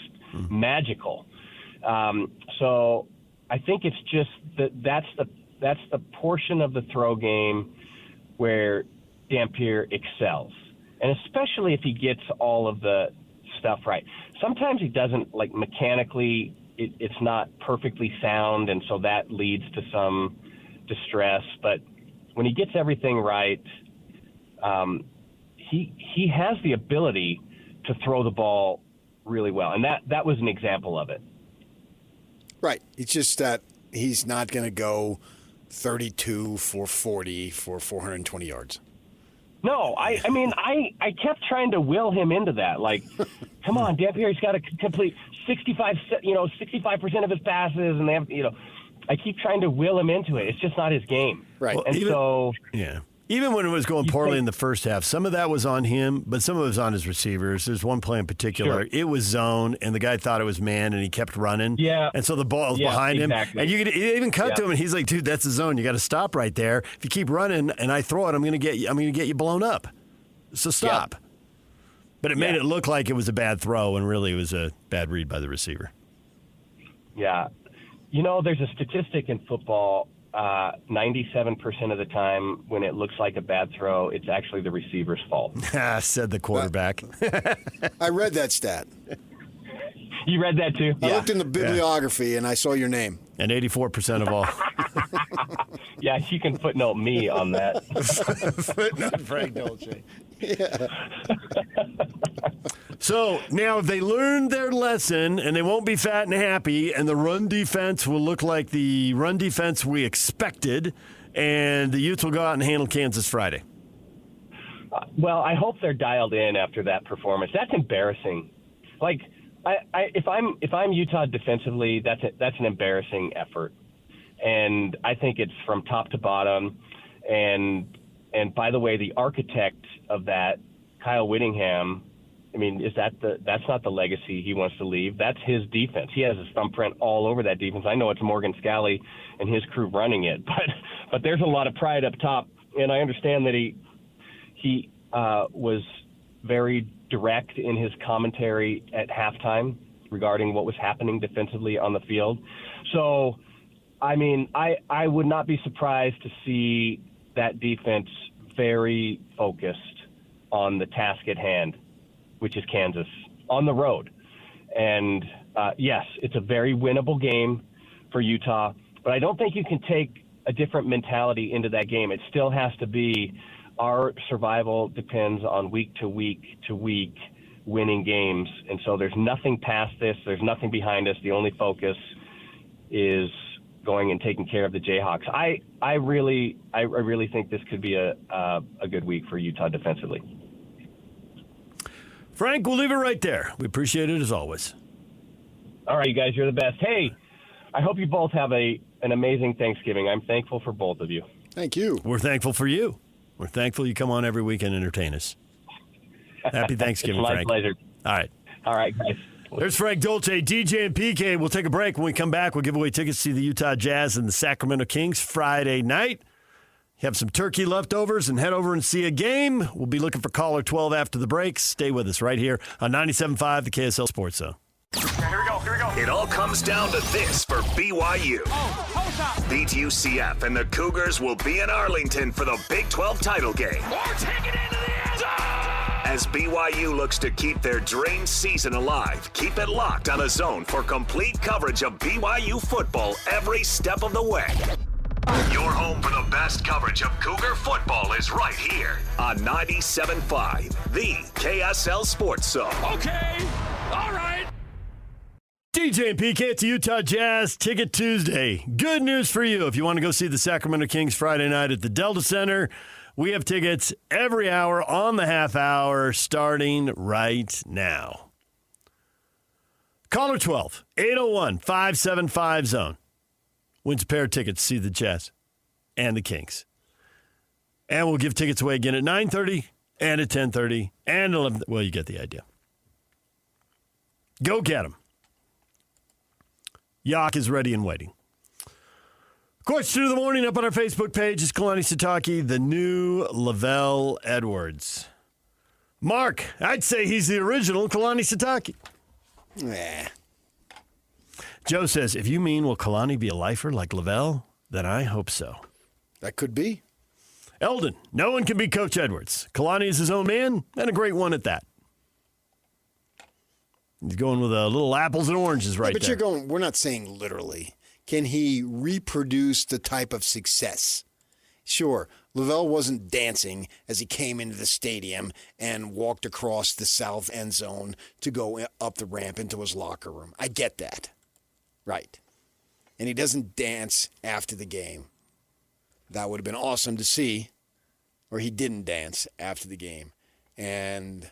magical. So I think it's just that's the portion of the throw game where Dampier excels. And especially if he gets all of the stuff right. Sometimes he doesn't, like mechanically, it's not perfectly sound, and so that leads to some distress. But when he gets everything right, he has the ability to throw the ball really well. And that was an example of it. Right. It's just that he's not going to go 32 for 40 for 420 yards. No, I mean, I kept trying to will him into that. Like, come on, Dampier's got to complete 65% of his passes, and they have, I keep trying to will him into it. It's just not his game. Right. Well, and even when it was going poorly in the first half, some of that was on him, but some of it was on his receivers. There's one play in particular. Sure. It was zone, and the guy thought it was man, and he kept running. Yeah. And so the ball was behind him. And you could even cut to him, and he's like, dude, that's the zone. You got to stop right there. If you keep running and I throw it, I'm going to get you blown up. So stop. Yeah. But it made it look like it was a bad throw, and really it was a bad read by the receiver. Yeah. There's a statistic in football. 97% of the time when it looks like a bad throw, it's actually the receiver's fault. Said the quarterback. I read that stat. You read that too? I looked in the bibliography and I saw your name. And 84% of all. Yeah, you can footnote me on that. Footnote Frank Dolce. Yeah. So now if they learn their lesson and they won't be fat and happy and the run defense will look like the run defense we expected and the Utes will go out and handle Kansas Friday. Well, I hope they're dialed in after that performance. That's embarrassing. Like, if I'm Utah defensively, that's an embarrassing effort. And I think it's from top to bottom. And by the way, the architect of that, Kyle Whittingham, I mean, that's not the legacy he wants to leave. That's his defense. He has his thumbprint all over that defense. I know it's Morgan Scalley and his crew running it, but there's a lot of pride up top. And I understand that he was very direct in his commentary at halftime regarding what was happening defensively on the field. So, I mean, I would not be surprised to see that defense very focused on the task at hand, which is Kansas, on the road. And, yes, it's a very winnable game for Utah, but I don't think you can take a different mentality into that game. It still has to be our survival depends on week to week winning games. And so there's nothing past this. There's nothing behind us. The only focus is going and taking care of the Jayhawks. I really think this could be a good week for Utah defensively. Frank, we'll leave it right there. We appreciate it as always. All right, you guys, you're the best. Hey, I hope you both have an amazing Thanksgiving. I'm thankful for both of you. Thank you. We're thankful for you. We're thankful you come on every week and entertain us. Happy Thanksgiving, it's my Frank. pleasure. All right, guys. There's Frank Dolce, DJ, and PK. We'll take a break. When we come back, we'll give away tickets to see the Utah Jazz and the Sacramento Kings Friday night. Have some turkey leftovers and head over and see a game. We'll be looking for caller 12 after the break. Stay with us right here on 97.5, the KSL Sports Zone. Here we go. It all comes down to this for BYU. Beat UCF, and the Cougars will be in Arlington for the Big 12 title game. As BYU looks to keep their dream season alive, keep it locked on a Zone for complete coverage of BYU football every step of the way. Your home for the best coverage of Cougar football is right here on 97.5, the KSL Sports Zone. Okay, all right. DJ and PK, it's Utah Jazz Ticket Tuesday. Good news for you. If you want to go see the Sacramento Kings Friday night at the Delta Center, we have tickets every hour on the half hour starting right now. Caller 12, 801-575-ZONE. Wins a pair of tickets to see the Jazz and the Kings. And we'll give tickets away again at 9:30 and at 10:30 and 11. Well, you get the idea. Go get them. Yak is ready and waiting. Question of the morning up on our Facebook page is Kalani Sitake, the new LaVell Edwards. Mark, I'd say he's the original Kalani Sitake. Nah. Joe says, if you mean will Kalani be a lifer like LaVell, then I hope so. That could be. Eldon, no one can beat Coach Edwards. Kalani is his own man, and a great one at that. He's going with little apples and oranges right but there. But we're not saying literally. Can he reproduce the type of success? Sure, LaVell wasn't dancing as he came into the stadium and walked across the south end zone to go up the ramp into his locker room. I get that. Right. And he doesn't dance after the game. That would have been awesome to see. Or he didn't dance after the game. And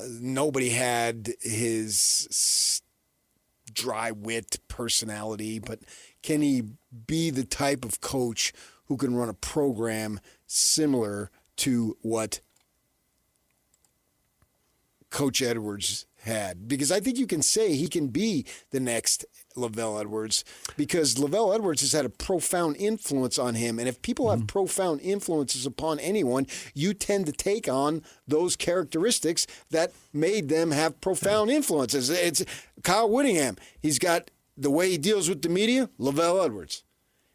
nobody had his dry wit personality, but can he be the type of coach who can run a program similar to what Coach Edwards had? Because I think you can say he can be the next LaVell Edwards, because LaVell Edwards has had a profound influence on him. And if people have profound influences upon anyone, you tend to take on those characteristics that made them have profound influences. It's Kyle Whittingham. He's got the way he deals with the media, LaVell Edwards.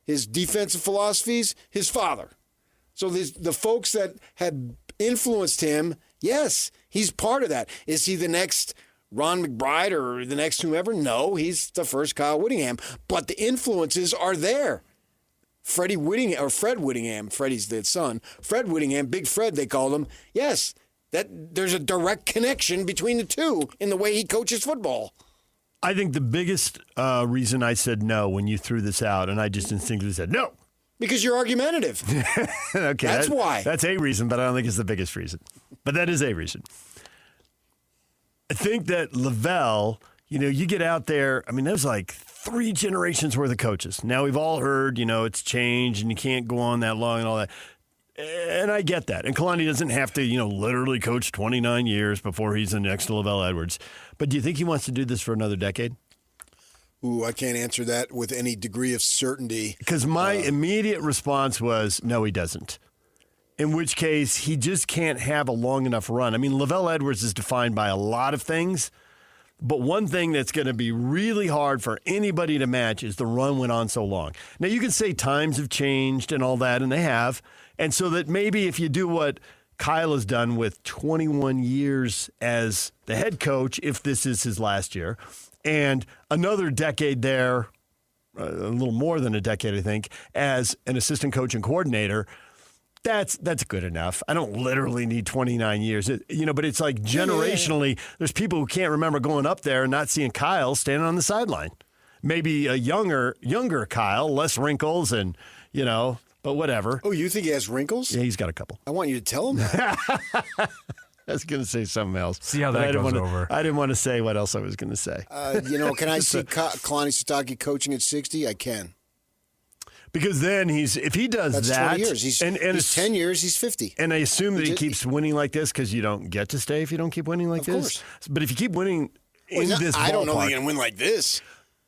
His defensive philosophies, his father. So the folks that had influenced him, yes, he's part of that. Is he the next Ron McBride or the next whomever? No, he's the first Kyle Whittingham. But the influences are there. Fred Whittingham, Freddie's the son. Fred Whittingham, Big Fred, they called him. Yes, that there's a direct connection between the two in the way he coaches football. I think the biggest reason I said no when you threw this out, and I just instinctively said no. Because you're argumentative. Okay, that's why. That's a reason, but I don't think it's the biggest reason. But that is a reason. I think that LaVell, you get out there, there's like 3 generations worth of coaches. Now we've all heard, it's changed and you can't go on that long and all that. And I get that. And Kalani doesn't have to, literally coach 29 years before he's the next LaVell Edwards. But do you think he wants to do this for another decade? Ooh, I can't answer that with any degree of certainty. Because my immediate response was, no, he doesn't. In which case, he just can't have a long enough run. LaVell Edwards is defined by a lot of things, but one thing that's going to be really hard for anybody to match is the run went on so long. Now, you can say times have changed and all that, and they have, and so that maybe if you do what Kyle has done with 21 years as the head coach, if this is his last year, and another decade there, a little more than a decade, I think, as an assistant coach and coordinator, that's good enough. I don't literally need 29 years, but it's like generationally, there's people who can't remember going up there and not seeing Kyle standing on the sideline. Maybe a younger Kyle, less wrinkles and, but whatever. Oh, you think he has wrinkles? Yeah, he's got a couple. I want you to tell him that. I was going to say something else. See how that goes over. I didn't want to say what else I was going to say. Can I see Kalani Sitake coaching at 60? I can. Because then if he does that's that. 20 years. He's 10 years, he's 50. And I assume that he keeps winning like this because you don't get to stay if you don't keep winning like this. Of course. But if you keep winning in this ballpark. I don't know if he's going to win like this.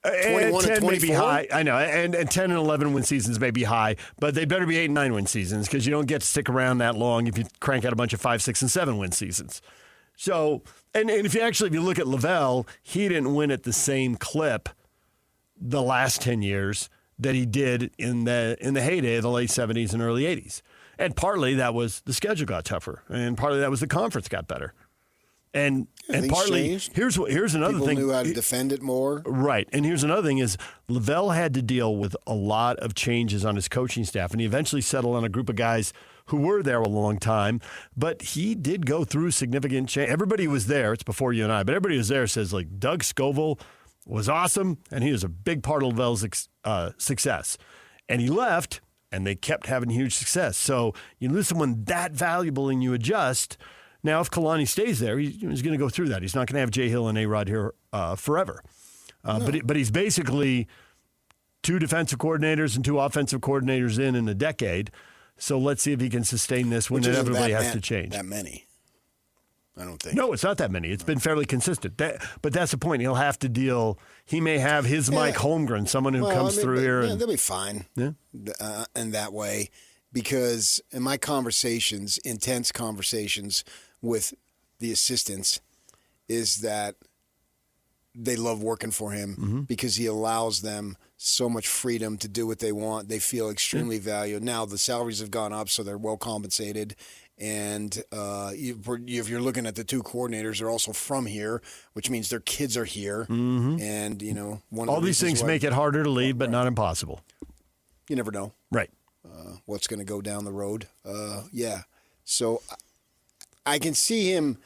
21 and 10 may be 24? high. I know. And 10 and 11 win seasons may be high, but they better be 8 and 9 win seasons because you don't get to stick around that long if you crank out a bunch of 5, 6, and 7 win seasons. So, and if you look at LaVell, he didn't win at the same clip the last 10 years that he did in the heyday of the late 70s and early 80s. And partly that was the schedule got tougher, and partly that was the conference got better. And partly here's another People thing. People knew how to defend it more. Right. And here's another thing is LaVell had to deal with a lot of changes on his coaching staff, and he eventually settled on a group of guys who were there a long time, but he did go through significant change. Everybody was there. It's before you and I, but everybody was there says like Doug Scoville was awesome, and he was a big part of LaVell's success. And he left, and they kept having huge success. So you lose someone that valuable and you adjust. Now, if Kalani stays there, he's going to go through that. He's not going to have Jay Hill and A-Rod here forever. No. But he's basically 2 defensive coordinators and 2 offensive coordinators in a decade. So let's see if he can sustain this when inevitably has to change. That many. I don't think. No, it's not that many. It's been fairly consistent. But that's the point. He'll have to deal. He may have his Mike Holmgren, someone who comes through here. They'll be fine in that way, because in my conversations, intense conversations with the assistants, is that they love working for him because he allows them so much freedom to do what they want. They feel extremely valued. Now, the salaries have gone up, so they're well compensated. And if you're looking at the 2 coordinators, they're also from here, which means their kids are here. And, all these things make it harder to leave, but not impossible. You never know. Right. What's going to go down the road. So I can see him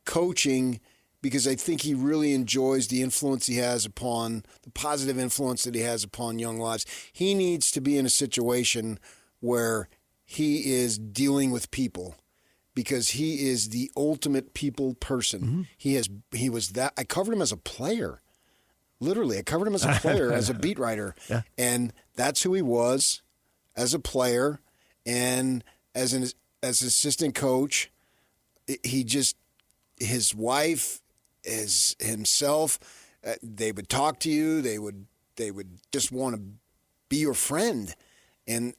coaching, because I think he really enjoys the influence he has upon, the positive influence that he has upon young lives. He needs to be in a situation where he is dealing with people, because he is the ultimate people person. He was that. I covered him as a player. Literally, I covered him as a player, as a beat writer. Yeah. And that's who he was as a player, and as an assistant coach. His wife, himself, they would talk to you. They would just want to be your friend, and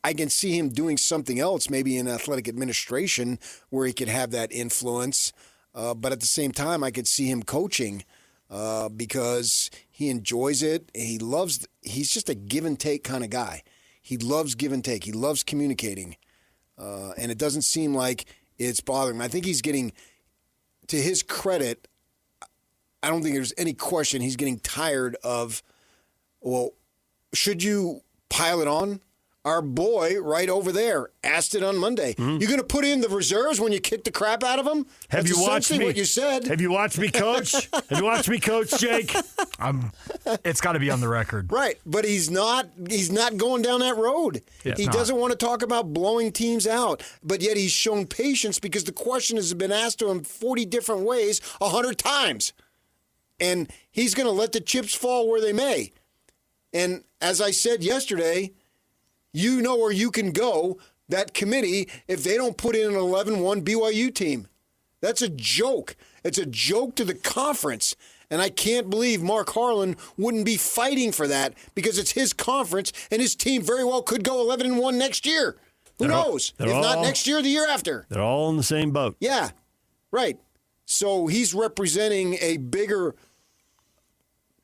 I can see him doing something else, maybe in athletic administration, where he could have that influence. But at the same time, I could see him coaching because he enjoys it. He's just a give and take kind of guy. He loves give and take. He loves communicating. And it doesn't seem like it's bothering him. I think he's getting, to his credit, I don't think there's any question he's getting tired of, well, should you pile it on? Our boy right over there asked it on Monday. You're going to put in the reserves when you kick the crap out of them? Have you watched me? What you said. Have you watched me coach? Have you watched me coach, Jake? It's got to be on the record. Right, but he's not going down that road. He doesn't want to talk about blowing teams out, but yet he's shown patience because the question has been asked to him 40 different ways 100 times. And he's going to let the chips fall where they may. And as I said yesterday, you know where you can go, that committee, if they don't put in an 11-1 BYU team. That's a joke. It's a joke to the conference. And I can't believe Mark Harlan wouldn't be fighting for that, because it's his conference and his team very well could go 11-1 next year. Who knows? If not next year, the year after. They're all in the same boat. Yeah, right. So he's representing a bigger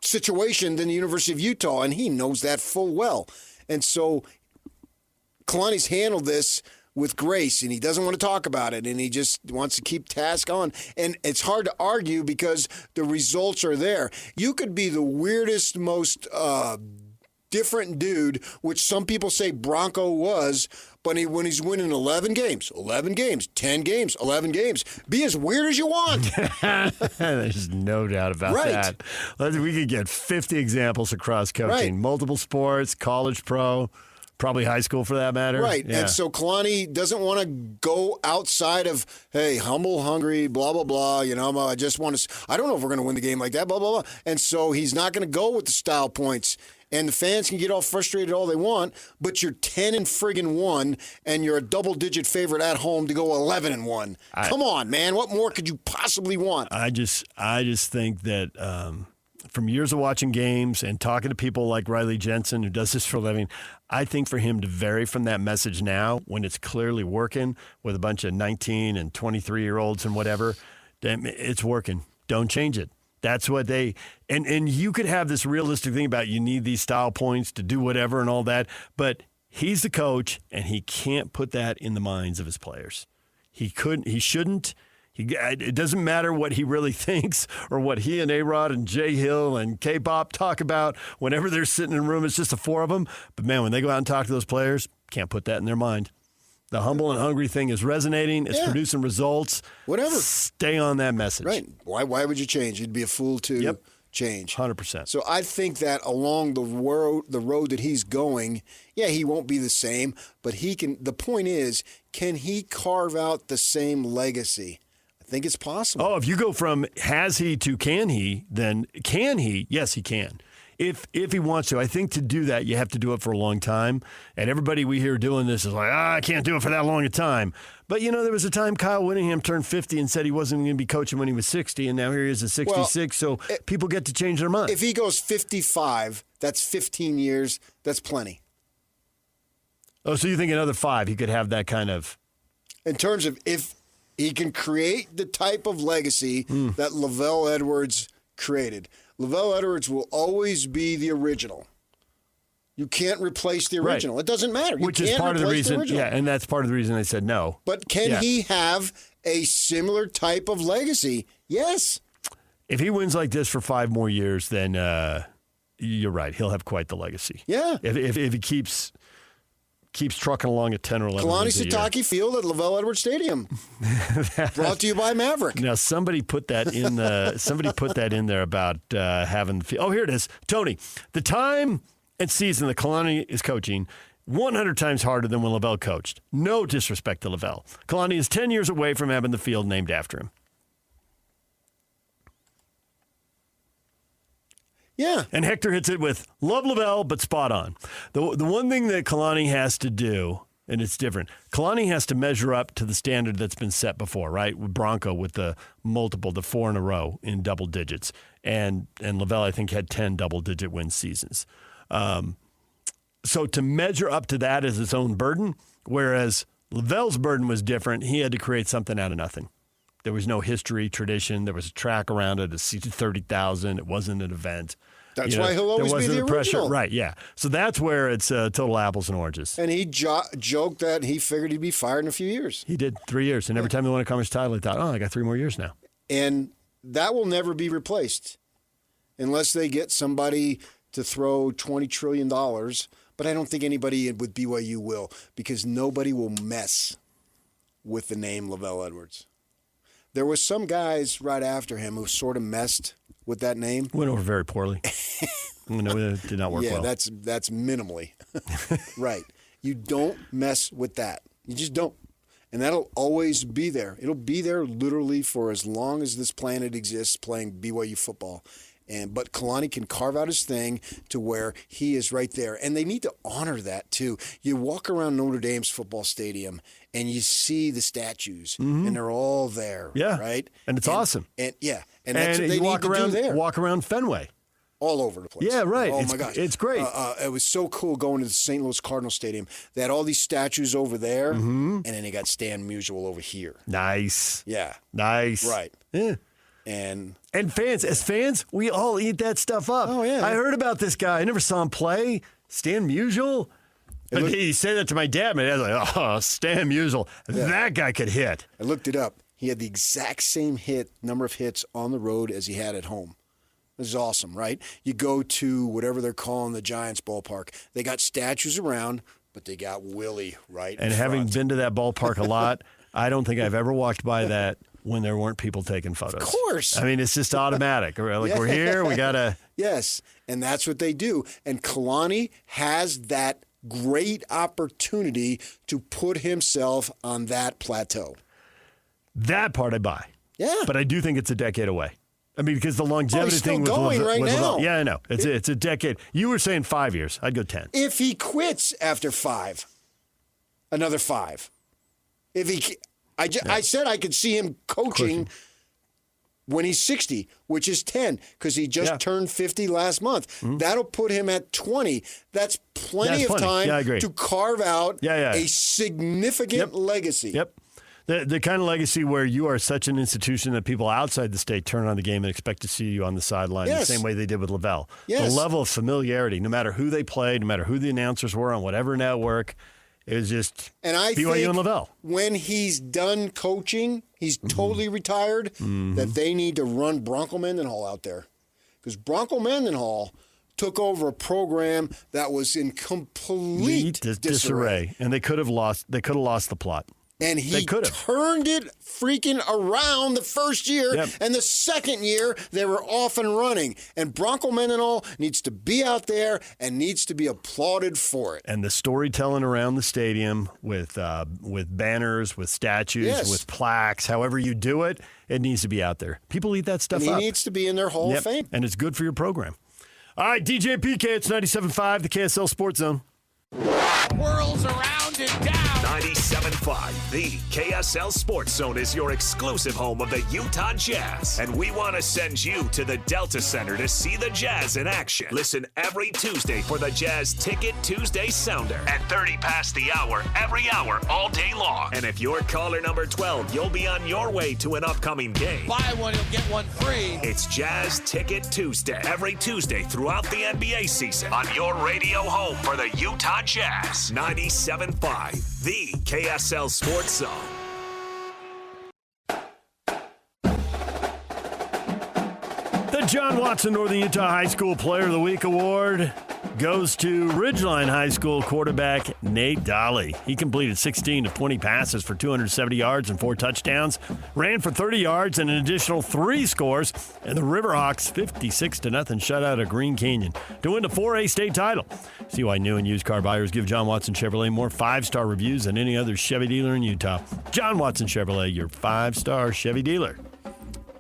situation than the University of Utah, and he knows that full well. And so Kalani's handled this with grace, and he doesn't want to talk about it, and he just wants to keep task on. And it's hard to argue because the results are there. You could be the weirdest, most different dude, which some people say Bronco was, but when he's winning 11 games, 10 games, 11 games, be as weird as you want. There's no doubt about that. We could get 50 examples across coaching, multiple sports, college, pro, probably high school for that matter. Right. Yeah. And so Kalani doesn't want to go outside of, hey, humble, hungry, blah, blah, blah. You know, I just want to, I don't know if we're going to win the game like that, blah, blah, blah. And so he's not going to go with the style points. And the fans can get all frustrated all they want, but you're 10-1, and you're a double-digit favorite at home to go 11-1. Come on, man. What more could you possibly want? I just think that from years of watching games and talking to people like Riley Jensen, who does this for a living, I think for him to vary from that message now, when it's clearly working with a bunch of 19 and 23-year-olds and whatever, it's working. Don't change it. That's what they – and you could have this realistic thing about you need these style points to do whatever and all that, but he's the coach, and he can't put that in the minds of his players. He couldn't – he shouldn't. It doesn't matter what he really thinks or what he and A-Rod and Jay Hill and K-Pop talk about whenever they're sitting in a room. It's just the four of them. But, man, when they go out and talk to those players, can't put that in their mind. The humble and hungry thing is resonating. It's producing results. Whatever. Stay on that message. Right. Why would you change? You'd be a fool to change. 100%. So I think that along the road that he's going, he won't be the same, but he can. The point is, can he carve out the same legacy? I think it's possible. Oh, if you go from has he to can he, then can he? Yes, he can. If he wants to. I think to do that, you have to do it for a long time. And everybody we hear doing this is like, I can't do it for that long a time. But, there was a time Kyle Whittingham turned 50 and said he wasn't going to be coaching when he was 60, and now here he is at 66, so people get to change their mind. If he goes 55, that's 15 years. That's plenty. Oh, so you think another 5, he could have that kind of... In terms of if he can create the type of legacy that LaVell Edwards created. LaVell Edwards will always be the original. You can't replace the original. Right. It doesn't matter. Which is part of the reason. And that's part of the reason I said no. But can he have a similar type of legacy? Yes. If he wins like this for 5 more years, then you're right. He'll have quite the legacy. Yeah. If he keeps trucking along at 10 or 11 Kalani Sitake Field at LaVell Edwards Stadium. Brought to you by Maverick. Now, somebody put that in there about having the field. Oh, here it is. Tony, the time and season that Kalani is coaching, 100 times harder than when LaVell coached. No disrespect to LaVell. Kalani is 10 years away from having the field named after him. Yeah. And Hector hits it with love LaVell, but spot on. The one thing that Kalani has to do, and it's different, Kalani has to measure up to the standard that's been set before, right? With Bronco with the 4 in a row in double digits. And LaVell, I think, had 10 double-digit win seasons. So to measure up to that is its own burden, whereas LaVell's burden was different. He had to create something out of nothing. There was no history, tradition. There was a track around it, a seat of 30,000. It wasn't an event. That's why he'll always be the original. Pressure. Right, yeah. So that's where it's total apples and oranges. And he joked that he figured he'd be fired in a few years. He did 3 years. And every time they won a conference title, he thought, I got 3 more years now. And that will never be replaced unless they get somebody to throw $20 trillion. But I don't think anybody with BYU will, because nobody will mess with the name LaVell Edwards. There was some guys right after him who sort of messed with that name. Went over very poorly. It did not work well. Yeah, that's minimally. Right. You don't mess with that. You just don't. And that'll always be there. It'll be there literally for as long as this planet exists playing BYU football. But Kalani can carve out his thing to where he is right there. And they need to honor that, too. You walk around Notre Dame's football stadium, and you see the statues, and they're all there, right? And it's awesome. And that's what they need to do there. Walk around Fenway. All over the place. Yeah, right. Oh, my gosh. It's great. It was so cool going to the St. Louis Cardinal Stadium. They had all these statues over there, and then they got Stan Musial over here. Nice. Yeah. Nice. Right. Yeah. And as fans, we all eat that stuff up. Oh, yeah. I heard about this guy. I never saw him play. Stan Musial. He said that to my dad. My dad's like, Stan Musial. Yeah. That guy could hit. I looked it up. He had the exact same number of hits on the road as he had at home. This is awesome, right? You go to whatever they're calling the Giants ballpark. They got statues around, but they got Willie right in front. Having been to that ballpark a lot, I don't think I've ever walked by that when there weren't people taking photos. Of course. I mean, it's just automatic. We're here, we got to. Yes, and that's what they do. And Kalani has that great opportunity to put himself on that plateau. That part I buy. Yeah. But I do think it's a decade away. I mean, because the longevity he's still thing going right now. Yeah, I know. It's a decade. You were saying 5 years. I'd go 10. If he quits after 5, another 5. If he, I said I could see him coaching when he's 60, which is 10, because he just turned 50 last month. Mm-hmm. That'll put him at 20. That's plenty of time to carve out a significant legacy. Yep. The kind of legacy where you are such an institution that people outside the state turn on the game and expect to see you on the sideline the same way they did with LaVell. Yes. The level of familiarity, no matter who they played, no matter who the announcers were on whatever network, it was just BYU and LaVell. When he's done coaching, he's totally retired, that they need to run Bronco Mendenhall out there. Because Bronco Mendenhall took over a program that was in complete disarray. And they could have lost the plot. And he turned it freaking around the first year, and the second year they were off and running. And Bronco Mendenhall needs to be out there and needs to be applauded for it. And the storytelling around the stadium with banners, with statues, with plaques, however you do it, it needs to be out there. People eat that stuff and up. He needs to be in their Hall of Fame. And it's good for your program. All right, DJ PK, it's 97.5, the KSL Sports Zone. Whirls around and down. 97.5, the KSL Sports Zone is your exclusive home of the Utah Jazz. And we want to send you to the Delta Center to see the Jazz in action. Listen every Tuesday for the Jazz Ticket Tuesday Sounder at 30 past the hour, every hour, all day long. And if you're caller number 12, you'll be on your way to an upcoming game. Buy one, you'll get one free. It's Jazz Ticket Tuesday, every Tuesday throughout the NBA season on your radio home for the Utah Jazz. 97.5, the KSL Sports Zone. The John Watson Northern Utah High School Player of the Week Award goes to Ridgeline High School quarterback Nate Dolly. He completed 16 of 20 passes for 270 yards and 4 touchdowns, ran for 30 yards and an additional 3 scores, and the Riverhawks 56-0 shutout of Green Canyon to win the 4A state title. See why new and used car buyers give John Watson Chevrolet more 5-star reviews than any other Chevy dealer in Utah. John Watson Chevrolet, your 5-star Chevy dealer.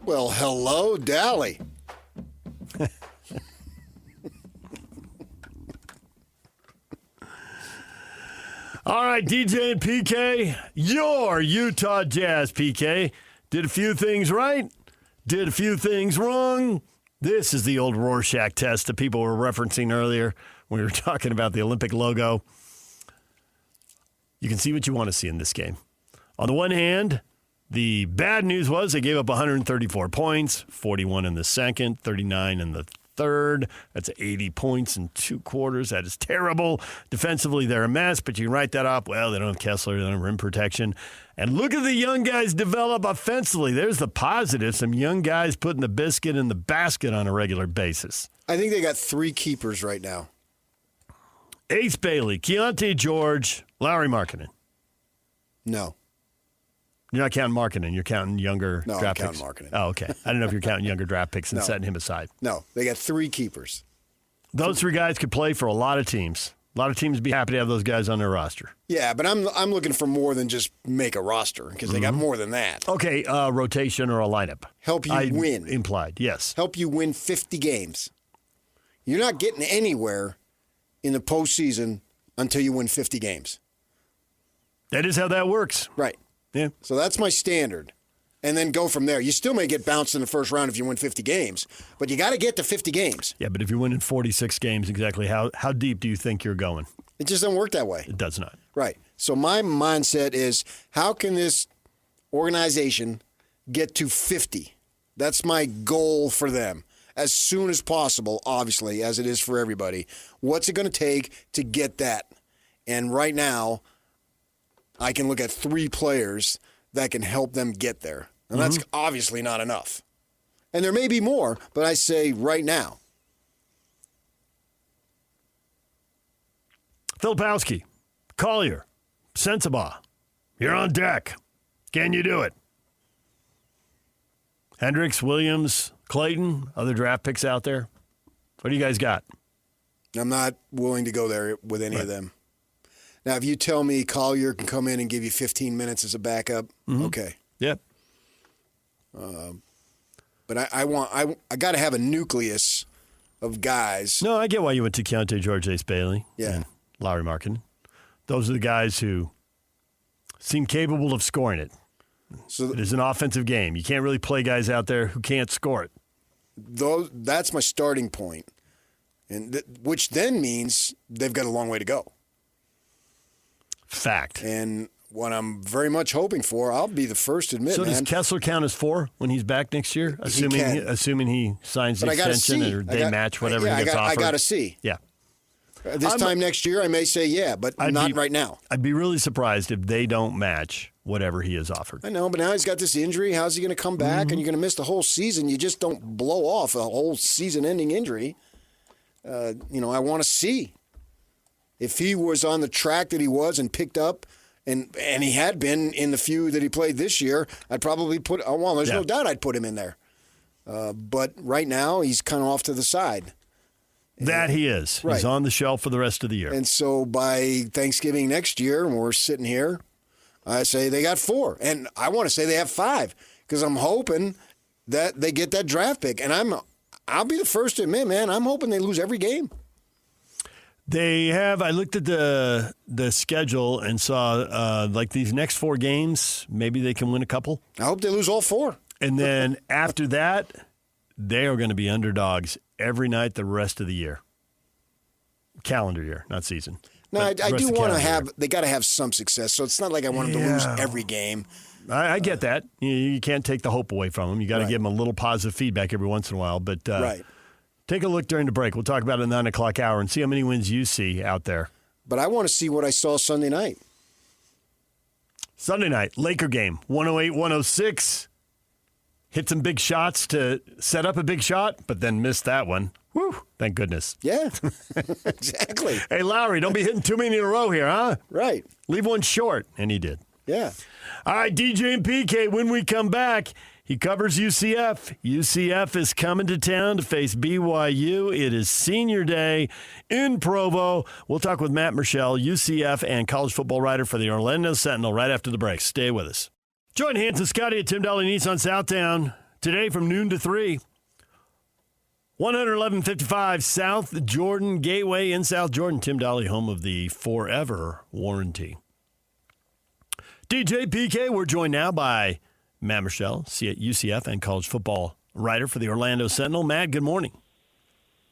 Well, hello, Dolly. All right, DJ and PK, your Utah Jazz, PK. Did a few things right, did a few things wrong. This is the old Rorschach test that people were referencing earlier when we were talking about the Olympic logo. You can see what you want to see in this game. On the one hand, the bad news was they gave up 134 points, 41 in the second, 39 in the third. That's 80 points in 2 quarters. That is terrible. Defensively, they're a mess, but you can write that off. Well, they don't have Kessler. They don't have rim protection. And look at the young guys develop offensively. There's the positive. Some young guys putting the biscuit in the basket on a regular basis. I think they got 3 keepers right now. Ace Bailey, Keontae George, Lowry Markkanen. No. You're not counting Markkanen. You're counting younger draft picks. No, I'm counting Markkanen. Oh, okay. I don't know if you're counting younger draft picks and No. setting him aside. No, they got 3 keepers. Those 3 guys could play for a lot of teams. A lot of teams would be happy to have those guys on their roster. Yeah, but I'm looking for more than just make a roster because they got more than that. Okay, rotation or a lineup. Help you win. Implied, yes. Help you win 50 games. You're not getting anywhere in the postseason until you win 50 games. That is how that works. Right. Yeah. So that's my standard. And then go from there. You still may get bounced in the first round if you win 50 games, but you got to get to 50 games. Yeah, but if you're winning 46 games, exactly how deep do you think you're going? It just doesn't work that way. It does not. Right. So my mindset is, how can this organization get to 50? That's my goal for them. As soon as possible, obviously, as it is for everybody. What's it going to take to get that? And right now, I can look at 3 players that can help them get there. And that's obviously not enough. And there may be more, but I say right now. Filipowski, Collier, Sensabaugh, you're on deck. Can you do it? Hendricks, Williams, Clayton, other draft picks out there. What do you guys got? I'm not willing to go there with any of them. Now, if you tell me Collier can come in and give you 15 minutes as a backup, okay. Yep. But I got to have a nucleus of guys. No, I get why you went to Keontae George, Ace Bailey, and Lowry Markkanen. Those are the guys who seem capable of scoring it. So it is an offensive game. You can't really play guys out there who can't score it. That's my starting point, and which then means they've got a long way to go. Fact. And what I'm very much hoping for, I'll be the first to admit, So does Kessler count as 4 when he's back next year? Assuming he signs the extension or they match whatever he gets offered? I got to see. Yeah. This time next year, I may say but not right now. I'd be really surprised if they don't match whatever he is offered. I know, but now he's got this injury. How's he going to come back? And you're going to miss the whole season. You just don't blow off a whole season-ending injury. I want to see. If he was on the track that he was and picked up And he had been in the few that he played this year. I'd probably there's no doubt I'd put him in there. But right now, he's kind of off to the side. That he is. Right. He's on the shelf for the rest of the year. And so by Thanksgiving next year, when we're sitting here, I say they got 4. And I want to say they have 5 because I'm hoping that they get that draft pick. And I'll be the first to admit, man, I'm hoping they lose every game. They have. I looked at the schedule and saw like these next 4 games, maybe they can win a couple. I hope they lose all 4. And then after that, they are going to be underdogs every night the rest of the year. Calendar year, not season. No, I do want to have – they got to have some success. So it's not like I want them to lose every game. I get that. You can't take the hope away from them. You got to give them a little positive feedback every once in a while. But take a look during the break. We'll talk about it in the 9 o'clock hour and see how many wins you see out there. But I want to see what I saw Sunday night. Sunday night, Laker game, 108-106. Hit some big shots to set up a big shot, but then missed that one. Whew, thank goodness. Yeah, exactly. Hey, Lowry, don't be hitting too many in a row here, huh? Right. Leave one short, and he did. Yeah. All right, DJ and PK, when we come back, he covers UCF. UCF is coming to town to face BYU. It is senior day in Provo. We'll talk with Matt Murschel, UCF and college football writer for the Orlando Sentinel right after the break. Stay with us. Join Hans and Scotty at Tim Dahle Nissan Southtown today from noon to 3. 11155 South Jordan Gateway in South Jordan. Tim Dahle, home of the Forever Warranty. DJ PK, we're joined now by Matt Murschel, UCF and college football writer for the Orlando Sentinel. Matt, good morning.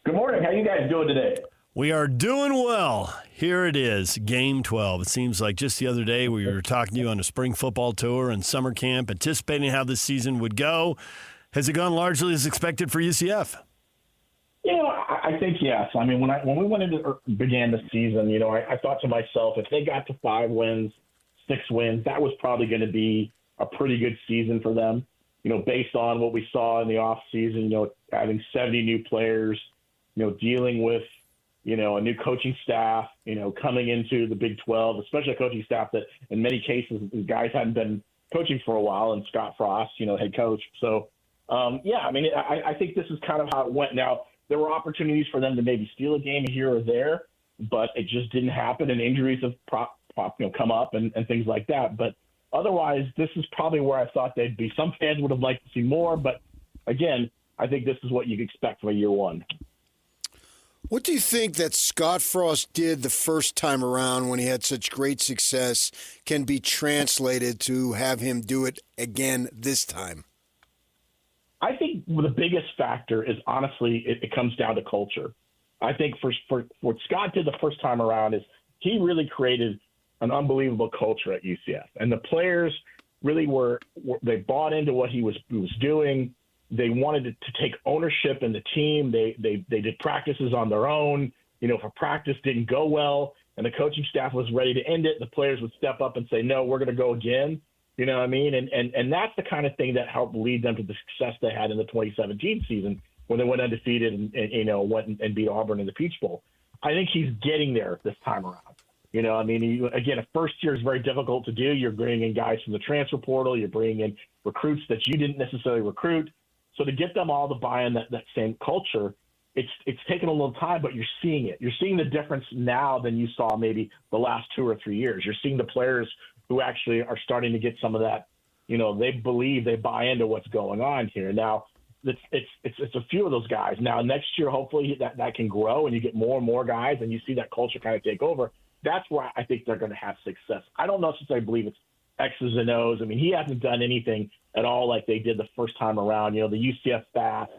Good morning. How you guys doing today? We are doing well. Here it is, Game 12. It seems like just the other day we were talking to you on a spring football tour and summer camp, anticipating how this season would go. Has it gone largely as expected for UCF? I think yes. I mean, when we began the season, I thought to myself, if they got to 5 wins, 6 wins, that was probably going to be a pretty good season for them. Based on what we saw in the off season, having 70 new players, dealing with a new coaching staff, coming into the Big 12, especially a coaching staff that in many cases the guys hadn't been coaching for a while, and Scott Frost, head coach. So, I think this is kind of how it went. Now, there were opportunities for them to maybe steal a game here or there, but it just didn't happen, and injuries have come up and things like that. But otherwise, this is probably where I thought they'd be. Some fans would have liked to see more, but again, I think this is what you'd expect from a year one. What do you think that Scott Frost did the first time around when he had such great success can be translated to have him do it again this time? I think the biggest factor is, honestly, it comes down to culture. I think for what Scott did the first time around is he really created an unbelievable culture at UCF. And the players really they bought into what he was doing. They wanted to take ownership in the team. They did practices on their own. If a practice didn't go well and the coaching staff was ready to end it, the players would step up and say, no, we're going to go again. You know what I mean? And that's the kind of thing that helped lead them to the success they had in the 2017 season when they went undefeated and went and beat Auburn in the Peach Bowl. I think he's getting there this time around. Again, a first year is very difficult to do. You're bringing in guys from the transfer portal. You're bringing in recruits that you didn't necessarily recruit. So to get them all to buy in that same culture, it's taken a little time, but you're seeing it. You're seeing the difference now than you saw maybe the last 2 or 3 years. You're seeing the players who actually are starting to get some of that. They believe, they buy into what's going on here. Now, it's a few of those guys. Now, next year, hopefully that can grow and you get more and more guys and you see that culture kind of take over. That's where I think they're going to have success. I don't necessarily believe it's X's and O's. I mean, he hasn't done anything at all like they did the first time around. The UCF fast,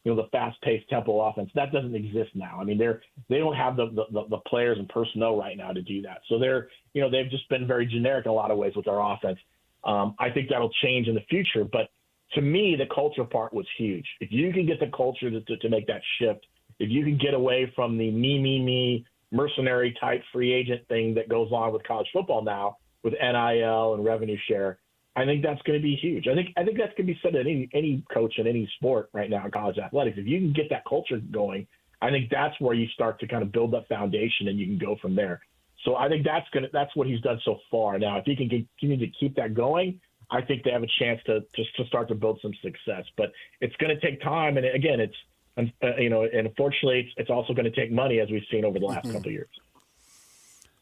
the fast-paced tempo offense, that doesn't exist now. I mean, they don't have the players and personnel right now to do that. So they've just been very generic in a lot of ways with their offense. I think that'll change in the future. But to me, the culture part was huge. If you can get the culture to make that shift, if you can get away from the me, mercenary type free agent thing that goes on with college football now with NIL and revenue share, I think that's going to be huge. I think that's going to be said to any coach in any sport right now in college athletics. If you can get that culture going, I think that's where you start to kind of build that foundation and you can go from there. So I think that's what he's done so far. Now, if he can continue to keep that going, I think they have a chance to start to build some success. But it's going to take time, and again, it's and unfortunately, it's also going to take money, as we've seen over the last couple of years.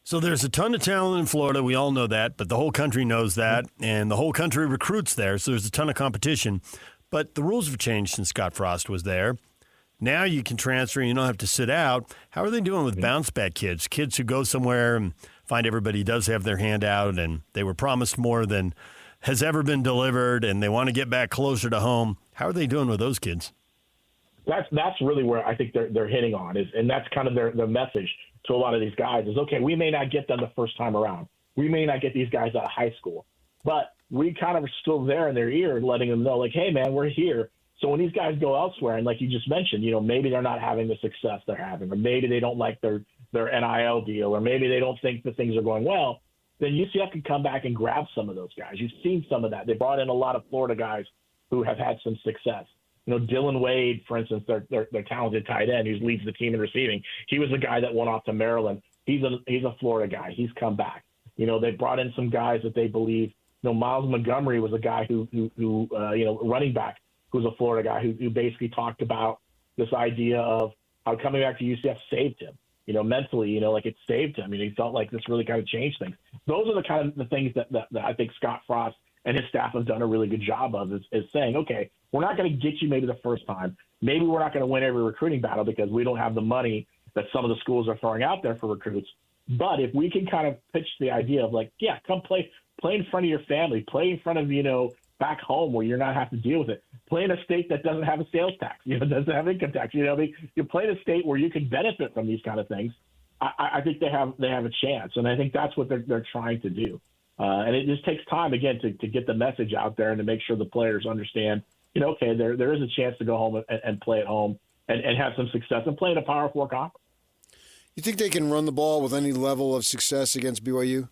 So there's a ton of talent in Florida. We all know that, but the whole country knows that, and the whole country recruits there. So there's a ton of competition. But the rules have changed since Scott Frost was there. Now you can transfer and you don't have to sit out. How are they doing with bounce-back kids? Kids who go somewhere and find everybody does have their hand out and they were promised more than has ever been delivered and they want to get back closer to home. How are they doing with those kids? That's really where I think they're hitting on, and that's kind of their message to a lot of these guys is, okay, we may not get them the first time around. We may not get these guys out of high school, but we kind of are still there in their ear letting them know, like, hey, man, we're here. So when these guys go elsewhere, and like you just mentioned, maybe they're not having the success they're having, or maybe they don't like their NIL deal, or maybe they don't think that things are going well, then UCF can come back and grab some of those guys. You've seen some of that. They brought in a lot of Florida guys who have had some success. Dylan Wade, for instance, their talented tight end who leads the team in receiving. He was the guy that went off to Maryland. He's a Florida guy. He's come back. They brought in some guys that they believe. Miles Montgomery was a guy who running back, who's a Florida guy who basically talked about this idea of how coming back to UCF saved him, mentally, like it saved him. He felt like this really kind of changed things. Those are the kind of the things that I think Scott Frost and his staff have done a really good job of is saying, okay, we're not going to get you maybe the first time. Maybe we're not going to win every recruiting battle because we don't have the money that some of the schools are throwing out there for recruits. But if we can kind of pitch the idea of like, yeah, come play in front of your family, play in front of, back home where you're not have to deal with it. Play in a state that doesn't have a sales tax, doesn't have income tax. You play in a state where you can benefit from these kind of things. I think they have a chance, and I think that's what they're trying to do. And it just takes time again to get the message out there and to make sure the players understand. Okay, there is a chance to go home and play at home and have some success and play in a Power 4 conference. You think they can run the ball with any level of success against BYU?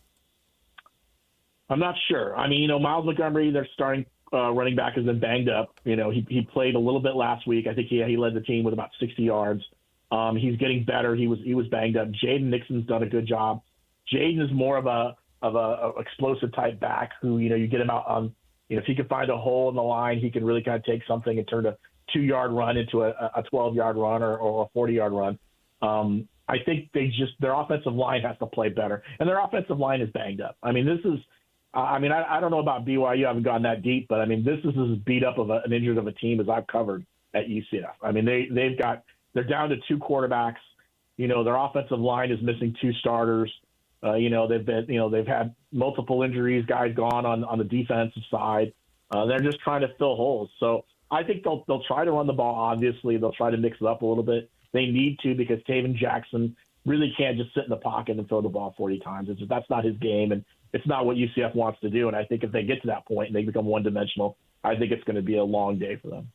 I'm not sure. Miles Montgomery, their starting running back, has been banged up. He played a little bit last week. I think he led the team with about 60 yards. He's getting better. He was banged up. Jaden Nixon's done a good job. Jaden is more of a explosive type back who, you get him out on, if he can find a hole in the line, he can really kind of take something and turn a 2-yard run into a 12-yard run or a 40-yard run. I think their offensive line has to play better, and their offensive line is banged up. I don't know about BYU. I haven't gone that deep, but this is as beat up of an injured of a team as I've covered at UCF. They're down to 2 quarterbacks. Their offensive line is missing 2 starters. They've had multiple injuries, guys gone on the defensive side. They're just trying to fill holes. So I think they'll try to run the ball. Obviously, they'll try to mix it up a little bit. They need to, because Taven Jackson really can't just sit in the pocket and throw the ball 40 times. That's not his game, and it's not what UCF wants to do. And I think if they get to that point and they become one-dimensional, I think it's going to be a long day for them.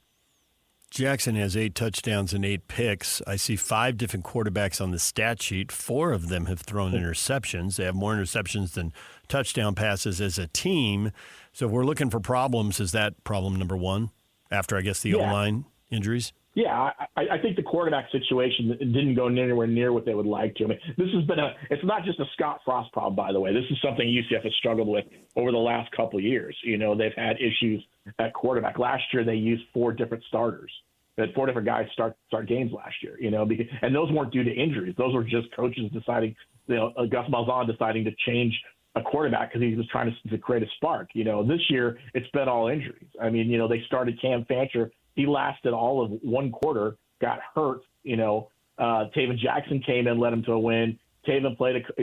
Jackson has 8 touchdowns and 8 picks. I see 5 different quarterbacks on the stat sheet. 4 of them have thrown interceptions. They have more interceptions than touchdown passes as a team. So if we're looking for problems, is that problem number 1 after, I guess, the O-line injuries? Yeah, I think the quarterback situation didn't go anywhere near what they would like to. This has been it's not just a Scott Frost problem, by the way. This is something UCF has struggled with over the last couple of years. They've had issues at quarterback. Last year, they used 4 different starters. They had 4 different guys start games last year, and those weren't due to injuries. Those were just coaches deciding, Gus Malzahn deciding to change a quarterback because he was trying to create a spark. This year, it's been all injuries. They started Cam Fancher. He lasted all of 1 quarter, got hurt. Taven Jackson came in, led him to a win. Taven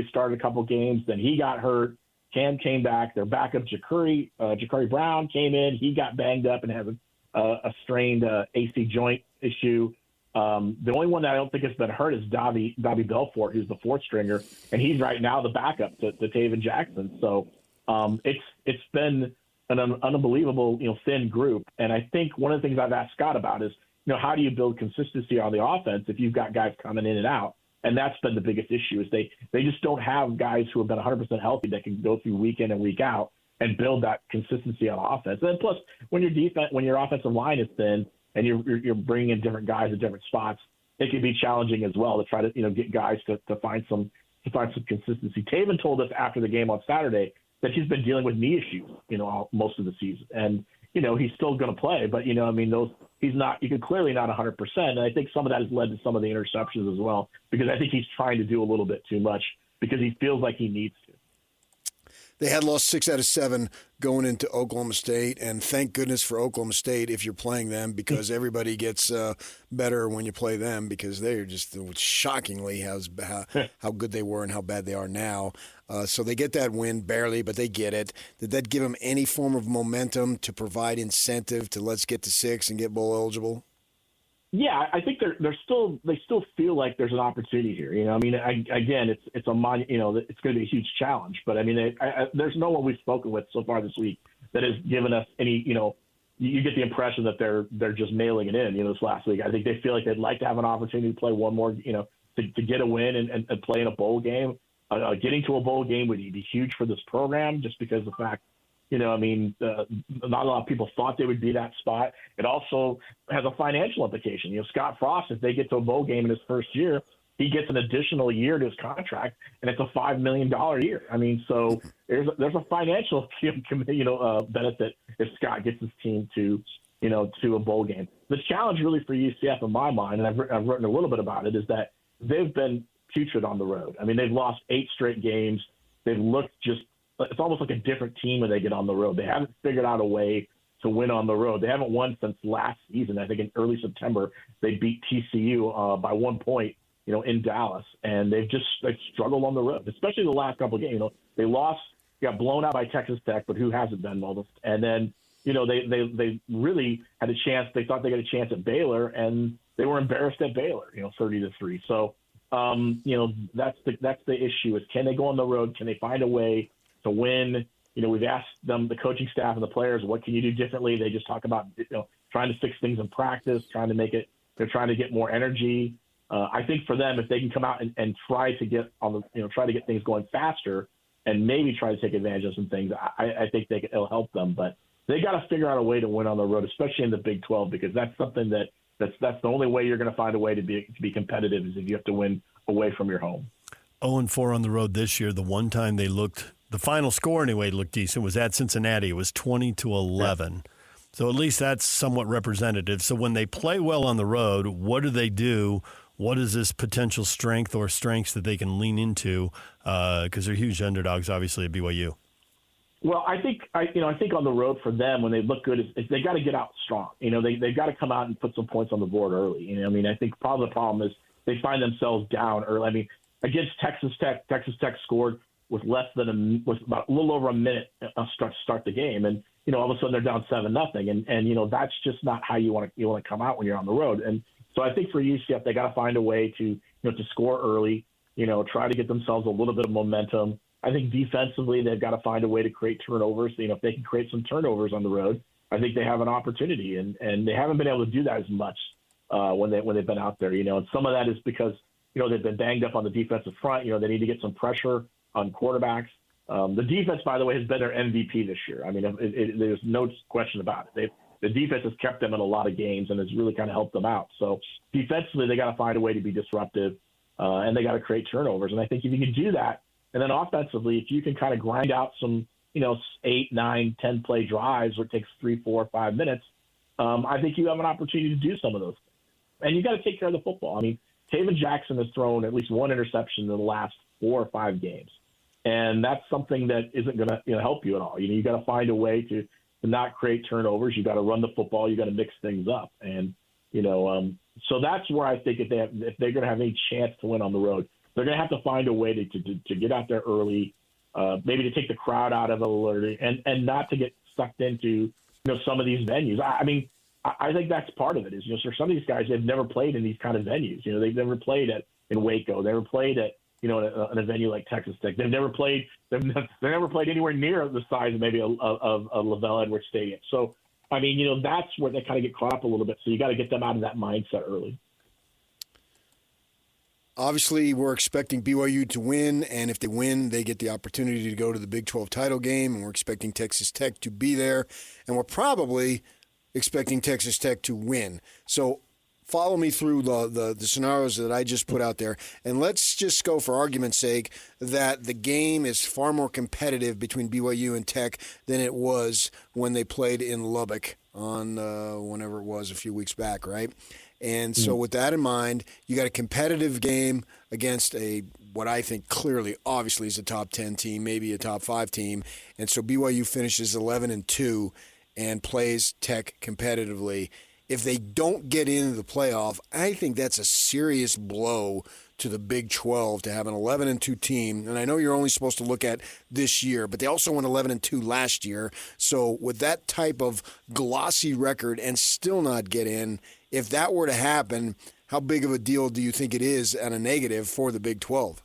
started a couple games, then he got hurt. Cam came back. Their backup, Ja'Cory Brown, came in. He got banged up and has a strained AC joint issue. The only one that I don't think has been hurt is Dobby Belfort, who's the 4th stringer, and he's right now the backup to Taven Jackson. So it's been an unbelievable, thin group. And I think one of the things I've asked Scott about is, how do you build consistency on the offense if you've got guys coming in and out? And that's been the biggest issue is they just don't have guys who have been 100% healthy that can go through week in and week out and build that consistency on offense. And then plus, when your offensive line is thin and you're bringing in different guys at different spots, it can be challenging as well to try to get guys to find some to find some consistency. Taven told us after the game on Saturday that he's been dealing with knee issues, most of the season. And, he's still going to play, but, you can clearly not 100%. And I think some of that has led to some of the interceptions as well, because I think he's trying to do a little bit too much because he feels like he needs to. They had lost 6 out of 7 going into Oklahoma State, and thank goodness for Oklahoma State if you're playing them, because everybody gets better when you play them, because they're just shockingly how good they were and how bad they are now. So they get that win barely, but they get it. Did that give them any form of momentum to provide incentive to let's get to 6 and get bowl eligible? Yeah, I think they still feel like there's an opportunity here. Again, it's it's going to be a huge challenge. But there's no one we've spoken with so far this week that has given us any. You get the impression that they're just mailing it in. This last week, I think they feel like they'd like to have an opportunity to play one more. To get a win and play in a bowl game. Getting to a bowl game would be huge for this program, just because of the fact. Not a lot of people thought they would be that spot. It also has a financial implication. Scott Frost, if they get to a bowl game in his first year, he gets an additional year to his contract, and it's a $5 million year. So there's a financial benefit if Scott gets his team to a bowl game. The challenge really for UCF in my mind, and I've written a little bit about it, is that they've been putrid on the road. They've lost 8 straight games. They've looked it's almost like a different team when they get on the road. They haven't figured out a way to win on the road. They haven't won since last season. I think in early September, they beat TCU by 1 point, in Dallas. And they've struggled on the road, especially the last couple of games. They got blown out by Texas Tech, but who hasn't been almost? And then, they really had a chance. They thought they got a chance at Baylor, and they were embarrassed at Baylor, 30-3. So, that's the issue is, can they go on the road? Can they find a way to win? We've asked them, the coaching staff and the players, what can you do differently? They just talk about, trying to fix things in practice, trying to get more energy. I think for them, if they can come out and try to get try to get things going faster and maybe try to take advantage of some things, I think it'll help them. But they got to figure out a way to win on the road, especially in the Big 12, because that's something that's the only way you're going to find a way to be competitive is if you have to win away from your home. 0-4 on the road this year. The one time they looked, the final score anyway looked decent, was at Cincinnati. It was 20-11. Yeah. So at least that's somewhat representative. So when they play well on the road, what do they do? What is this potential strength or strengths that they can lean into? Because they're huge underdogs, obviously, at BYU. Well, I think on the road for them, when they look good, is they got to get out strong. They've got to come out and put some points on the board early. I think part of the problem is they find themselves down early. Against Texas Tech scored with about a little over a minute to start the game, and all of a sudden they're down 7-0, and that's just not how you want to come out when you're on the road. And so I think for UCF, they got to find a way to score early, try to get themselves a little bit of momentum. I think defensively they've got to find a way to create turnovers. If they can create some turnovers on the road, I think they have an opportunity, and they haven't been able to do that as much when they've been out there. And some of that is because they've been banged up on the defensive front. They need to get some pressure on quarterbacks. The defense, by the way, has been their MVP this year. There's no question about it. The defense has kept them in a lot of games and has really kind of helped them out. So defensively, they got to find a way to be disruptive, and they got to create turnovers. And I think if you can do that, and then offensively, if you can kind of grind out some, 8, 9, 10 play drives where it takes 3, 4, 5 minutes, I think you have an opportunity to do some of those. And you got to take care of the football. Taven Jackson has thrown at least one interception in the last 4 or 5 games. And that's something that isn't going to help you at all. You got to find a way to not create turnovers. You got to run the football. You got to mix things up. And, so that's where I think if they're going to have any chance to win on the road, they're going to have to find a way to get out there early, maybe to take the crowd out of it and not to get sucked into, some of these venues. I think that's part of it is, for some of these guys, they've never played in these kind of venues. They've never played in Waco. They never played at, in a venue like Texas Tech. They've never played anywhere near the size of maybe of LaVell Edwards Stadium. So, that's where they kind of get caught up a little bit. So you got to get them out of that mindset early. Obviously, we're expecting BYU to win, and if they win, they get the opportunity to go to the Big 12 title game, and we're expecting Texas Tech to be there, and we're probably expecting Texas Tech to win. So follow me through the scenarios that I just put out there, and let's just go for argument's sake that the game is far more competitive between BYU and Tech than it was when they played in Lubbock on whenever it was a few weeks back, right? And so with that in mind, you got a competitive game against what I think clearly, obviously, is a top 10 team, maybe a top 5 team. And so BYU finishes 11-2 and plays Tech competitively. If they don't get into the playoff, I think that's a serious blow to the Big 12 to have an 11-2 team. And I know you're only supposed to look at this year, but they also went 11-2 last year. So with that type of glossy record and still not get in, if that were to happen, how big of a deal do you think it is and a negative for the Big 12?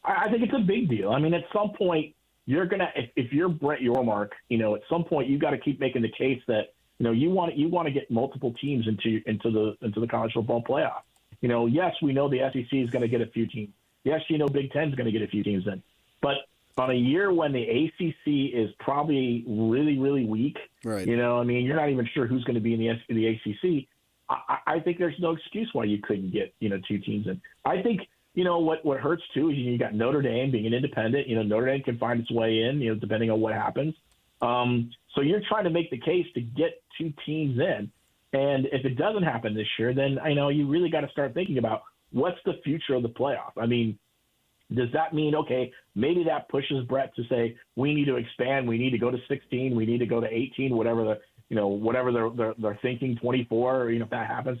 I think it's a big deal. I mean, at some point, you're going to, if you're Brett Yormark, at some point you got to keep making the case that, you want to get multiple teams into the college football playoff. Yes, we know the SEC is going to get a few teams. Yes, Big Ten is going to get a few teams in. But on a year when the ACC is probably really, really weak, right? You're not even sure who's going to be in the ACC. I think there's no excuse why you couldn't get, 2 teams in. I think, what hurts too is you got Notre Dame being an independent. Notre Dame can find its way in, depending on what happens. So you're trying to make the case to get 2 teams in. And if it doesn't happen this year, then you really got to start thinking about what's the future of the playoff. I mean, does that mean, okay, maybe that pushes Brett to say we need to expand, we need to go to 16, we need to go to 18, whatever they're thinking, 24, if that happens,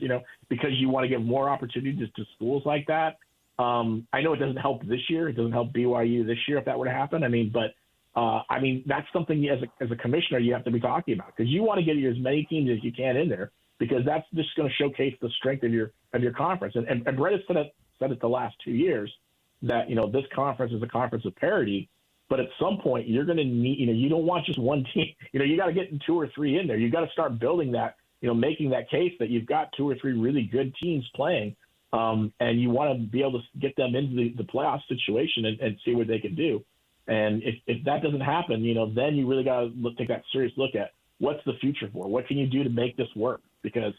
because you want to give more opportunities to schools like that. I know it doesn't help this year. It doesn't help BYU this year if that were to happen. But that's something as a commissioner you have to be talking about, because you want to get as many teams as you can in there, because that's just going to showcase the strength of your conference. And Brett has said it the last 2 years that this conference is a conference of parity. But at some point, you're going to need, you don't want just one team. You got to get 2 or 3 in there. You got to start building that, making that case that you've got 2 or 3 really good teams playing, and you want to be able to get them into the playoff situation and see what they can do. And if that doesn't happen, then you really got to take that serious look at what's the future for. What can you do to make this work? Because,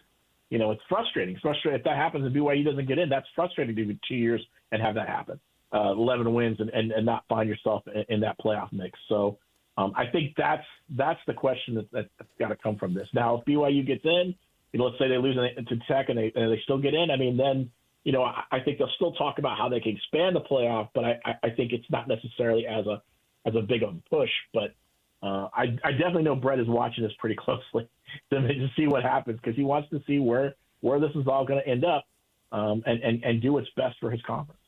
it's frustrating. It's frustrating if that happens and BYU doesn't get in. That's frustrating to do 2 years and have that happen. 11 wins and not find yourself in that playoff mix. So I think that's the question that's got to come from this. Now, if BYU gets in, let's say they lose to Tech and they still get in, then, I think they'll still talk about how they can expand the playoff, but I think it's not necessarily as a big of a push. But I definitely know Brett is watching this pretty closely to see what happens, because he wants to see where this is all going to end up and do what's best for his conference.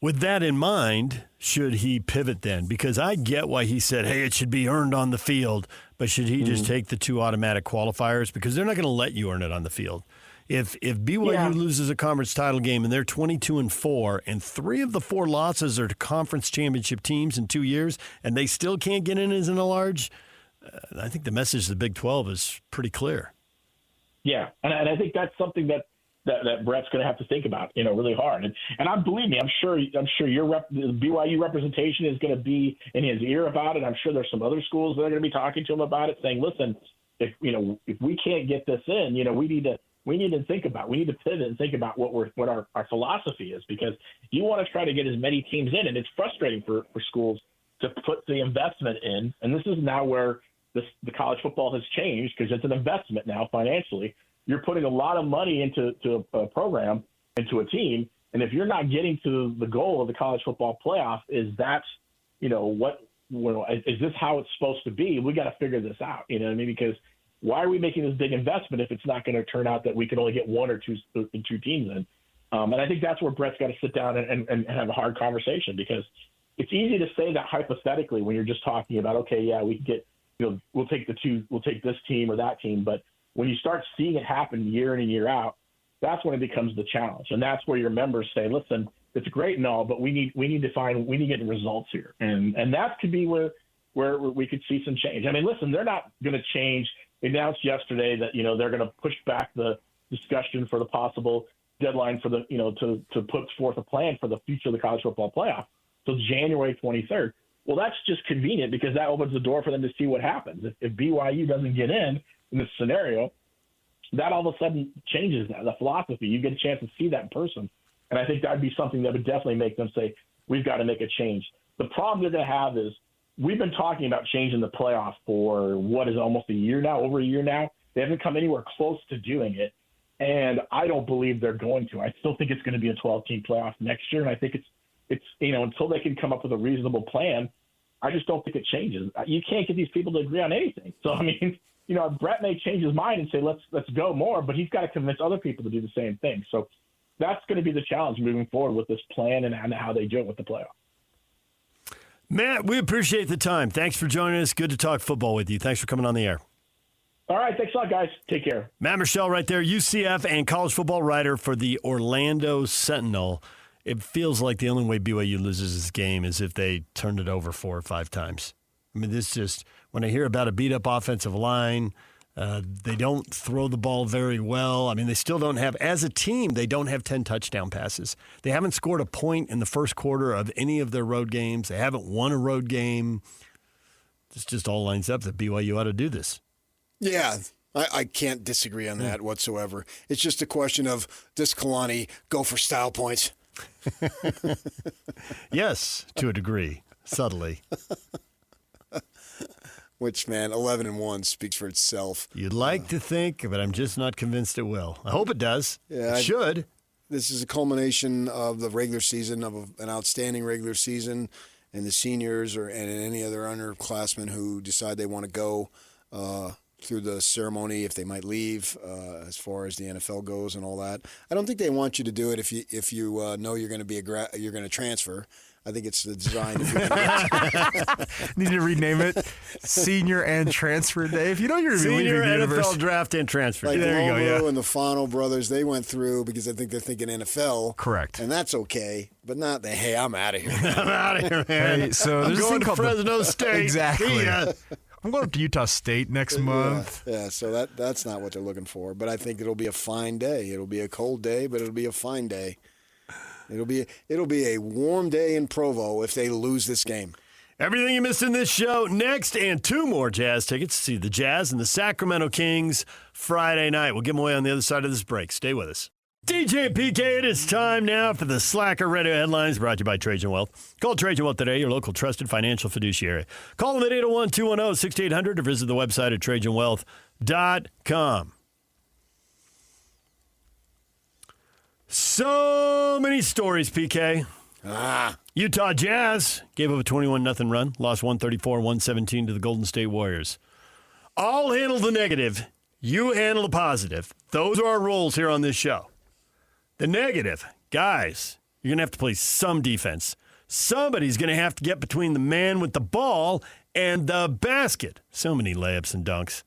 With that in mind, should he pivot then? Because I get why he said, hey, it should be earned on the field, but should he just take the 2 automatic qualifiers? Because they're not going to let you earn it on the field. If BYU loses a conference title game and they're 22-4, and 3 of the 4 losses are to conference championship teams in 2 years, and they still can't get in as an enlarged, I think the message to the Big 12 is pretty clear. Yeah, and I think that's something that Brett's going to have to think about, really hard. And believe me, I'm sure your BYU representation is going to be in his ear about it. I'm sure there's some other schools that are going to be talking to him about it, saying, listen, if we can't get this in, we need to think about, we need to pivot and think about what our philosophy is, because you want to try to get as many teams in. And it's frustrating for schools to put the investment in. And this is now where the college football has changed, because it's an investment now financially. You're putting a lot of money into a program, into a team, and if you're not getting to the goal of the college football playoff, is this how it's supposed to be? We got to figure this out, because why are we making this big investment if it's not going to turn out that we can only get 1 or 2 teams in? And I think that's where Brett's got to sit down and have a hard conversation, because it's easy to say that hypothetically when you're just talking about, okay, yeah, we can get, we'll take this team or that team, but when you start seeing it happen year in and year out, that's when it becomes the challenge. And that's where your members say, listen, it's great and all, but we need to get results here. And that could be where we could see some change. Listen, they're not going to change. They announced yesterday that, they're going to push back the discussion for the possible deadline for to put forth a plan for the future of the college football playoff till January 23rd. Well, that's just convenient, because that opens the door for them to see what happens. If BYU doesn't get in this scenario, that all of a sudden changes the philosophy. You get a chance to see that in person. And I think that'd be something that would definitely make them say, we've got to make a change. The problem they're going to have is we've been talking about changing the playoff for what is almost a year now, over a year now. They haven't come anywhere close to doing it. And I don't believe they're going to. I still think it's going to be a 12-team playoff next year. And I think it's until they can come up with a reasonable plan, I just don't think it changes. You can't get these people to agree on anything. So, I mean, Brett may change his mind and say, let's go more, but he's got to convince other people to do the same thing. So that's going to be the challenge moving forward with this plan and how they do it with the playoff. Matt, we appreciate the time. Thanks for joining us. Good to talk football with you. Thanks for coming on the air. All right. Thanks a lot, guys. Take care. Matt Murschel right there, UCF and college football writer for the Orlando Sentinel. It feels like the only way BYU loses this game is if they turn it over 4 or 5 times. I mean, when I hear about a beat-up offensive line, they don't throw the ball very well. I mean, they still don't have, as a team, they don't have 10 touchdown passes. They haven't scored a point in the first quarter of any of their road games. They haven't won a road game. This just all lines up that BYU ought to do this. Yeah, I can't disagree on that whatsoever. It's just a question of, does Kalani go for style points? Yes, to a degree, subtly. Which, man, 11-1 speaks for itself. You'd like to think, but I'm just not convinced it will. I hope it does. Yeah, it should. This is a culmination of the regular season, of an outstanding regular season, and the seniors and any other underclassmen who decide they want to go through the ceremony, if they might leave, as far as the NFL goes and all that. I don't think they want you to do it if you know you're going to be you're going to transfer. I think it's designed. Need to rename it Senior and Transfer Day. If you know you're going to be leaving the university. NFL draft and transfer. Like there you go. Yeah. And the Fano brothers, they went through because I think they're thinking NFL. Correct. And that's okay, but not the hey, I'm out of here. I'm out of here, man. Hey, so I'm there's going to Fresno State. Exactly. I'm going up to Utah State next month. Yeah, so that's not what they're looking for. But I think it'll be a fine day. It'll be a cold day, but it'll be a fine day. It'll be a warm day in Provo if they lose this game. Everything you missed in this show next, and 2 more Jazz tickets to see the Jazz and the Sacramento Kings Friday night. We'll give them away on the other side of this break. Stay with us. DJ PK, it is time now for the Slacker Radio headlines brought to you by Trajan Wealth. Call Trajan Wealth today, your local trusted financial fiduciary. Call them at 801-210-6800 or visit the website at TrajanWealth.com. So many stories, PK. Utah Jazz gave up a 21-0 run, lost 134-117 to the Golden State Warriors. I'll handle the negative. You handle the positive. Those are our roles here on this show. The negative, guys, you're going to have to play some defense. Somebody's going to have to get between the man with the ball and the basket. So many layups and dunks.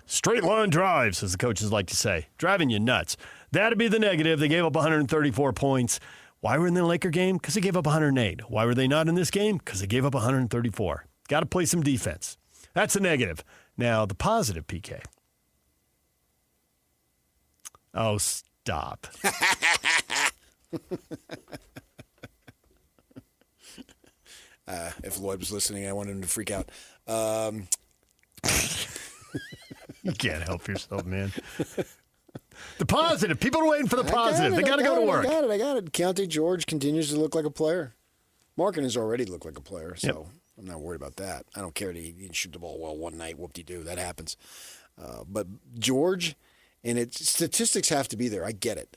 Straight line drives, as the coaches like to say. Driving you nuts. That'd be the negative. They gave up 134 points. Why were in the Laker game? Because they gave up 108. Why were they not in this game? Because they gave up 134. Got to play some defense. That's the negative. Now, the positive, PK. Oh, stop. If Lloyd was listening, I wanted him to freak out. You can't help yourself, man. The positive. People are waiting for the positive. They got to go to work. I got it. Keontae George continues to look like a player. Markin has already looked like a player, so I'm not worried about that. I don't care that he didn't shoot the ball well one night. Whoop-de-doo. That happens. But George, and statistics have to be there. I get it.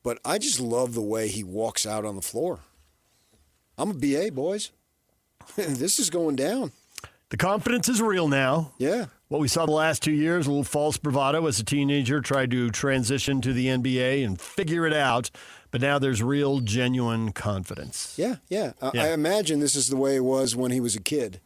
But I just love the way he walks out on the floor. I'm a BA, boys. This is going down. The confidence is real now. Yeah. What we saw the last 2 years, a little false bravado as a teenager, tried to transition to the NBA and figure it out. But now there's real, genuine confidence. Yeah. I imagine this is the way it was when he was a kid.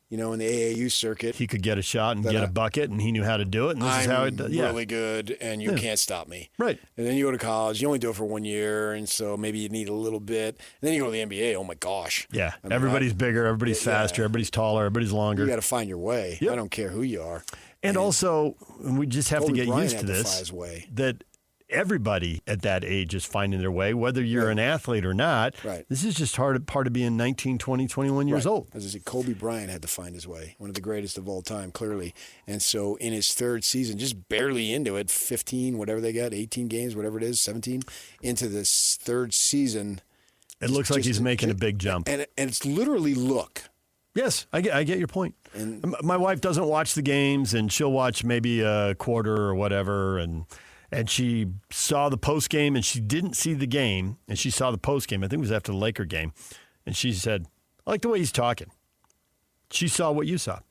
You know, in the AAU circuit. He could get a shot and get a bucket, and he knew how to do it. And this is how it does. I'm really good, and you can't stop me. Right. And then you go to college. You only do it for 1 year, and so maybe you need a little bit. And then you go to the NBA. Oh, my gosh. Yeah. I mean, everybody's bigger. Everybody's faster. Everybody's taller. Everybody's longer. You got to find your way. Yep. I don't care who you are. And also, we just have to get used to this, way. that everybody at that age is finding their way, whether you're an athlete or not. Right. This is just part of being 19, 20, 21 years old. As I say, Kobe Bryant had to find his way, one of the greatest of all time, clearly. And so in his third season, just barely into it, 15, whatever they got, 18 games, whatever it is, 17, into this third season. It looks like he's making a big jump. And it's literally look. Yes, I get your point. And my wife doesn't watch the games, and she'll watch maybe a quarter or whatever, and she saw the post game, and she didn't see the game, and she saw the post game. I think it was after the Laker game, and she said, "I like the way he's talking." She saw what you saw.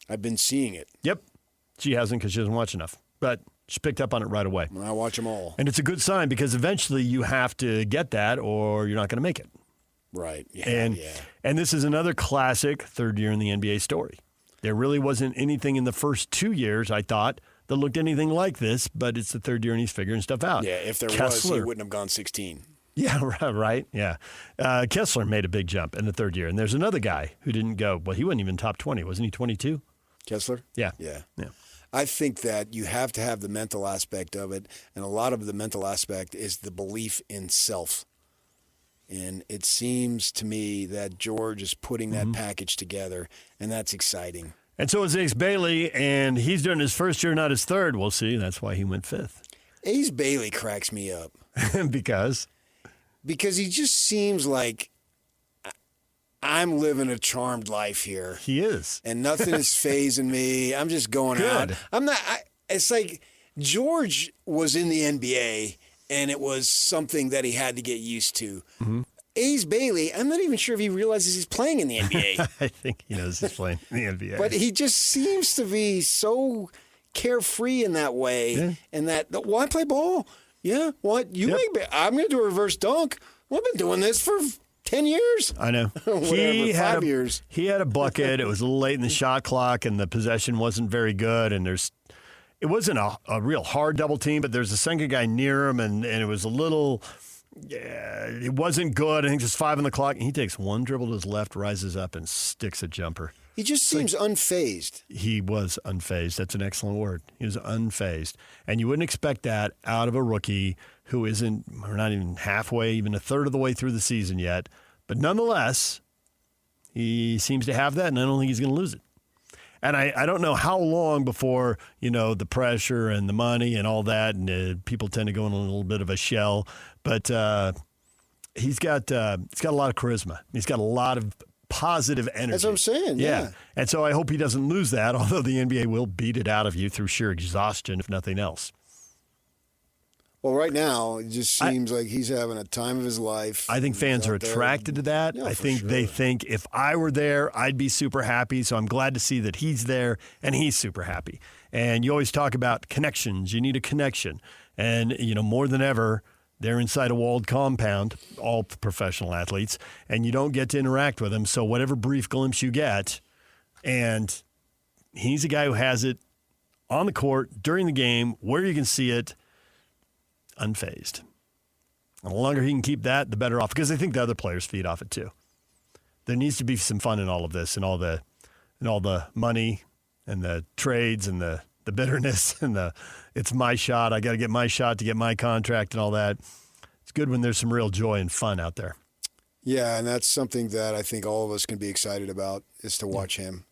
I've been seeing it. Yep, she hasn't because she doesn't watch enough, but she picked up on it right away. I watch them all, and it's a good sign because eventually you have to get that, or you're not going to make it. Right. Yeah, and this is another classic third year in the NBA story. There really wasn't anything in the first 2 years, I thought, that looked anything like this, but it's the third year and he's figuring stuff out. Yeah, if there was, he wouldn't have gone 16. Yeah, right. Yeah. Kessler made a big jump in the third year. And there's another guy who didn't go. Well, he wasn't even top 20. Wasn't he 22? Kessler? Yeah. Yeah. Yeah. I think that you have to have the mental aspect of it. And a lot of the mental aspect is the belief in self. And it seems to me that George is putting that package together, and that's exciting. And so is Ace Bailey, and he's doing his first year, not his third. We'll see. That's why he went fifth. Ace Bailey cracks me up. Because he just seems like I'm living a charmed life here. He is. And nothing is phasing me. I'm just going out. I'm not. It's like George was in the NBA, and it was something that he had to get used to. Mm-hmm. Ace Bailey, I'm not even sure if he realizes he's playing in the NBA. I think he knows he's playing in the NBA. But he just seems to be so carefree in that way. Yeah. And that, why play ball? Yeah, what? I'm going to do a reverse dunk. Well, I've been doing this for 10 years. I know. Whatever, 5 years. He had a bucket. It was a little late in the shot clock, and the possession wasn't very good. And it wasn't a real hard double team, but there's a second guy near him, and it was a little, it wasn't good. I think just 5 on the clock. And he takes one dribble to his left, rises up, and sticks a jumper. He just seems unfazed. He was unfazed. That's an excellent word. He was unfazed. And you wouldn't expect that out of a rookie who isn't, or not even halfway, even a third of the way through the season yet. But nonetheless, he seems to have that, and I don't think he's going to lose it. And I don't know how long before, the pressure and the money and all that, and people tend to go in a little bit of a shell. But he's got a lot of charisma. He's got a lot of positive energy. That's what I'm saying, yeah. And so I hope he doesn't lose that, although the NBA will beat it out of you through sheer exhaustion, if nothing else. Well, right now, it just seems like he's having a time of his life. I think fans are attracted to that. Yeah, I think sure. they think if I were there, I'd be super happy. So I'm glad to see that he's there and he's super happy. And you always talk about connections. You need a connection. And, more than ever, they're inside a walled compound, all professional athletes, and you don't get to interact with them. So whatever brief glimpse you get, and he's a guy who has it on the court, during the game, where you can see it, unfazed. And the longer he can keep that, the better off, because I think the other players feed off it too. There needs to be some fun in all of this, and all the money and the trades and the bitterness and it's my shot. I got to get my shot to get my contract and all that. It's good when there's some real joy and fun out there. Yeah, and that's something that I think all of us can be excited about, is to watch him.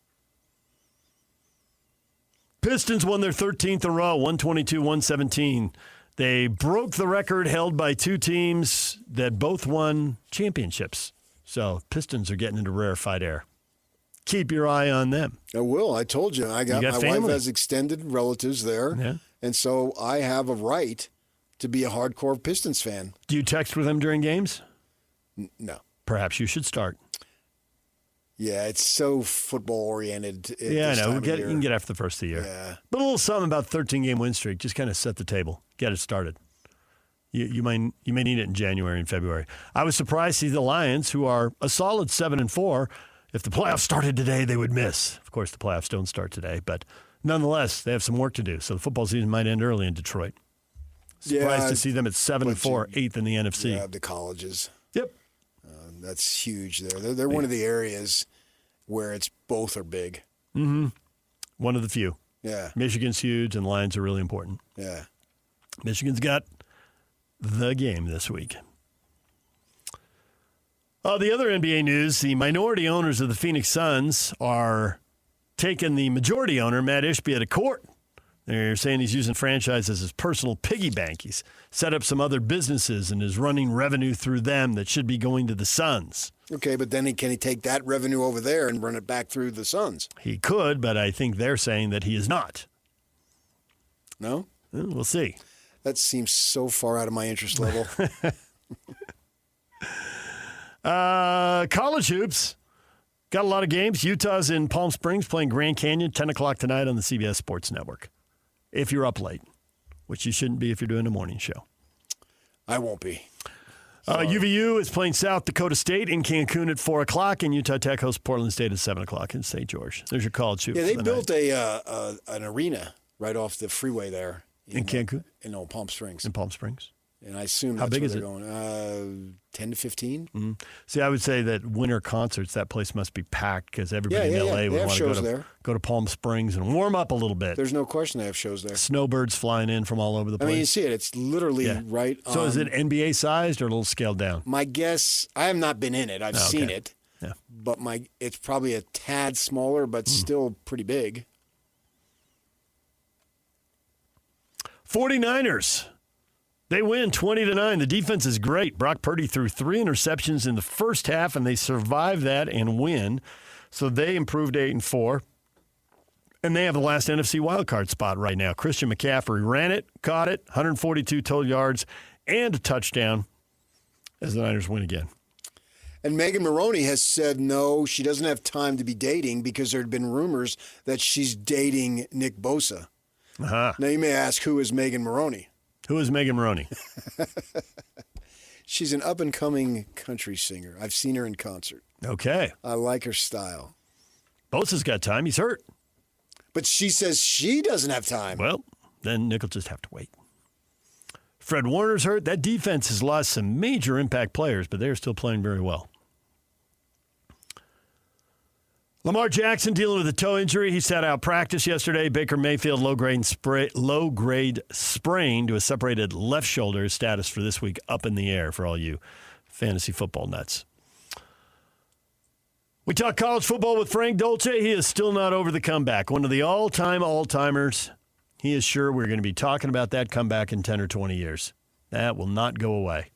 Pistons won their 13th in a row, 122-117. They broke the record held by two teams that both won championships. So Pistons are getting into rarefied air. Keep your eye on them. I will. I told you. My family. wife has extended relatives there. Yeah. And so I have a right to be a hardcore Pistons fan. Do you text with them during games? No. Perhaps you should start. Yeah, it's so football-oriented. Yeah, I know. You can get after the first of the year. Yeah. But a little something about 13-game win streak. Just kind of set the table. Get it started. You may need it in January and February. I was surprised to see the Lions, who are a solid 7-4. If the playoffs started today, they would miss. Of course, the playoffs don't start today. But nonetheless, they have some work to do. So the football season might end early in Detroit. Surprised to see them at 7-4, 8th in the NFC. Yeah, the colleges. Yep. That's huge there. They're one of the areas where it's both are big. Mm-hmm. One of the few. Yeah. Michigan's huge, and the Lions are really important. Yeah. Michigan's got the game this week. The other NBA news, the minority owners of the Phoenix Suns are taking the majority owner, Matt Ishbia, to court. They're saying he's using franchise as his personal piggy bank. He's set up some other businesses and is running revenue through them that should be going to the Suns. Okay, but then can he take that revenue over there and run it back through the Suns? He could, but I think they're saying that he is not. No? We'll see. That seems so far out of my interest level. College hoops. Got a lot of games. Utah's in Palm Springs playing Grand Canyon, 10 o'clock tonight on the CBS Sports Network. If you're up late, which you shouldn't be if you're doing a morning show. I won't be. UVU is playing South Dakota State in Cancun at 4 o'clock, and Utah Tech hosts Portland State at 7 o'clock in St. George. There's your college hoops. Yeah, they built an arena right off the freeway there. In Cancun? In Palm Springs. In Palm Springs. And I assume How that's big where is they're it? going. 10 to 15. Mm-hmm. See, I would say that winter concerts, that place must be packed because everybody in L.A. would want to go to Palm Springs and warm up a little bit. There's no question they have shows there. Snowbirds flying in from all over the place. I mean, you see it. It's literally right on. So is it NBA sized or a little scaled down? My guess, I have not been in it. I've seen it. Yeah. But it's probably a tad smaller, but still pretty big. 49ers. They win 20-9. The defense is great. Brock Purdy threw 3 interceptions in the first half, and they survived that and win. So they improved 8-4. And they have the last NFC wildcard spot right now. Christian McCaffrey ran it, caught it, 142 total yards, and a touchdown as the Niners win again. And Megan Maroney has said no, she doesn't have time to be dating because there had been rumors that she's dating Nick Bosa. Uh-huh. Now you may ask, who is Megan Maroney? Who is Megan Maroney? She's an up-and-coming country singer. I've seen her in concert. Okay. I like her style. Bosa's got time. He's hurt. But she says she doesn't have time. Well, then Nick will just have to wait. Fred Warner's hurt. That defense has lost some major impact players, but they're still playing very well. Lamar Jackson dealing with a toe injury. He sat out practice yesterday. Baker Mayfield low-grade sprain to a separated left shoulder. His status for this week up in the air for all you fantasy football nuts. We talk college football with Frank Dolce. He is still not over the comeback. One of the all-timers. He is sure we're going to be talking about that comeback in 10 or 20 years. That will not go away.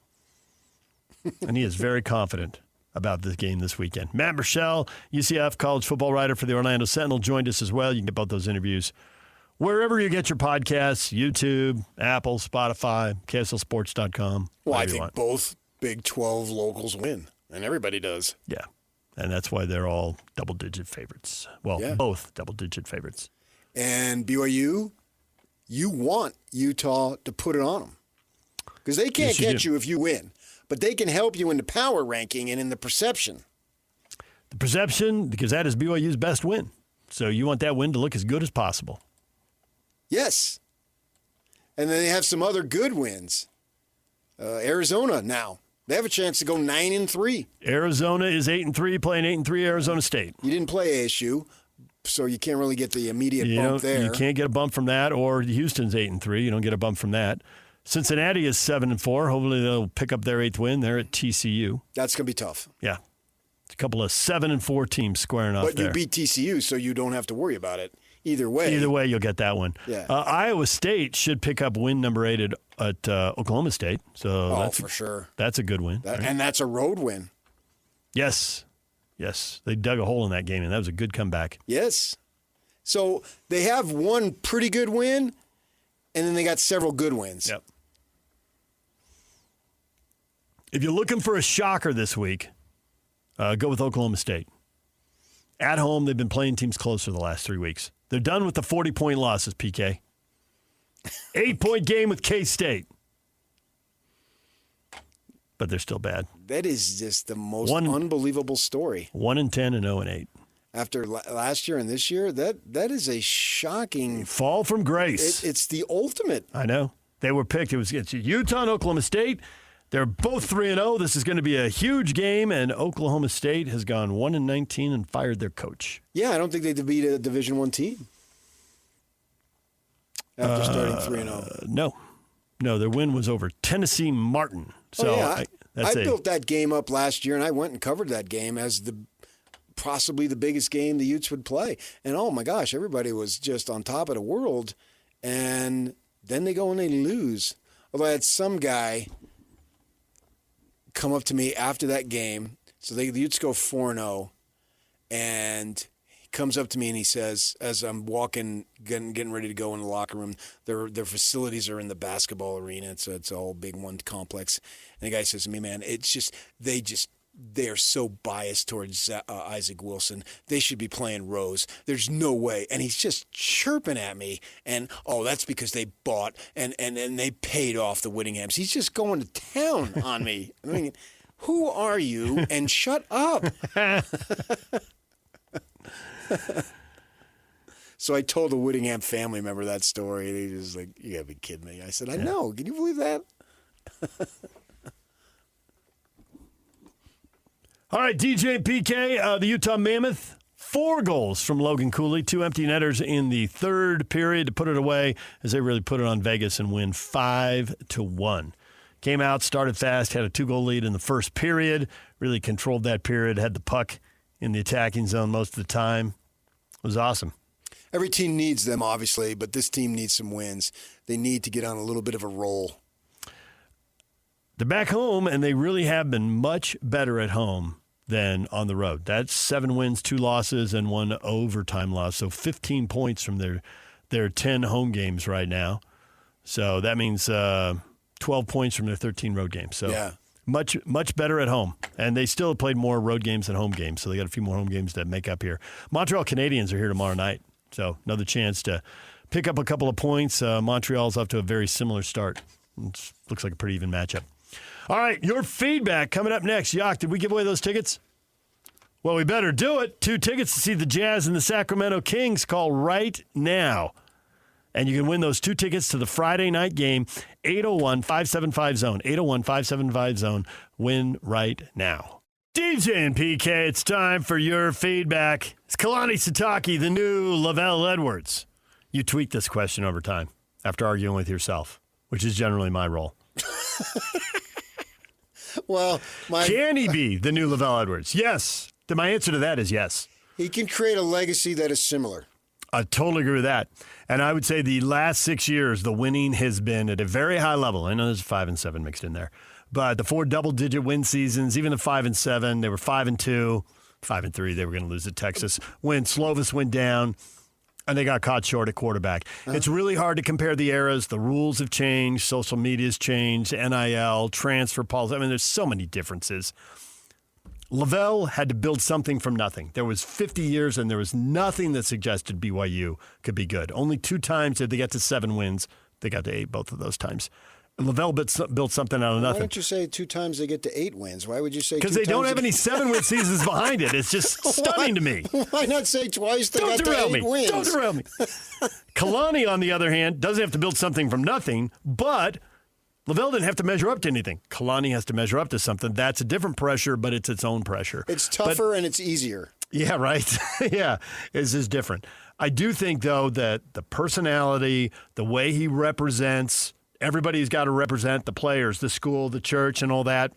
And he is very confident about this game this weekend. Matt Murschel, UCF college football writer for the Orlando Sentinel, joined us as well. You can get both those interviews wherever you get your podcasts, YouTube, Apple, Spotify, KSLSports.com. Well, I think both Big 12 locals win, and everybody does. Yeah, and that's why they're all double-digit favorites. Well, both double-digit favorites. And BYU, you want Utah to put it on them because they can't catch you if you win. But they can help you in the power ranking and in the perception. The perception, because that is BYU's best win. So you want that win to look as good as possible. Yes. And then they have some other good wins. Arizona now. They have a chance to go 9-3. Arizona is 8-3, playing 8-3 Arizona State. You didn't play ASU, so you can't really get the immediate bump there. You can't get a bump from that, or Houston's 8-3. You don't get a bump from that. Cincinnati is 7-4. Hopefully they'll pick up their 8th win. They're at TCU. That's going to be tough. Yeah. It's a couple of 7-4 teams squaring off there. But you beat TCU, so you don't have to worry about it. Either way. Either way, you'll get that one. Yeah. Iowa State should pick up win number 8 at Oklahoma State. So that's for sure. That's a good win. Right? And that's a road win. Yes. Yes. They dug a hole in that game, and that was a good comeback. Yes. So they have one pretty good win, and then they got several good wins. Yep. If you're looking for a shocker this week, go with Oklahoma State. At home, they've been playing teams closer the last 3 weeks. They're done with the 40-point losses, PK. 8-point game with K-State. But they're still bad. That is just the most unbelievable story. 1-10 and 0-8. After last year and this year, that is a shocking fall from grace. It's the ultimate. I know. They were picked. It's Utah and Oklahoma State. They're both 3-0. This is going to be a huge game, and Oklahoma State has gone 1-19 and fired their coach. Yeah, I don't think they beat a Division I team after starting 3-0. No, No, their win was over Tennessee Martin. So I built that game up last year, and I went and covered that game as possibly the biggest game the Utes would play. And oh my gosh, everybody was just on top of the world. And then they go and they lose. Although I had some guy come up to me after that game. So the Utes go 4-0, and he comes up to me and he says, as I'm walking, getting ready to go in the locker room, their facilities are in the basketball arena. It's a whole big one complex. And the guy says to me, man, they are so biased towards Isaac Wilson. They should be playing Rose. There's no way. And he's just chirping at me. And, that's because they bought and they paid off the Whittinghams. He's just going to town on me. I mean, who are you? And shut up. So I told a Whittingham family member that story. And he was like, you got to be kidding me. I said, I know. Can you believe that? All right, DJ and PK, the Utah Mammoth, 4 goals from Logan Cooley, 2 empty netters in the third period to put it away as they really put it on Vegas and win 5-1. Came out, started fast, had a 2-goal lead in the first period, really controlled that period, had the puck in the attacking zone most of the time. It was awesome. Every team needs them, obviously, but this team needs some wins. They need to get on a little bit of a roll. They're back home, and they really have been much better at home than on the road. That's 7 wins, 2 losses, and 1 overtime loss. So 15 points from their 10 home games right now. So that means 12 points from their 13 road games. So much better at home. And they still played more road games than home games, so they got a few more home games to make up here. Montreal Canadiens are here tomorrow night, so another chance to pick up a couple of points. Montreal's off to a very similar start. Looks like a pretty even matchup. All right, your feedback coming up next. Yak, did we give away those tickets? Well, we better do it. 2 tickets to see the Jazz and the Sacramento Kings. Call right now. And you can win those 2 tickets to the Friday night game, 801-575-ZONE. 801-575-ZONE. Win right now. DJ and PK, it's time for your feedback. It's Kalani Sitake, the new LaVell Edwards. You tweak this question over time after arguing with yourself, which is generally my role. Well, can he be the new LaVell Edwards? Yes. My answer to that is yes. He can create a legacy that is similar. I totally agree with that. And I would say the last 6 years, the winning has been at a very high level. I know there's 5 and 7 mixed in there. But the 4 double-digit win seasons, even the 5 and 7, they were 5 and 2, 5 and 3, they were going to lose to Texas. When Slovis went down, and they got caught short at quarterback. It's really hard to compare the eras. The rules have changed. Social media's changed. NIL, transfer policy. I mean, there's so many differences. LaVell had to build something from nothing. There was 50 years, and there was nothing that suggested BYU could be good. Only 2 times did they get to 7 wins. They got to 8 both of those times. LaVell built something out of nothing. Why don't you say 2 times they get to 8 wins? Why would you say 2 times? Because they don't have any 7-win seasons behind it. It's just stunning to me. Why not say twice they got to 8 wins? Don't derail me. Kalani, on the other hand, doesn't have to build something from nothing, but LaVell didn't have to measure up to anything. Kalani has to measure up to something. That's a different pressure, but it's its own pressure. It's tougher and it's easier. Yeah, right. Yeah, it's just different. I do think, though, that the personality, the way he represents, everybody's got to represent the players, the school, the church, and all that.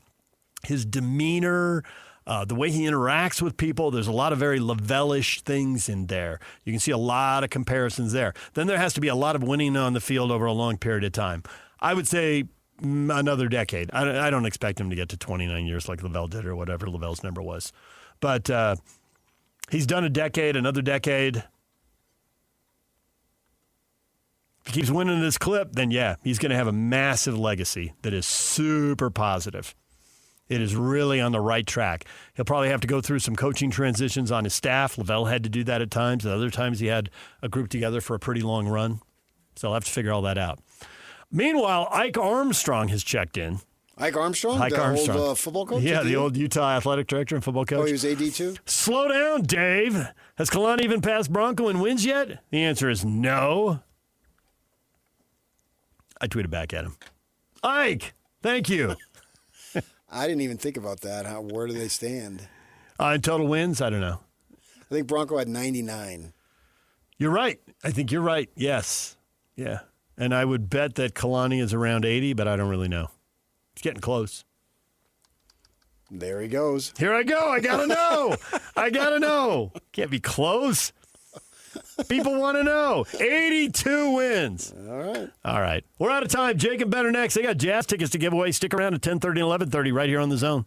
His demeanor, the way he interacts with people, there's a lot of very LaVell-ish things in there. You can see a lot of comparisons there. Then there has to be a lot of winning on the field over a long period of time. I would say another decade. I don't expect him to get to 29 years like LaVell did or whatever LaVell's number was. But he's done a decade, another decade. If he keeps winning this clip, then yeah, he's going to have a massive legacy that is super positive. It is really on the right track. He'll probably have to go through some coaching transitions on his staff. LaVell had to do that at times. At other times, he had a group together for a pretty long run. So I'll have to figure all that out. Meanwhile, Ike Armstrong has checked in. Ike Armstrong? Ike Armstrong. Old football coach? Yeah, the old Utah athletic director and football coach. Oh, he was AD too? Slow down, Dave. Has Kalani even passed Bronco in wins yet? The answer is no. I tweeted back at him. Ike, thank you. I didn't even think about that. Where do they stand? In total wins? I don't know. I think Bronco had 99. You're right. I think you're right. Yes. Yeah. And I would bet that Kalani is around 80, but I don't really know. It's getting close. There he goes. Here I go. I got to know. I got to know. Can't be close. People want to know. 82 wins. All right. We're out of time. Jake and Ben are next. They got Jazz tickets to give away. Stick around at 10:30 and 11:30 right here on The Zone.